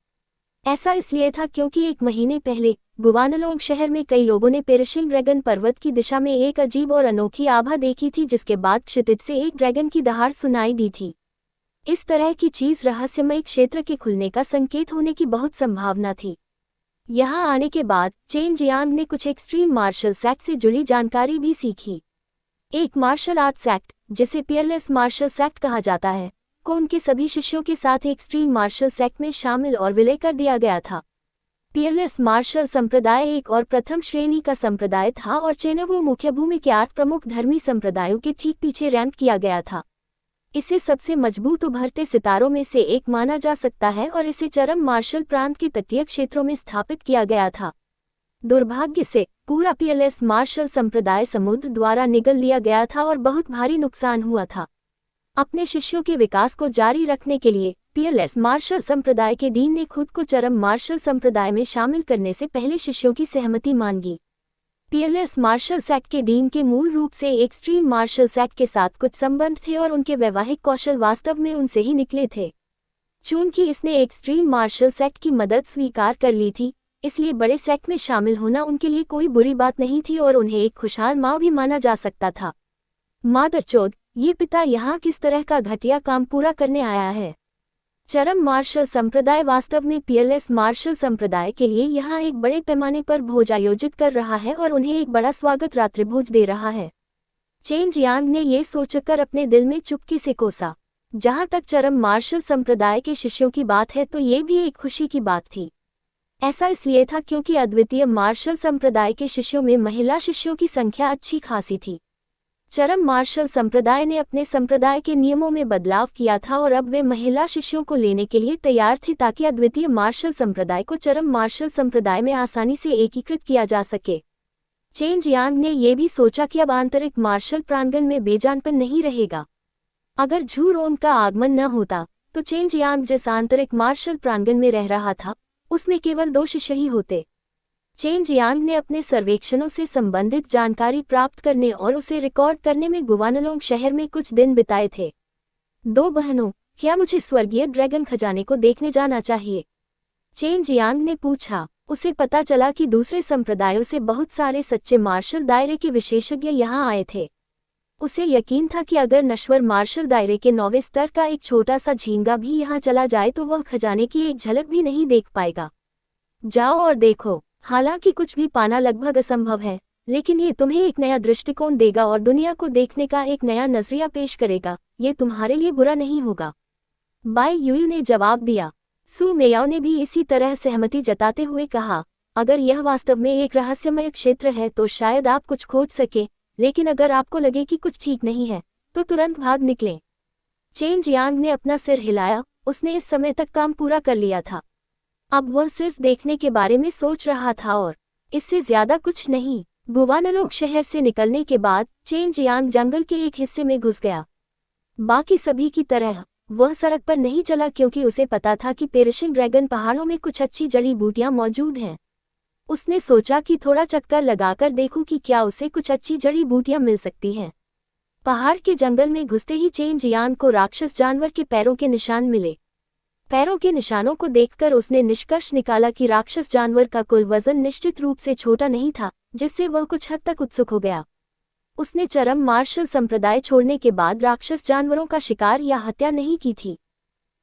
ऐसा इसलिए था क्योंकि 1 महीने पहले गुवानलोंग शहर में कई लोगों ने पेरिशिंग ड्रैगन पर्वत की दिशा में एक अजीब और अनोखी आभा देखी थी, जिसके बाद क्षितिज से एक ड्रैगन की दहाड़ सुनाई दी थी। इस तरह की चीज रहस्यमय क्षेत्र के खुलने का संकेत होने की बहुत संभावना थी। यहाँ आने के बाद चेन जियांग ने कुछ एक्सट्रीम मार्शल एक्ट से जुड़ी जानकारी भी सीखी। एक मार्शल आर्ट्स एक्ट, जिसे पियरलेस मार्शल एक्ट कहा जाता है, को उनके सभी शिष्यों के साथ एक्सट्रीम मार्शल एक्ट में शामिल और विलय कर दिया गया था। पियरलेस मार्शल संप्रदाय एक और प्रथम श्रेणी का संप्रदाय था और चेनावो मुख्य भूमि के 8 प्रमुख धर्मी संप्रदायों के ठीक पीछे रैंक किया गया था। इसे सबसे मजबूत उभरते सितारों में से एक माना जा सकता है और इसे चरम मार्शल प्रांत के तटीय क्षेत्रों में स्थापित किया गया था। दुर्भाग्य से पूरा पियरलेस मार्शल संप्रदाय समुद्र द्वारा निगल लिया गया था और बहुत भारी नुकसान हुआ था। अपने शिष्यों के विकास को जारी रखने के लिए पियरलेस मार्शल संप्रदाय के डीन ने खुद को चरम मार्शल संप्रदाय में शामिल करने से पहले शिष्यों की सहमति मांगी। पियरलेस मार्शल सेक्ट के डीन के मूल रूप से एक्सट्रीम मार्शल सेक्ट के साथ कुछ संबंध थे और उनके वैवाहिक कौशल वास्तव में उनसे ही निकले थे। चूंकि इसने एक्सट्रीम मार्शल सेक्ट की मदद स्वीकार कर ली थी, इसलिए बड़े सेक्ट में शामिल होना उनके लिए कोई बुरी बात नहीं थी और उन्हें एक खुशहाल माँ भी माना जा सकता था। मादरचोद, ये पिता यहाँ किस तरह का घटिया काम पूरा करने आया है। चरम मार्शल संप्रदाय वास्तव में पियरलेस मार्शल संप्रदाय के लिए यहाँ एक बड़े पैमाने पर भोज आयोजित कर रहा है और उन्हें एक बड़ा स्वागत रात्रिभोज दे रहा है। चेन जियांग ने ये सोचकर अपने दिल में चुपके से कोसा। जहाँ तक चरम मार्शल संप्रदाय के शिष्यों की बात है तो ये भी एक खुशी की बात थी। ऐसा इसलिए था क्योंकि अद्वितीय मार्शल संप्रदाय के शिष्यों में महिला शिष्यों की संख्या अच्छी खासी थी। चरम मार्शल संप्रदाय ने अपने संप्रदाय के नियमों में बदलाव किया था और अब वे महिला शिष्यों को लेने के लिए तैयार थे ताकि अद्वितीय मार्शल संप्रदाय को चरम मार्शल संप्रदाय में आसानी से एकीकृत किया जा सके। चेन जियांग ने यह भी सोचा कि अब आंतरिक मार्शल प्रांगण में बेजानपन नहीं रहेगा। अगर झू रोंग का आगमन न होता तो चेन जियांग जिस आंतरिक मार्शल प्रांगण में रह रहा था उसमें केवल 2 शिष्य ही होते। चेन जियांग ने अपने सर्वेक्षणों से संबंधित जानकारी प्राप्त करने और उसे रिकॉर्ड करने में गुवानलोंग शहर में कुछ दिन बिताए थे। 2 बहनों, क्या मुझे स्वर्गीय ड्रैगन खजाने को देखने जाना चाहिए? चेन जियांग ने पूछा। उसे पता चला कि दूसरे संप्रदायों से बहुत सारे सच्चे मार्शल दायरे के विशेषज्ञ यहाँ आए थे। उसे यकीन था कि अगर नश्वर मार्शल दायरे के 9वें स्तर का एक छोटा सा झींगा भी यहाँ चला जाए तो वह खजाने की एक झलक भी नहीं देख पाएगा। जाओ और देखो। हालांकि कुछ भी पाना लगभग असंभव है, लेकिन ये तुम्हें एक नया दृष्टिकोण देगा और दुनिया को देखने का एक नया नजरिया पेश करेगा। ये तुम्हारे लिए बुरा नहीं होगा। बाई यूयू ने जवाब दिया। सू मेयाओ ने भी इसी तरह सहमति जताते हुए कहा, अगर यह वास्तव में एक रहस्यमय क्षेत्र है तो शायद आप कुछ खोज सके, लेकिन अगर आपको लगे कि कुछ ठीक नहीं है तो तुरंत भाग निकलें। चेन जियांग ने अपना सिर हिलाया। उसने इस समय तक काम पूरा कर लिया था। अब वह सिर्फ देखने के बारे में सोच रहा था और इससे ज्यादा कुछ नहीं। गुवानलोंग शहर से निकलने के बाद चेन जियांग जंगल के एक हिस्से में घुस गया। बाकी सभी की तरह वह सड़क पर नहीं चला क्योंकि उसे पता था कि पेरिशिंग ड्रैगन पहाड़ों में कुछ अच्छी जड़ी बूटियां मौजूद हैं। उसने सोचा कि थोड़ा चक्कर लगाकर देखूं कि क्या उसे कुछ अच्छी जड़ी बूटियां मिल सकती हैं। पहाड़ के जंगल में घुसते ही चेन जियांग को राक्षस जानवर के पैरों के निशान मिले। पैरों के निशानों को देखकर उसने निष्कर्ष निकाला कि राक्षस जानवर का कुल वजन निश्चित रूप से छोटा नहीं था, जिससे वह कुछ हद तक उत्सुक हो गया। उसने चरम मार्शल संप्रदाय छोड़ने के बाद राक्षस जानवरों का शिकार या हत्या नहीं की थी।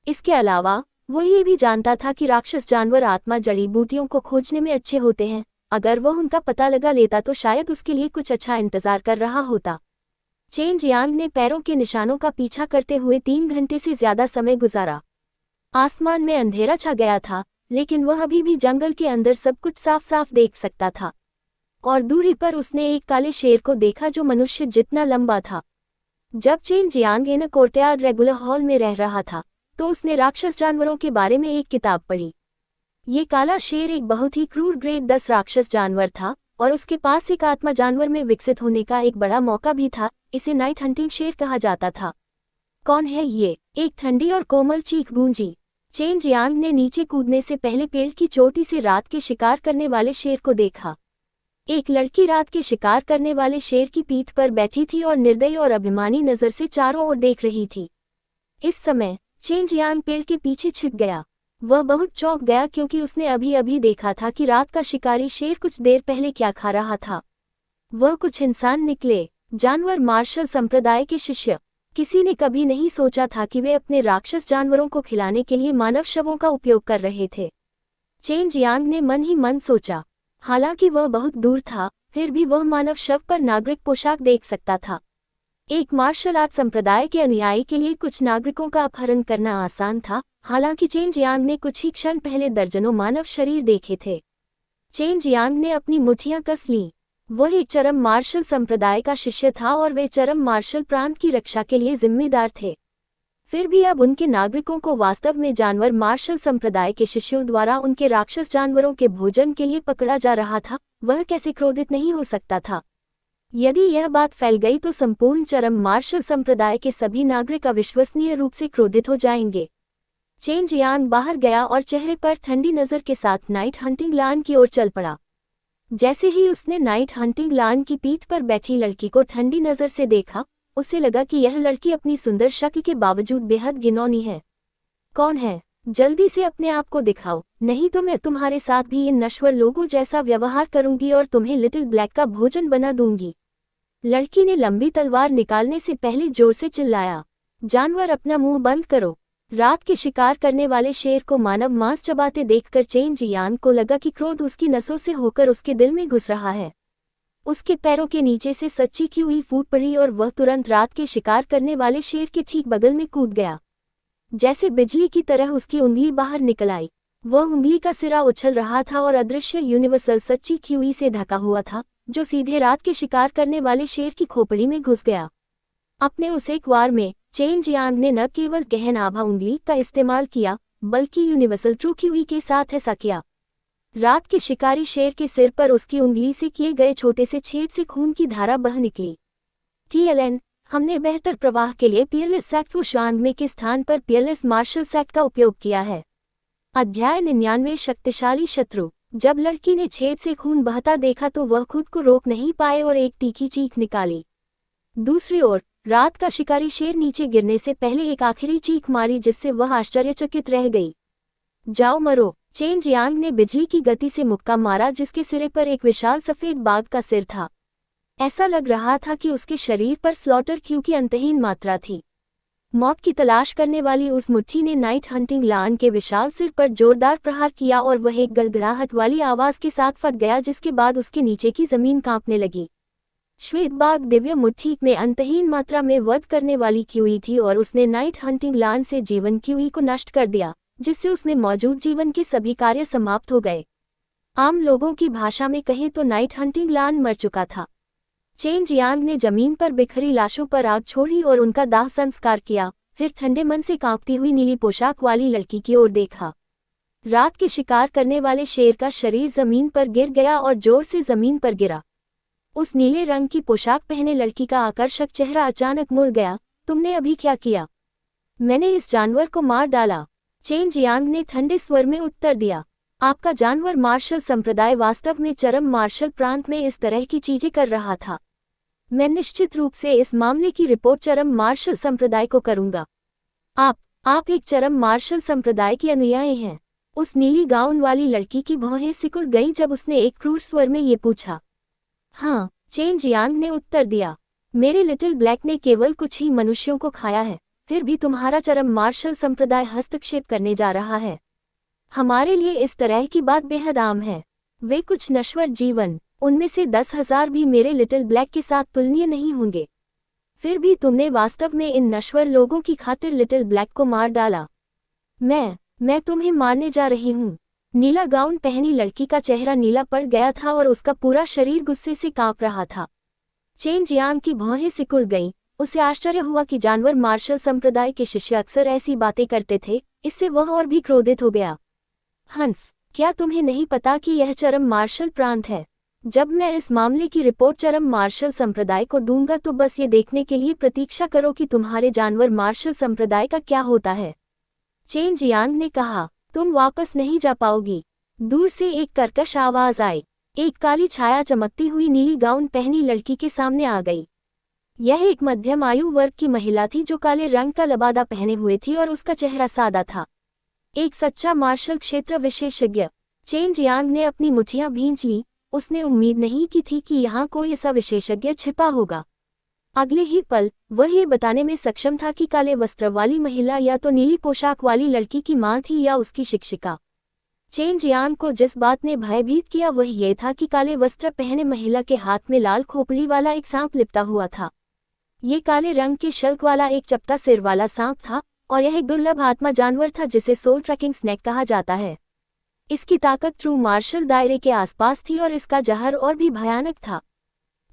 इसके अलावा वह ये भी जानता था कि राक्षस जानवर आत्मा जड़ी बूटियों को खोजने में अच्छे होते हैं। अगर वह उनका पता लगा लेता तो शायद उसके लिए कुछ अच्छा इंतजार कर रहा होता। चेन जियांग ने पैरों के निशानों का पीछा करते हुए 3 घंटे से ज्यादा समय गुजारा। आसमान में अंधेरा छा गया था, लेकिन वह अभी भी जंगल के अंदर सब कुछ साफ साफ देख सकता था। और दूरी पर उसने एक काले शेर को देखा जो मनुष्य जितना लंबा था। जब चेन जियांग इन कोर्टयार्ड रेगुलर हॉल में रह रहा था तो उसने राक्षस जानवरों के बारे में एक किताब पढ़ी। ये काला शेर एक बहुत ही क्रूर ग्रेड 10 राक्षस जानवर था और उसके पास एक आत्मा जानवर में विकसित होने का एक बड़ा मौका भी था। इसे नाइट हंटिंग शेर कहा जाता था। कौन है ये? एक ठंडी और कोमल चीख गूंजी। चेन जियांग ने नीचे कूदने से पहले पेड़ की चोटी से रात के शिकार करने वाले शेर को देखा। एक लड़की रात के शिकार करने वाले शेर की पीठ पर बैठी थी और निर्दयी और अभिमानी नजर से चारों ओर देख रही थी। इस समय चेन जियांग पेड़ के पीछे छिप गया। वह बहुत चौंक गया क्योंकि उसने अभी अभी देखा था कि रात का शिकारी शेर कुछ देर पहले क्या खा रहा था। वह कुछ इंसान निकले, जानवर मार्शल संप्रदाय के शिष्य। किसी ने कभी नहीं सोचा था कि वे अपने राक्षस जानवरों को खिलाने के लिए मानव शवों का उपयोग कर रहे थे। चेन जियांग ने मन ही मन सोचा। हालांकि वह बहुत दूर था, फिर भी वह मानव शव पर नागरिक पोशाक देख सकता था। एक मार्शल आर्ट संप्रदाय के अनुयायी के लिए कुछ नागरिकों का अपहरण करना आसान था, हालांकि चेन जियांग ने कुछ ही क्षण पहले दर्जनों मानव शरीर देखे थे। चेन जियांग ने अपनी मुट्ठियां कस लीं। वह एक चरम मार्शल संप्रदाय का शिष्य था और वे चरम मार्शल प्रांत की रक्षा के लिए जिम्मेदार थे। फिर भी अब उनके नागरिकों को वास्तव में जानवर मार्शल संप्रदाय के शिष्यों द्वारा उनके राक्षस जानवरों के भोजन के लिए पकड़ा जा रहा था। वह कैसे क्रोधित नहीं हो सकता था? यदि यह बात फैल गई तो संपूर्ण चरम मार्शल संप्रदाय के सभी नागरिक अविश्वसनीय रूप से क्रोधित हो जाएंगे। चेन जियांग बाहर गया और चेहरे पर ठंडी नजर के साथ नाइट हंटिंग लान की ओर चल पड़ा। जैसे ही उसने नाइट हंटिंग लान की पीठ पर बैठी लड़की को ठंडी नजर से देखा, उसे लगा कि यह लड़की अपनी सुंदर शक्ल के बावजूद बेहद घिनौनी है। कौन है? जल्दी से अपने आप को दिखाओ, नहीं तो मैं तुम्हारे साथ भी इन नश्वर लोगों जैसा व्यवहार करूंगी और तुम्हें लिटिल ब्लैक का भोजन बना दूंगी। लड़की ने लंबी तलवार निकालने से पहले जोर से चिल्लाया। जानवर, अपना मुंह बंद करो। रात के शिकार करने वाले शेर को मानव मांस चबाते देखकर चेन जियांग को लगा कि क्रोध उसकी नसों से होकर उसके दिल में घुस रहा है। उसके पैरों के नीचे से सच्ची की हुई फूट पड़ी और वह तुरंत रात के शिकार करने वाले शेर के ठीक बगल में कूद गया। जैसे बिजली की तरह उसकी उंगली बाहर निकल आई। वह उंगली का सिरा उछल रहा था और अदृश्य यूनिवर्सल सच्ची ख्यूई से ढका हुआ था, जो सीधे रात के शिकार करने वाले शेर की खोपड़ी में घुस गया। अपने उस एक वार में चेन जियांग ने न केवल गहन आभा उंगली का इस्तेमाल किया, बल्कि यूनिवर्सल ट्रू ख्यूई के साथ ऐसा किया। रात के शिकारी शेर के सिर पर उसकी उंगली से किए गए छोटे से छेद से खून की धारा बह निकली। TLN, हमने बेहतर प्रवाह के लिए पियरलेस सैक्ट में के स्थान पर पियरलेस मार्शल सैक्ट का उपयोग किया है। अध्याय 99 शक्तिशाली शत्रु। जब लड़की ने छेद से खून बहता देखा तो वह खुद को रोक नहीं पाए और एक तीखी चीख निकाली। दूसरी ओर रात का शिकारी शेर नीचे गिरने से पहले एक आखिरी चीख मारी जिससे वह आश्चर्यचकित रह गई। जाओ मरो। चेन जियांग ने बिजली की गति से मुक्का मारा जिसके सिरे पर एक विशाल सफेद बाघ का सिर था। ऐसा लग रहा था कि उसके शरीर पर स्लॉटर क्यू की अंतहीन मात्रा थी। मौत की तलाश करने वाली उस मुट्ठी ने नाइट हंटिंग लान के विशाल सिर पर जोरदार प्रहार किया और वह एक गड़गड़ाहट वाली आवाज के साथ फट गया, जिसके बाद उसके नीचे की जमीन कांपने लगी। श्वेत बाघ दिव्य मुट्ठी में अंतहीन मात्रा में वध करने वाली क्यूई थी और उसने नाइट हंटिंग लान से जीवन क्यूई को नष्ट कर दिया, जिससे उसमें मौजूद जीवन के सभी कार्य समाप्त हो गए। आम लोगों की भाषा में कहें तो नाइट हंटिंग लान मर चुका था। चेन जियांग ने जमीन पर बिखरी लाशों पर आग छोड़ी और उनका दाह संस्कार किया, फिर ठंडे मन से कांपती हुई नीली पोशाक वाली लड़की की ओर देखा। रात के शिकार करने वाले शेर का शरीर जमीन पर गिर गया और जोर से जमीन पर गिरा। उस नीले रंग की पोशाक पहने लड़की का आकर्षक चेहरा अचानक मुड़ गया। तुमने अभी क्या किया? मैंने इस जानवर को मार डाला, चेन जियांग ने ठंडे स्वर में उत्तर दिया। आपका जानवर मार्शल संप्रदाय वास्तव में चरम मार्शल प्रांत में इस तरह की चीजें कर रहा था। मैं निश्चित रूप से इस मामले की रिपोर्ट चरम मार्शल संप्रदाय को करूंगा। आप एक चरम मार्शल संप्रदाय की अनुयायी हैं। उस नीली गाउन वाली लड़की की भौहें सिकुड़ गईं जब उसने एक क्रूर स्वर में ये पूछा। हाँ, चेन जियांग ने उत्तर दिया। मेरे लिटिल ब्लैक ने केवल कुछ ही मनुष्यों को खाया है, फिर भी तुम्हारा चरम मार्शल संप्रदाय हस्तक्षेप करने जा रहा है। हमारे लिए इस तरह की बात बेहद आम है। वे कुछ नश्वर जीवन, उनमें से 10,000 भी मेरे लिटिल ब्लैक के साथ तुलनीय नहीं होंगे। फिर भी तुमने वास्तव में इन नश्वर लोगों की खातिर लिटिल ब्लैक को मार डाला। मैं तुम्हें मारने जा रही हूँ। नीला गाउन पहनी लड़की का चेहरा नीला पड़ गया था और उसका पूरा शरीर गुस्से से कांप रहा था। चेन जियांग की भौहें सिकुड़ गईं। उसे आश्चर्य हुआ कि जानवर मार्शल संप्रदाय के शिष्य अक्सर ऐसी बातें करते थे। इससे वह और भी क्रोधित हो गया। हंस, क्या तुम्हें नहीं पता कि यह चरम मार्शल प्रांत है? जब मैं इस मामले की रिपोर्ट चरम मार्शल संप्रदाय को दूंगा तो बस ये देखने के लिए प्रतीक्षा करो कि तुम्हारे जानवर मार्शल संप्रदाय का क्या होता है। चेन जियांग ने कहा, तुम वापस नहीं जा पाओगी। दूर से एक कर्कश आवाज आई। एक काली छाया चमकती हुई नीली गाउन पहनी लड़की के सामने आ गई। यह एक मध्यम आयु वर्ग की महिला थी जो काले रंग का लबादा पहने हुए थी और उसका चेहरा सादा था। एक सच्चा मार्शल क्षेत्र विशेषज्ञ। चेन जियांग ने अपनी मुट्ठियां भींच लीं। उसने उम्मीद नहीं की थी कि यहाँ कोई ऐसा विशेषज्ञ छिपा होगा। अगले ही पल वह ये बताने में सक्षम था कि काले वस्त्र वाली महिला या तो नीली पोशाक वाली लड़की की मां थी या उसकी शिक्षिका। चेन जियांग को जिस बात ने भयभीत किया वह ये था कि काले वस्त्र पहने महिला के हाथ में लाल खोपड़ी वाला एक सांप लिपटा हुआ था। ये काले रंग के शल्क वाला एक चपटा सिर वाला सांप था और यह एक दुर्लभ आत्मा जानवर था जिसे सोल ट्रैकिंग स्नेक कहा जाता है। इसकी ताकत ट्रू मार्शल दायरे के आसपास थी और इसका जहर और भी भयानक था।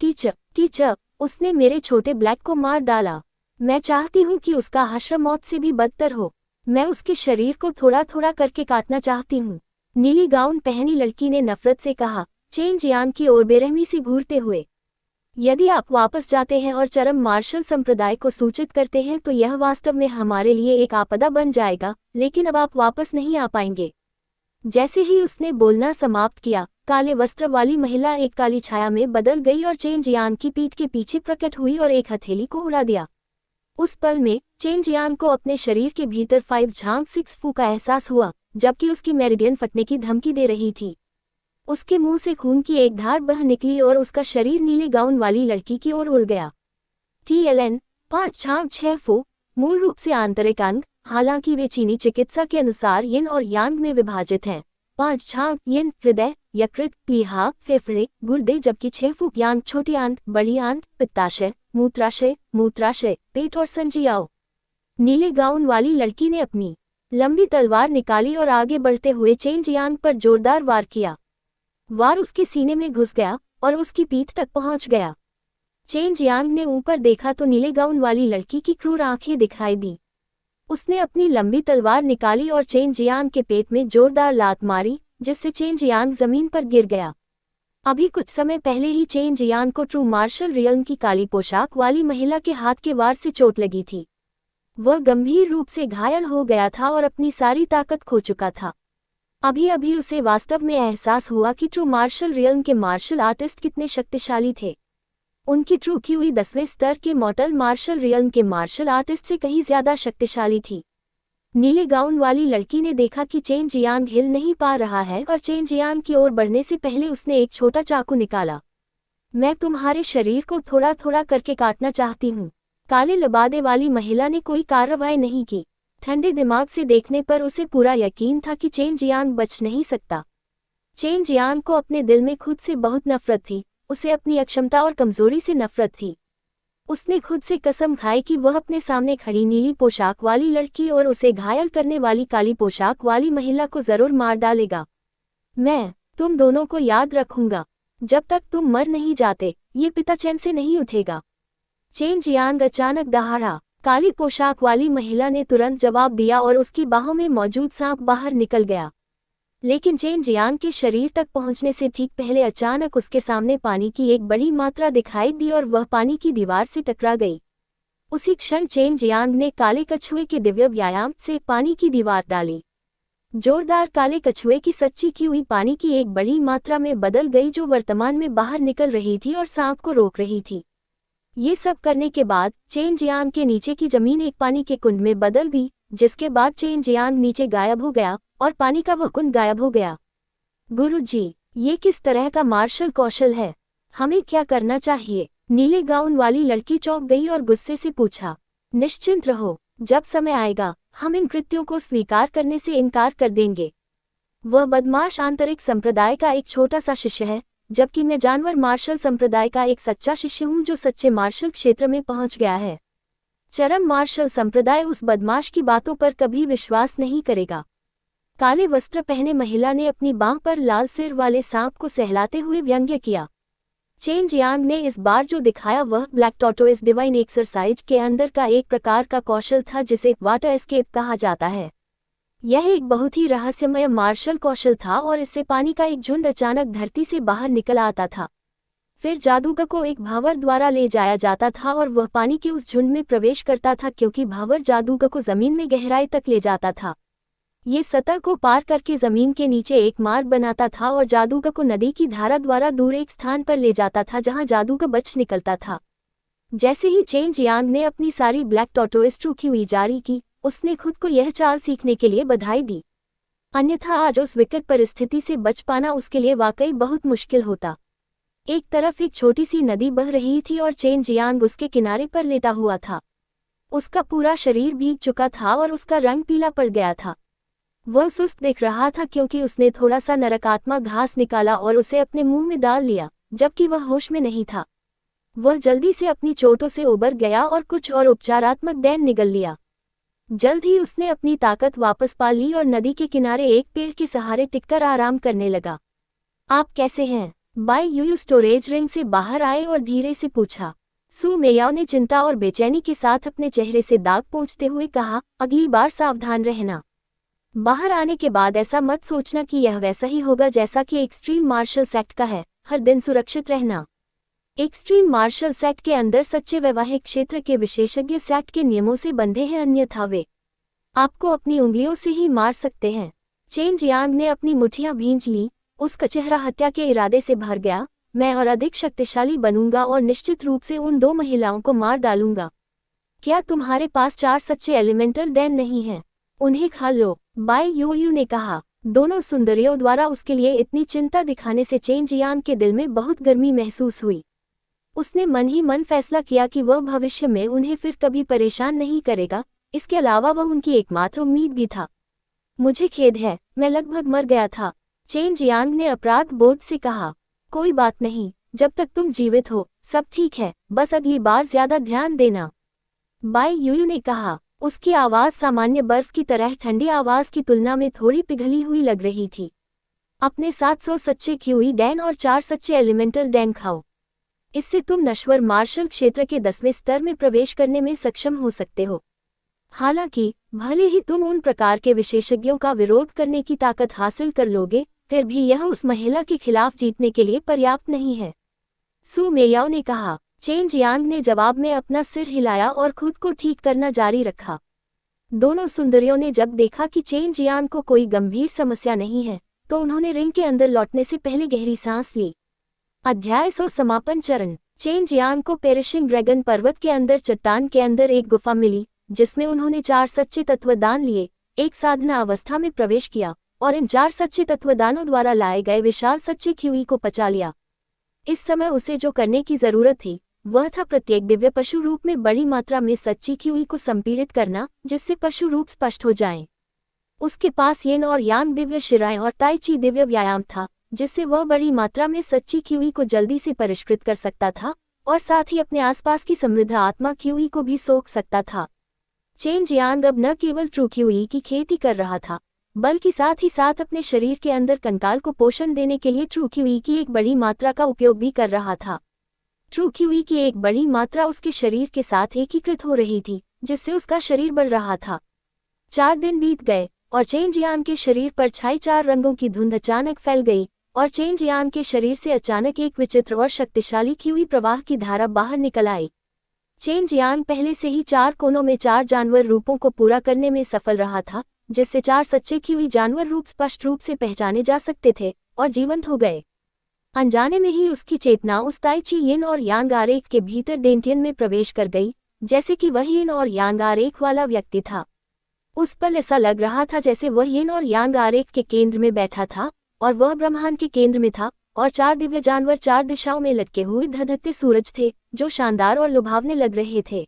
टीचर, उसने मेरे छोटे ब्लैक को मार डाला। मैं चाहती हूँ कि उसका हश्र मौत से भी बदतर हो। मैं उसके शरीर को थोड़ा थोड़ा करके काटना चाहती हूँ। नीली गाउन पहनी लड़की ने नफरत से कहा, चेन जियांग की ओर बेरहमी से घूरते हुए। यदि आप वापस जाते हैं और चरम मार्शल संप्रदाय को सूचित करते हैं तो यह वास्तव में हमारे लिए एक आपदा बन जाएगा, लेकिन अब आप वापस नहीं आ पाएंगे। जैसे ही उसने बोलना समाप्त किया, काले वस्त्र वाली महिला एक काली छाया में बदल गई और चेन जियांग की पीठ के पीछे प्रकट हुई और एक हथेली को उड़ा दिया। उस पल में चेन जियांग को अपने शरीर के भीतर 5-6 फू का एहसास हुआ, जबकि उसकी मेरिडियन फटने की धमकी दे रही थी। उसके मुंह से खून की एक धार बह निकली और उसका शरीर नीले गाउन वाली लड़की की ओर उड़ गया। TLN 5-6 फू मूल रूप से आंतरिक अंग, हालांकि वे चीनी चिकित्सा के अनुसार यिन और यांग में विभाजित हैं। 5 यिन हृदय, यकृत, प्लीहा, फेफड़े, गुर्दे, जबकि 6 फू यांग छोटी आंत, बड़ी आंत, पित्ताशय, मूत्राशय, पेट और संजियाओ। नीले गाउन वाली लड़की ने अपनी लंबी तलवार निकाली और आगे बढ़ते हुए चेन जियांग पर जोरदार वार किया। वार उसके सीने में घुस गया और उसकी पीठ तक पहुंच गया। चेन जियांग ने ऊपर देखा तो नीले गाउन वाली लड़की की क्रूर आंखें दिखाई दी। उसने अपनी लंबी तलवार निकाली और चेन जियांग के पेट में जोरदार लात मारी, जिससे चेन जियांग जमीन पर गिर गया। अभी कुछ समय पहले ही चेन जियांग को ट्रू मार्शल रियल्म की काली पोशाक वाली महिला के हाथ के वार से चोट लगी थी। वह गंभीर रूप से घायल हो गया था और अपनी सारी ताकत खो चुका था। अभी उसे वास्तव में एहसास हुआ कि ट्रू मार्शल रियल्म के मार्शल आर्टिस्ट कितने शक्तिशाली थे। उनकी ट्रू क्यूई 10वें स्तर के मॉर्टल मार्शल रियल्म के मार्शल आर्टिस्ट से कहीं ज्यादा शक्तिशाली थी। नीले गाउन वाली लड़की ने देखा कि चेन जियांग हिल नहीं पा रहा है और चेन जियांग की ओर बढ़ने से पहले उसने एक छोटा चाकू निकाला। मैं तुम्हारे शरीर को थोड़ा थोड़ा करके काटना चाहती हूँ। काले लबादे वाली महिला ने कोई कार्रवाई नहीं की। ठंडे दिमाग से देखने पर उसे पूरा यकीन था कि चेन जियांग बच नहीं सकता। चेन जियांग को अपने दिल में खुद से बहुत नफरत थी। उसे अपनी अक्षमता और कमजोरी से नफरत थी। उसने खुद से कसम खाई कि वह अपने सामने खड़ी नीली पोशाक वाली लड़की और उसे घायल करने वाली काली पोशाक वाली महिला को जरूर मार डालेगा। मैं तुम दोनों को याद रखूंगा। जब तक तुम मर नहीं जाते, ये पिता चैन से नहीं उठेगा। चेन जियांग अचानक दहाड़ा। काली पोशाक वाली महिला ने तुरंत जवाब दिया और उसकी बाहों में मौजूद सांप बाहर निकल गया। लेकिन चेन जियांग के शरीर तक पहुंचने से ठीक पहले अचानक उसके सामने पानी की एक बड़ी मात्रा दिखाई दी और वह पानी की दीवार से टकरा गई। उसी क्षण चेन जियांग ने काले कछुए के दिव्य व्यायाम से पानी की दीवार डाली। जोरदार काले कछुए की सच्ची की हुई पानी की एक बड़ी मात्रा में बदल गई, जो वर्तमान में बाहर निकल रही थी और सांप को रोक रही थी। ये सब करने के बाद चेन जियांग के नीचे की जमीन एक पानी के कुंड में बदल गई, जिसके बाद चेन जियांग नीचे गायब हो गया और पानी का वह कुंड गायब हो गया। गुरुजी, ये किस तरह का मार्शल कौशल है? हमें क्या करना चाहिए? नीले गाउन वाली लड़की चौंक गई और गुस्से से पूछा। निश्चिंत रहो, जब समय आएगा हम इन कृत्यों को स्वीकार करने से इनकार कर देंगे। वह बदमाश आंतरिक संप्रदाय का एक छोटा सा शिष्य है, जबकि मैं जानवर मार्शल संप्रदाय का एक सच्चा शिष्य हूँ जो सच्चे मार्शल क्षेत्र में पहुंच गया है। चरम मार्शल संप्रदाय उस बदमाश की बातों पर कभी विश्वास नहीं करेगा। काले वस्त्र पहने महिला ने अपनी बांह पर लाल सिर वाले सांप को सहलाते हुए व्यंग्य किया। चेन जियांग ने इस बार जो दिखाया वह ब्लैक टॉर्टोइस डिवाइन एक्सरसाइज के अंदर का एक प्रकार का कौशल था जिसे वाटर एस्केप कहा जाता है। यह एक बहुत ही रहस्यमय मार्शल कौशल था और इससे पानी का एक झुंड अचानक धरती से बाहर निकल आता था। फिर जादूगर को एक भावर द्वारा ले जाया जाता था और वह पानी के उस झुंड में प्रवेश करता था, क्योंकि भावर जादूगर को जमीन में गहराई तक ले जाता था। ये सतह को पार करके जमीन के नीचे एक मार्ग बनाता था और जादूगर को नदी की धारा द्वारा दूर एक स्थान पर ले जाता था जहां जादूगर बच निकलता था। जैसे ही चेन जियांग ने अपनी सारी ब्लैक टॉर्टोइस ट्रू की हुई जारी की, उसने खुद को यह चाल सीखने के लिए बधाई दी। अन्यथा आज उस विकट परिस्थिति से बच पाना उसके लिए वाकई बहुत मुश्किल होता। एक तरफ एक छोटी सी नदी बह रही थी और चेन जियांग उसके किनारे पर लेटा हुआ था। उसका पूरा शरीर भीग चुका था और उसका रंग पीला पड़ गया था। वह सुस्त दिख रहा था क्योंकि उसने थोड़ा सा नरकात्मक घास निकाला और उसे अपने मुंह में डाल लिया, जबकि वह होश में नहीं था। वह जल्दी से अपनी चोटों से उबर गया और कुछ और उपचारात्मक दैन निगल लिया। जल्द ही उसने अपनी ताकत वापस पा ली और नदी के किनारे एक पेड़ के सहारे टिककर आराम करने लगा। आप कैसे हैं? बाई यूयू स्टोरेज रिंग से बाहर आए और धीरे से पूछा। सू मेयाओ ने चिंता और बेचैनी के साथ अपने चेहरे से दाग पोंछते हुए कहा, अगली बार सावधान रहना। बाहर आने के बाद ऐसा मत सोचना कि यह वैसा ही होगा जैसा कि एक्सट्रीम मार्शल एक्ट का है, हर दिन सुरक्षित रहना। एक्सट्रीम मार्शल एक्ट के अंदर सच्चे वैवाहिक क्षेत्र के विशेषज्ञ एक्ट के नियमों से बंधे हैं, अन्यथा वे आपको अपनी उंगलियों से ही मार सकते हैं। चेन जियांग ने अपनी मुठ्ठियां भींच ली, उसका चेहरा हत्या के इरादे से भर गया। मैं और अधिक शक्तिशाली बनूंगा और निश्चित रूप से उन 2 महिलाओं को मार डालूंगा। क्या तुम्हारे पास 4 सच्चे एलिमेंटल डैन नहीं हैं? उन्हें खा लो, बाई यूयू ने कहा। दोनों सुंदरियों द्वारा उसके लिए इतनी चिंता दिखाने से चेन जियांग के दिल में बहुत गर्मी महसूस हुई। उसने मन ही मन फैसला किया कि वह भविष्य में उन्हें फिर कभी परेशान नहीं करेगा। इसके अलावा वह उनकी एकमात्र उम्मीद भी था। मुझे खेद है, मैं लगभग मर गया था, चेन जियांग ने अपराध बोध से कहा। कोई बात नहीं, जब तक तुम जीवित हो सब ठीक है, बस अगली बार ज्यादा ध्यान देना, बाई यूयू ने कहा। उसकी आवाज सामान्य बर्फ की तरह ठंडी आवाज की तुलना में थोड़ी पिघली हुई लग रही थी। अपने 700 सच्चे क्यूई डैन और 4 सच्चे एलिमेंटल डैन खाओ। इससे तुम नश्वर मार्शल क्षेत्र के 10वें स्तर में प्रवेश करने में सक्षम हो सकते हो। हालांकि भले ही तुम उन प्रकार के विशेषज्ञों का विरोध करने की ताकत हासिल कर लोगे, फिर भी यह उस महिला के खिलाफ जीतने के लिए पर्याप्त नहीं है, सू मेयाओ ने कहा। चेन जियांग ने जवाब में अपना सिर हिलाया और खुद को ठीक करना जारी रखा। दोनों सुंदरियों ने जब देखा कि चेन जियांग को कोई गंभीर समस्या नहीं है, तो उन्होंने रिंग के अंदर लौटने से पहले गहरी सांस ली। अध्याय 100 समापन चरण। चेन जियांग को पेरिशिंग ड्रैगन पर्वत के अंदर चट्टान के अंदर एक गुफा मिली, जिसमें उन्होंने 4 सच्चे तत्वदान लिए, एक साधना अवस्था में प्रवेश किया और इन 4 सच्चे तत्वदानों द्वारा लाए गए विशाल सच्चे क्यूई को पचा लिया। इस समय उसे जो करने की जरूरत थी वह था प्रत्येक दिव्य पशु रूप में बड़ी मात्रा में सच्ची क्यूई को संपीड़ित करना, जिससे पशु रूप स्पष्ट हो जाएं। उसके पास येन और यांग दिव्य शिराएं और ताई ची दिव्य व्यायाम था, जिससे वह बड़ी मात्रा में सच्ची क्यूई को जल्दी से परिष्कृत कर सकता था और साथ ही अपने आसपास की समृद्ध आत्मा क्यूई को भी सोख सकता था। चेन जियांग अब न केवल ट्रू क्यूई की खेती कर रहा था, बल्कि साथ ही साथ अपने शरीर के अंदर कंकाल को पोषण देने के लिए ट्रू क्यूई की एक बड़ी मात्रा का उपयोग भी कर रहा था। ट्रू क्यूई की एक बड़ी मात्रा उसके शरीर के साथ एकीकृत हो रही थी, जिससे उसका शरीर बढ़ रहा था। 4 दिन बीत गए और चेन जियांग के शरीर पर छाई 4 रंगों की धुंध अचानक फैल गई और चेन जियांग के शरीर से अचानक एक विचित्र और शक्तिशाली क्यूई प्रवाह की धारा बाहर निकल आई। चेन जियांग पहले से ही 4 कोनों में 4 जानवर रूपों को पूरा करने में सफल रहा था, जिससे 4 सच्चे क्यूई जानवर रूप स्पष्ट रूप से पहचाने जा सकते थे और जीवंत हो गए। अनजाने में ही उसकी चेतना उस ताई ची यिन और यांग आरेख के भीतर डेंटियन में प्रवेश कर गई, जैसे कि वह यिन और यांग आरेख वाला व्यक्ति था। उस पल ऐसा लग रहा था जैसे वह यिन और यांग आरेख के केंद्र में बैठा था और वह ब्रह्मांड के केंद्र में था और 4 दिव्य जानवर 4 दिशाओं में लटके हुए धधकते सूरज थे, जो शानदार और लुभावने लग रहे थे।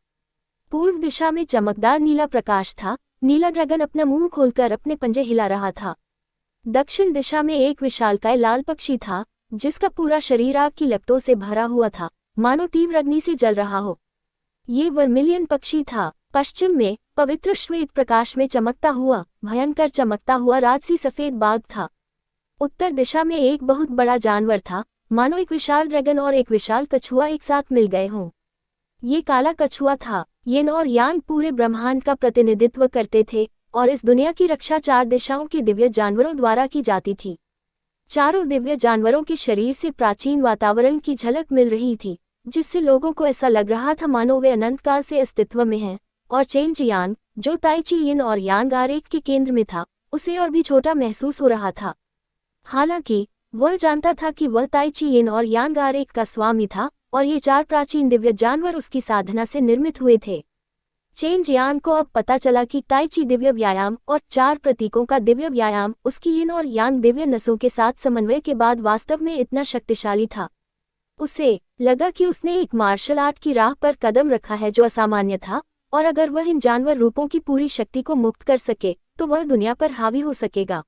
पूर्व दिशा में चमकदार नीला प्रकाश था। नीला ड्रैगन अपना मुंह खोलकर अपने पंजे हिला रहा था। दक्षिण दिशा में एक विशालकाय लाल पक्षी था, जिसका पूरा शरीर आग की लपटों से भरा हुआ था, मानो तीव्र अग्नि से जल रहा हो। ये वर्मिलियन पक्षी था। पश्चिम में पवित्र श्वेत प्रकाश में चमकता हुआ भयंकर चमकता हुआ राजसी सफेद बाघ था। उत्तर दिशा में एक बहुत बड़ा जानवर था, मानो एक विशाल ड्रैगन और एक विशाल कछुआ एक साथ मिल गए हों। ये काला कछुआ था। येन और यांग पूरे ब्रह्मांड का प्रतिनिधित्व करते थे और इस दुनिया की रक्षा 4 दिशाओं के दिव्य जानवरों द्वारा की जाती थी। चारों दिव्य जानवरों के शरीर से प्राचीन वातावरण की झलक मिल रही थी, जिससे लोगों को ऐसा लग रहा था मानो वे अनंत काल से अस्तित्व में हैं। और चेन जियांग, जो ताई ची यिन और यांग आरेख के केंद्र में था, उसे और भी छोटा महसूस हो रहा था। हालांकि वह जानता था कि वह ताई ची यिन और यांग आरेख का स्वामी था और ये 4 प्राचीन दिव्य जानवर उसकी साधना से निर्मित हुए थे। चेन जियांग को अब पता चला कि ताई ची दिव्य व्यायाम और 4 प्रतीकों का दिव्य व्यायाम उसकी यिन और यांग दिव्य नसों के साथ समन्वय के बाद वास्तव में इतना शक्तिशाली था। उसे लगा कि उसने एक मार्शल आर्ट की राह पर कदम रखा है जो असामान्य था, और अगर वह इन जानवर रूपों की पूरी शक्ति को मुक्त कर सके तो वह दुनिया पर हावी हो सकेगा।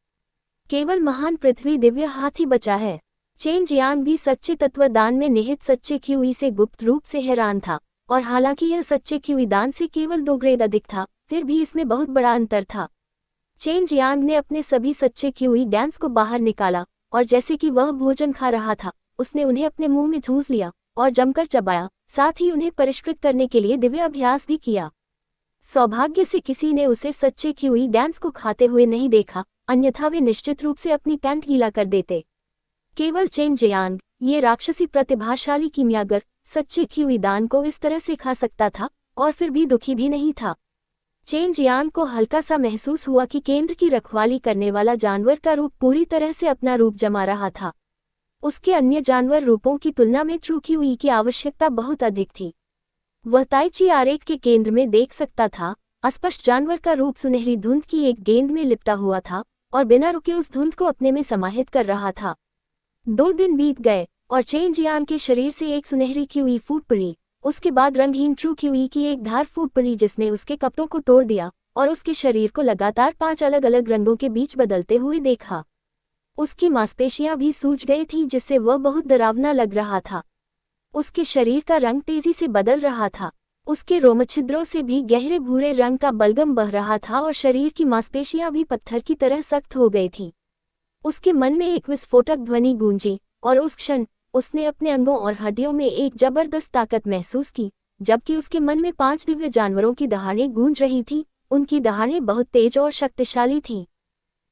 केवल महान पृथ्वी दिव्य हाथी बचा है। चेन जियांग भी सच्चे तत्वदान में निहित सच्चे क्यूई से गुप्त रूप से हैरान था, और हालांकि यह सच्चे क्यूई दान से केवल 2 ग्रेड अधिक था, फिर भी इसमें बहुत बड़ा अंतर था। चेन जियांग ने अपने सभी सच्चे क्यूई डैंस को बाहर निकाला, और जैसे कि वह भोजन खा रहा था, उसने उन्हें अपने मुंह में ठूंस लिया और जमकर चबाया, साथ ही उन्हें परिष्कृत करने के लिए दिव्य अभ्यास भी किया। सौभाग्य से किसी ने उसे सच्चे क्यूई डैंस को खाते हुए नहीं देखा, अन्यथा वे निश्चित रूप से अपनी पैंट गीला कर देते। केवल चेन जियांग, ये राक्षसी प्रतिभाशाली कीमियागर, सच्चे क्यूई दान को इस तरह से खा सकता था और फिर भी दुखी भी नहीं था। चेन जियांग को हल्का सा महसूस हुआ कि केंद्र की रखवाली करने वाला जानवर का रूप पूरी तरह से अपना रूप जमा रहा था। उसके अन्य जानवर रूपों की तुलना में ट्रू क्यूई की आवश्यकता बहुत अधिक थी। वह ताइची आरेख के केंद्र में देख सकता था। अस्पष्ट जानवर का रूप सुनहरी धुंध की एक गेंद में लिपटा हुआ था और बिना रुके उस धुंध को अपने में समाहित कर रहा था। 2 दिन बीत गए और चेन जियांग के शरीर से एक सुनहरी क्यूई फूट पड़ी। उसके बाद रंगहीन ट्रू क्यूई की एक धार फूट पड़ी जिसने उसके कपड़ों को तोड़ दिया और उसके शरीर को लगातार 5 अलग अलग रंगों के बीच बदलते हुए देखा। उसकी मांसपेशियां भी सूज गई थी जिससे वह बहुत डरावना लग रहा था। उसके शरीर का रंग तेजी से बदल रहा था। उसके रोमछिद्रों से भी गहरे भूरे रंग का बलगम बह रहा था और शरीर की मांसपेशियां भी पत्थर की तरह सख्त हो गई थीं। उसके मन में एक विस्फोटक ध्वनि गूंजी और उस क्षण उसने अपने अंगों और हड्डियों में एक जबरदस्त ताकत महसूस की, जबकि उसके मन में 5 दिव्य जानवरों की दहाड़ें गूंज रही थीं। उनकी दहाड़ें बहुत तेज और शक्तिशाली थीं।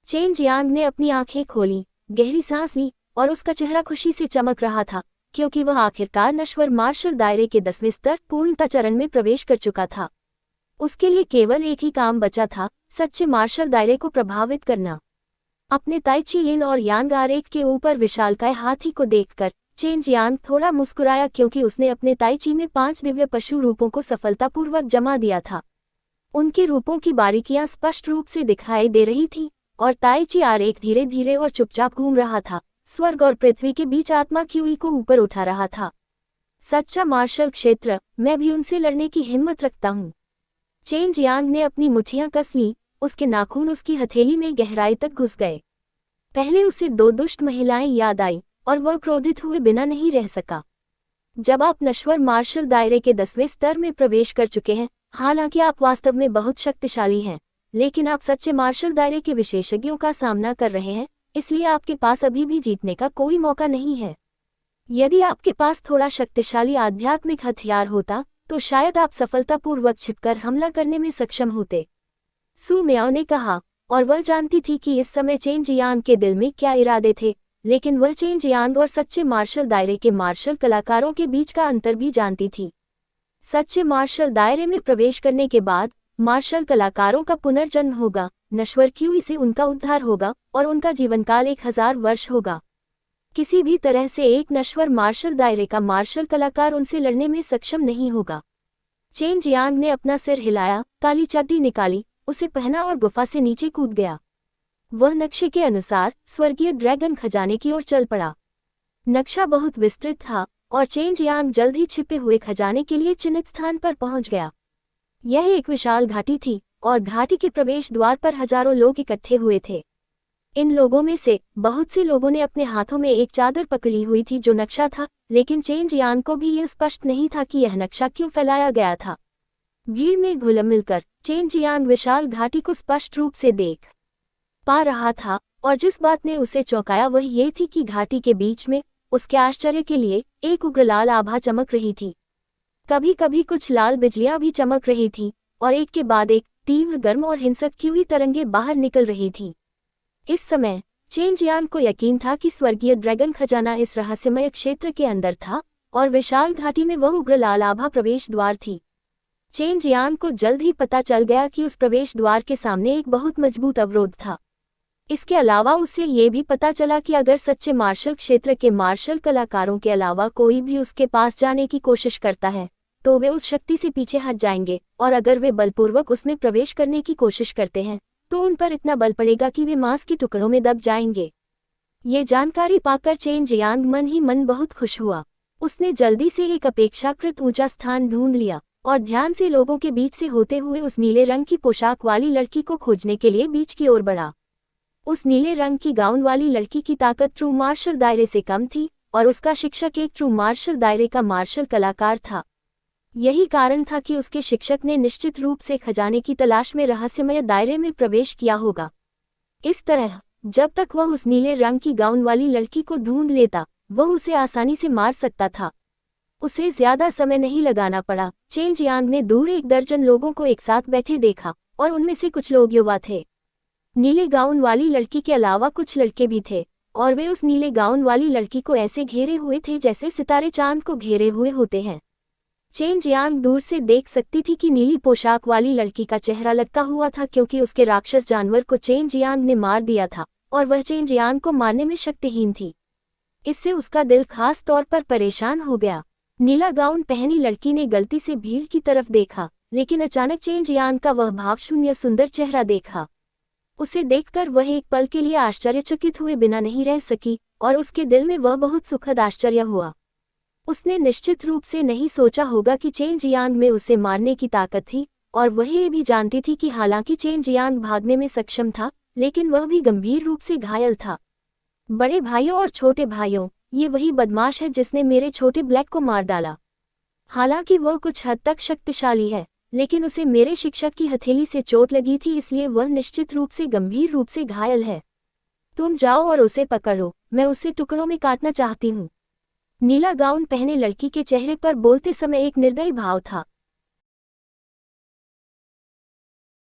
चेन जियांग ने अपनी आंखें खोलीं, गहरी सांस ली और उसका चेहरा खुशी से चमक रहा था, क्योंकि वह आखिरकार नश्वर मार्शल दायरे के 10वें स्तर पूर्णता चरण में प्रवेश कर चुका था। उसके लिए केवल एक ही काम बचा था, सच्चे मार्शल दायरे को प्रभावित करना। अपने ताइची यिन और यांग आरेख के ऊपर विशालकाय हाथी को देखकर चेन जियांग थोड़ा मुस्कुराया, क्योंकि उसने अपने ताइची में 5 दिव्य पशु रूपों को सफलतापूर्वक जमा दिया था। उनके रूपों की बारीकियां स्पष्ट रूप से दिखाई दे रही थीं और ताइची आरेख धीरे धीरे और चुपचाप घूम रहा था, स्वर्ग और पृथ्वी के बीच आत्मा क्यूई को ऊपर उठा रहा था। सच्चा मार्शल क्षेत्र, मैं भी उनसे लड़ने की हिम्मत रखता हूँ। चेन जियांग ने अपनी मुट्ठियां कस लीं, उसके नाखून उसकी हथेली में गहराई तक घुस गए। पहले उसे 2 दुष्ट महिलाएं याद आई और वह क्रोधित हुए बिना नहीं रह सका। जब आप नश्वर मार्शल दायरे के 10वें स्तर में प्रवेश कर चुके हैं, हालांकि आप वास्तव में बहुत शक्तिशाली हैं, लेकिन आप सच्चे मार्शल दायरे के विशेषज्ञों का सामना कर रहे हैं, इसलिए आपके पास अभी भी जीतने का कोई मौका नहीं है। यदि आपके पास थोड़ा शक्तिशाली आध्यात्मिक हथियार होता तो शायद आप सफलतापूर्वक छिपकर हमला करने में सक्षम होते, सू मियाओ ने कहा। और वह जानती थी कि इस समय चेन जियांग के दिल में क्या इरादे थे, लेकिन वह चेन जियांग और सच्चे मार्शल दायरे के मार्शल कलाकारों के बीच का अंतर भी जानती थी। सच्चे मार्शल दायरे में प्रवेश करने के बाद मार्शल कलाकारों का पुनर्जन्म होगा, नश्वर क्यूई से उनका उद्धार होगा और उनका जीवनकाल 1000 वर्ष होगा। किसी भी तरह से एक नश्वर मार्शल दायरे का मार्शल कलाकार उनसे लड़ने में सक्षम नहीं होगा। चेन जियांग ने अपना सिर हिलाया, काली चड्डी निकाली, उसे पहना और गुफा से नीचे कूद गया। वह नक्शे के अनुसार स्वर्गीय ड्रैगन खजाने की ओर चल पड़ा। नक्शा बहुत विस्तृत था और चेन जियांग जल्द ही छिपे हुए खजाने के लिए चिन्हित स्थान पर पहुंच गया। यह एक विशाल घाटी थी और घाटी के प्रवेश द्वार पर हजारों लोग इकट्ठे हुए थे। इन लोगों में से बहुत से लोगों ने अपने हाथों में एक चादर पकड़ी हुई थी जो नक्शा था, लेकिन चेन जियांग को भी यह स्पष्ट नहीं था कि यह नक्शा क्यों फैलाया गया था। भीड़ में घुल मिलकर चेन जियांग विशाल घाटी को स्पष्ट रूप से देख पा रहा था, और जिस बात ने उसे चौंकाया वह ये थी कि घाटी के बीच में उसके आश्चर्य के लिए एक उग्र लाल आभा चमक रही थी। कभी कभी कुछ लाल बिजलियां भी चमक रही थीं और एक के बाद एक तीव्र गर्म और हिंसक क्यूई तरंगें बाहर निकल रही थीं। इस समय चेन जियांग को यकीन था कि स्वर्गीय ड्रैगन खजाना इस रहस्यमय क्षेत्र के अंदर था और विशाल घाटी में वह उग्र लाल आभा प्रवेश द्वार थी। चेन जियांग को जल्द ही पता चल गया कि उस प्रवेश द्वार के सामने एक बहुत मजबूत अवरोध था। इसके अलावा उसे ये भी पता चला कि अगर सच्चे मार्शल क्षेत्र के मार्शल कलाकारों के अलावा कोई भी उसके पास जाने की कोशिश करता है तो वे उस शक्ति से पीछे हट जाएंगे, और अगर वे बलपूर्वक उसमें प्रवेश करने की कोशिश करते हैं तो उन पर इतना बल पड़ेगा कि वे मांस के टुकड़ों में दब जाएंगे। ये जानकारी पाकर चेन जियांग मन ही मन बहुत खुश हुआ। उसने जल्दी से एक अपेक्षाकृत ऊंचा स्थान ढूंढ लिया और ध्यान से लोगों के बीच से होते हुए उस नीले रंग की पोशाक वाली लड़की को खोजने के लिए बीच की ओर बढ़ा। उस नीले रंग की गाउन वाली लड़की की ताकत ट्रू मार्शल दायरे से कम थी और उसका शिक्षक एक ट्रू मार्शल दायरे का मार्शल कलाकार था। यही कारण था कि उसके शिक्षक ने निश्चित रूप से खजाने की तलाश में रहस्यमय दायरे में प्रवेश किया होगा। इस तरह जब तक वह उस नीले रंग की गाउन वाली लड़की को ढूंढ लेता, वह उसे आसानी से मार सकता था। उसे ज्यादा समय नहीं लगाना पड़ा। चेन जियांग ने दूर 1 दर्जन लोगों को एक साथ बैठे देखा और उनमें से कुछ लोग युवा थे। नीले गाउन वाली लड़की के अलावा कुछ लड़के भी थे और वे उस नीले गाउन वाली लड़की को ऐसे घेरे हुए थे जैसे सितारे चांद को घेरे हुए होते हैं। चेन जियांग दूर से देख सकती थी कि नीली पोशाक वाली लड़की का चेहरा लटका हुआ था क्योंकि उसके राक्षस जानवर को चेन जियांग ने मार दिया था और वह चेन जियांग को मारने में शक्तिहीन थी। इससे उसका दिल खास तौर पर परेशान हो गया। नीला गाउन पहनी लड़की ने गलती से भीड़ की तरफ देखा, लेकिन अचानक चेन जियांग का वह भावशून्य सुंदर चेहरा देखा। उसे देखकर वह एक पल के लिए आश्चर्यचकित हुए बिना नहीं रह सकी और उसके दिल में वह बहुत सुखद आश्चर्य हुआ। उसने निश्चित रूप से नहीं सोचा होगा कि चेन जियांग में उसे मारने की ताकत थी और वह ये भी जानती थी कि हालांकि चेन जियांग भागने में सक्षम था, लेकिन वह भी गंभीर रूप से घायल था। बड़े भाइयों और छोटे भाइयों, ये वही बदमाश है जिसने मेरे छोटे ब्लैक को मार डाला। हालांकि वह कुछ हद तक शक्तिशाली है, लेकिन उसे मेरे शिक्षक की हथेली से चोट लगी थी, इसलिए वह निश्चित रूप से गंभीर रूप से घायल है। तुम जाओ और उसे पकड़ो, मैं उसे टुकड़ों में काटना चाहती हूँ। नीला गाउन पहने लड़की के चेहरे पर बोलते समय एक निर्दयी भाव था।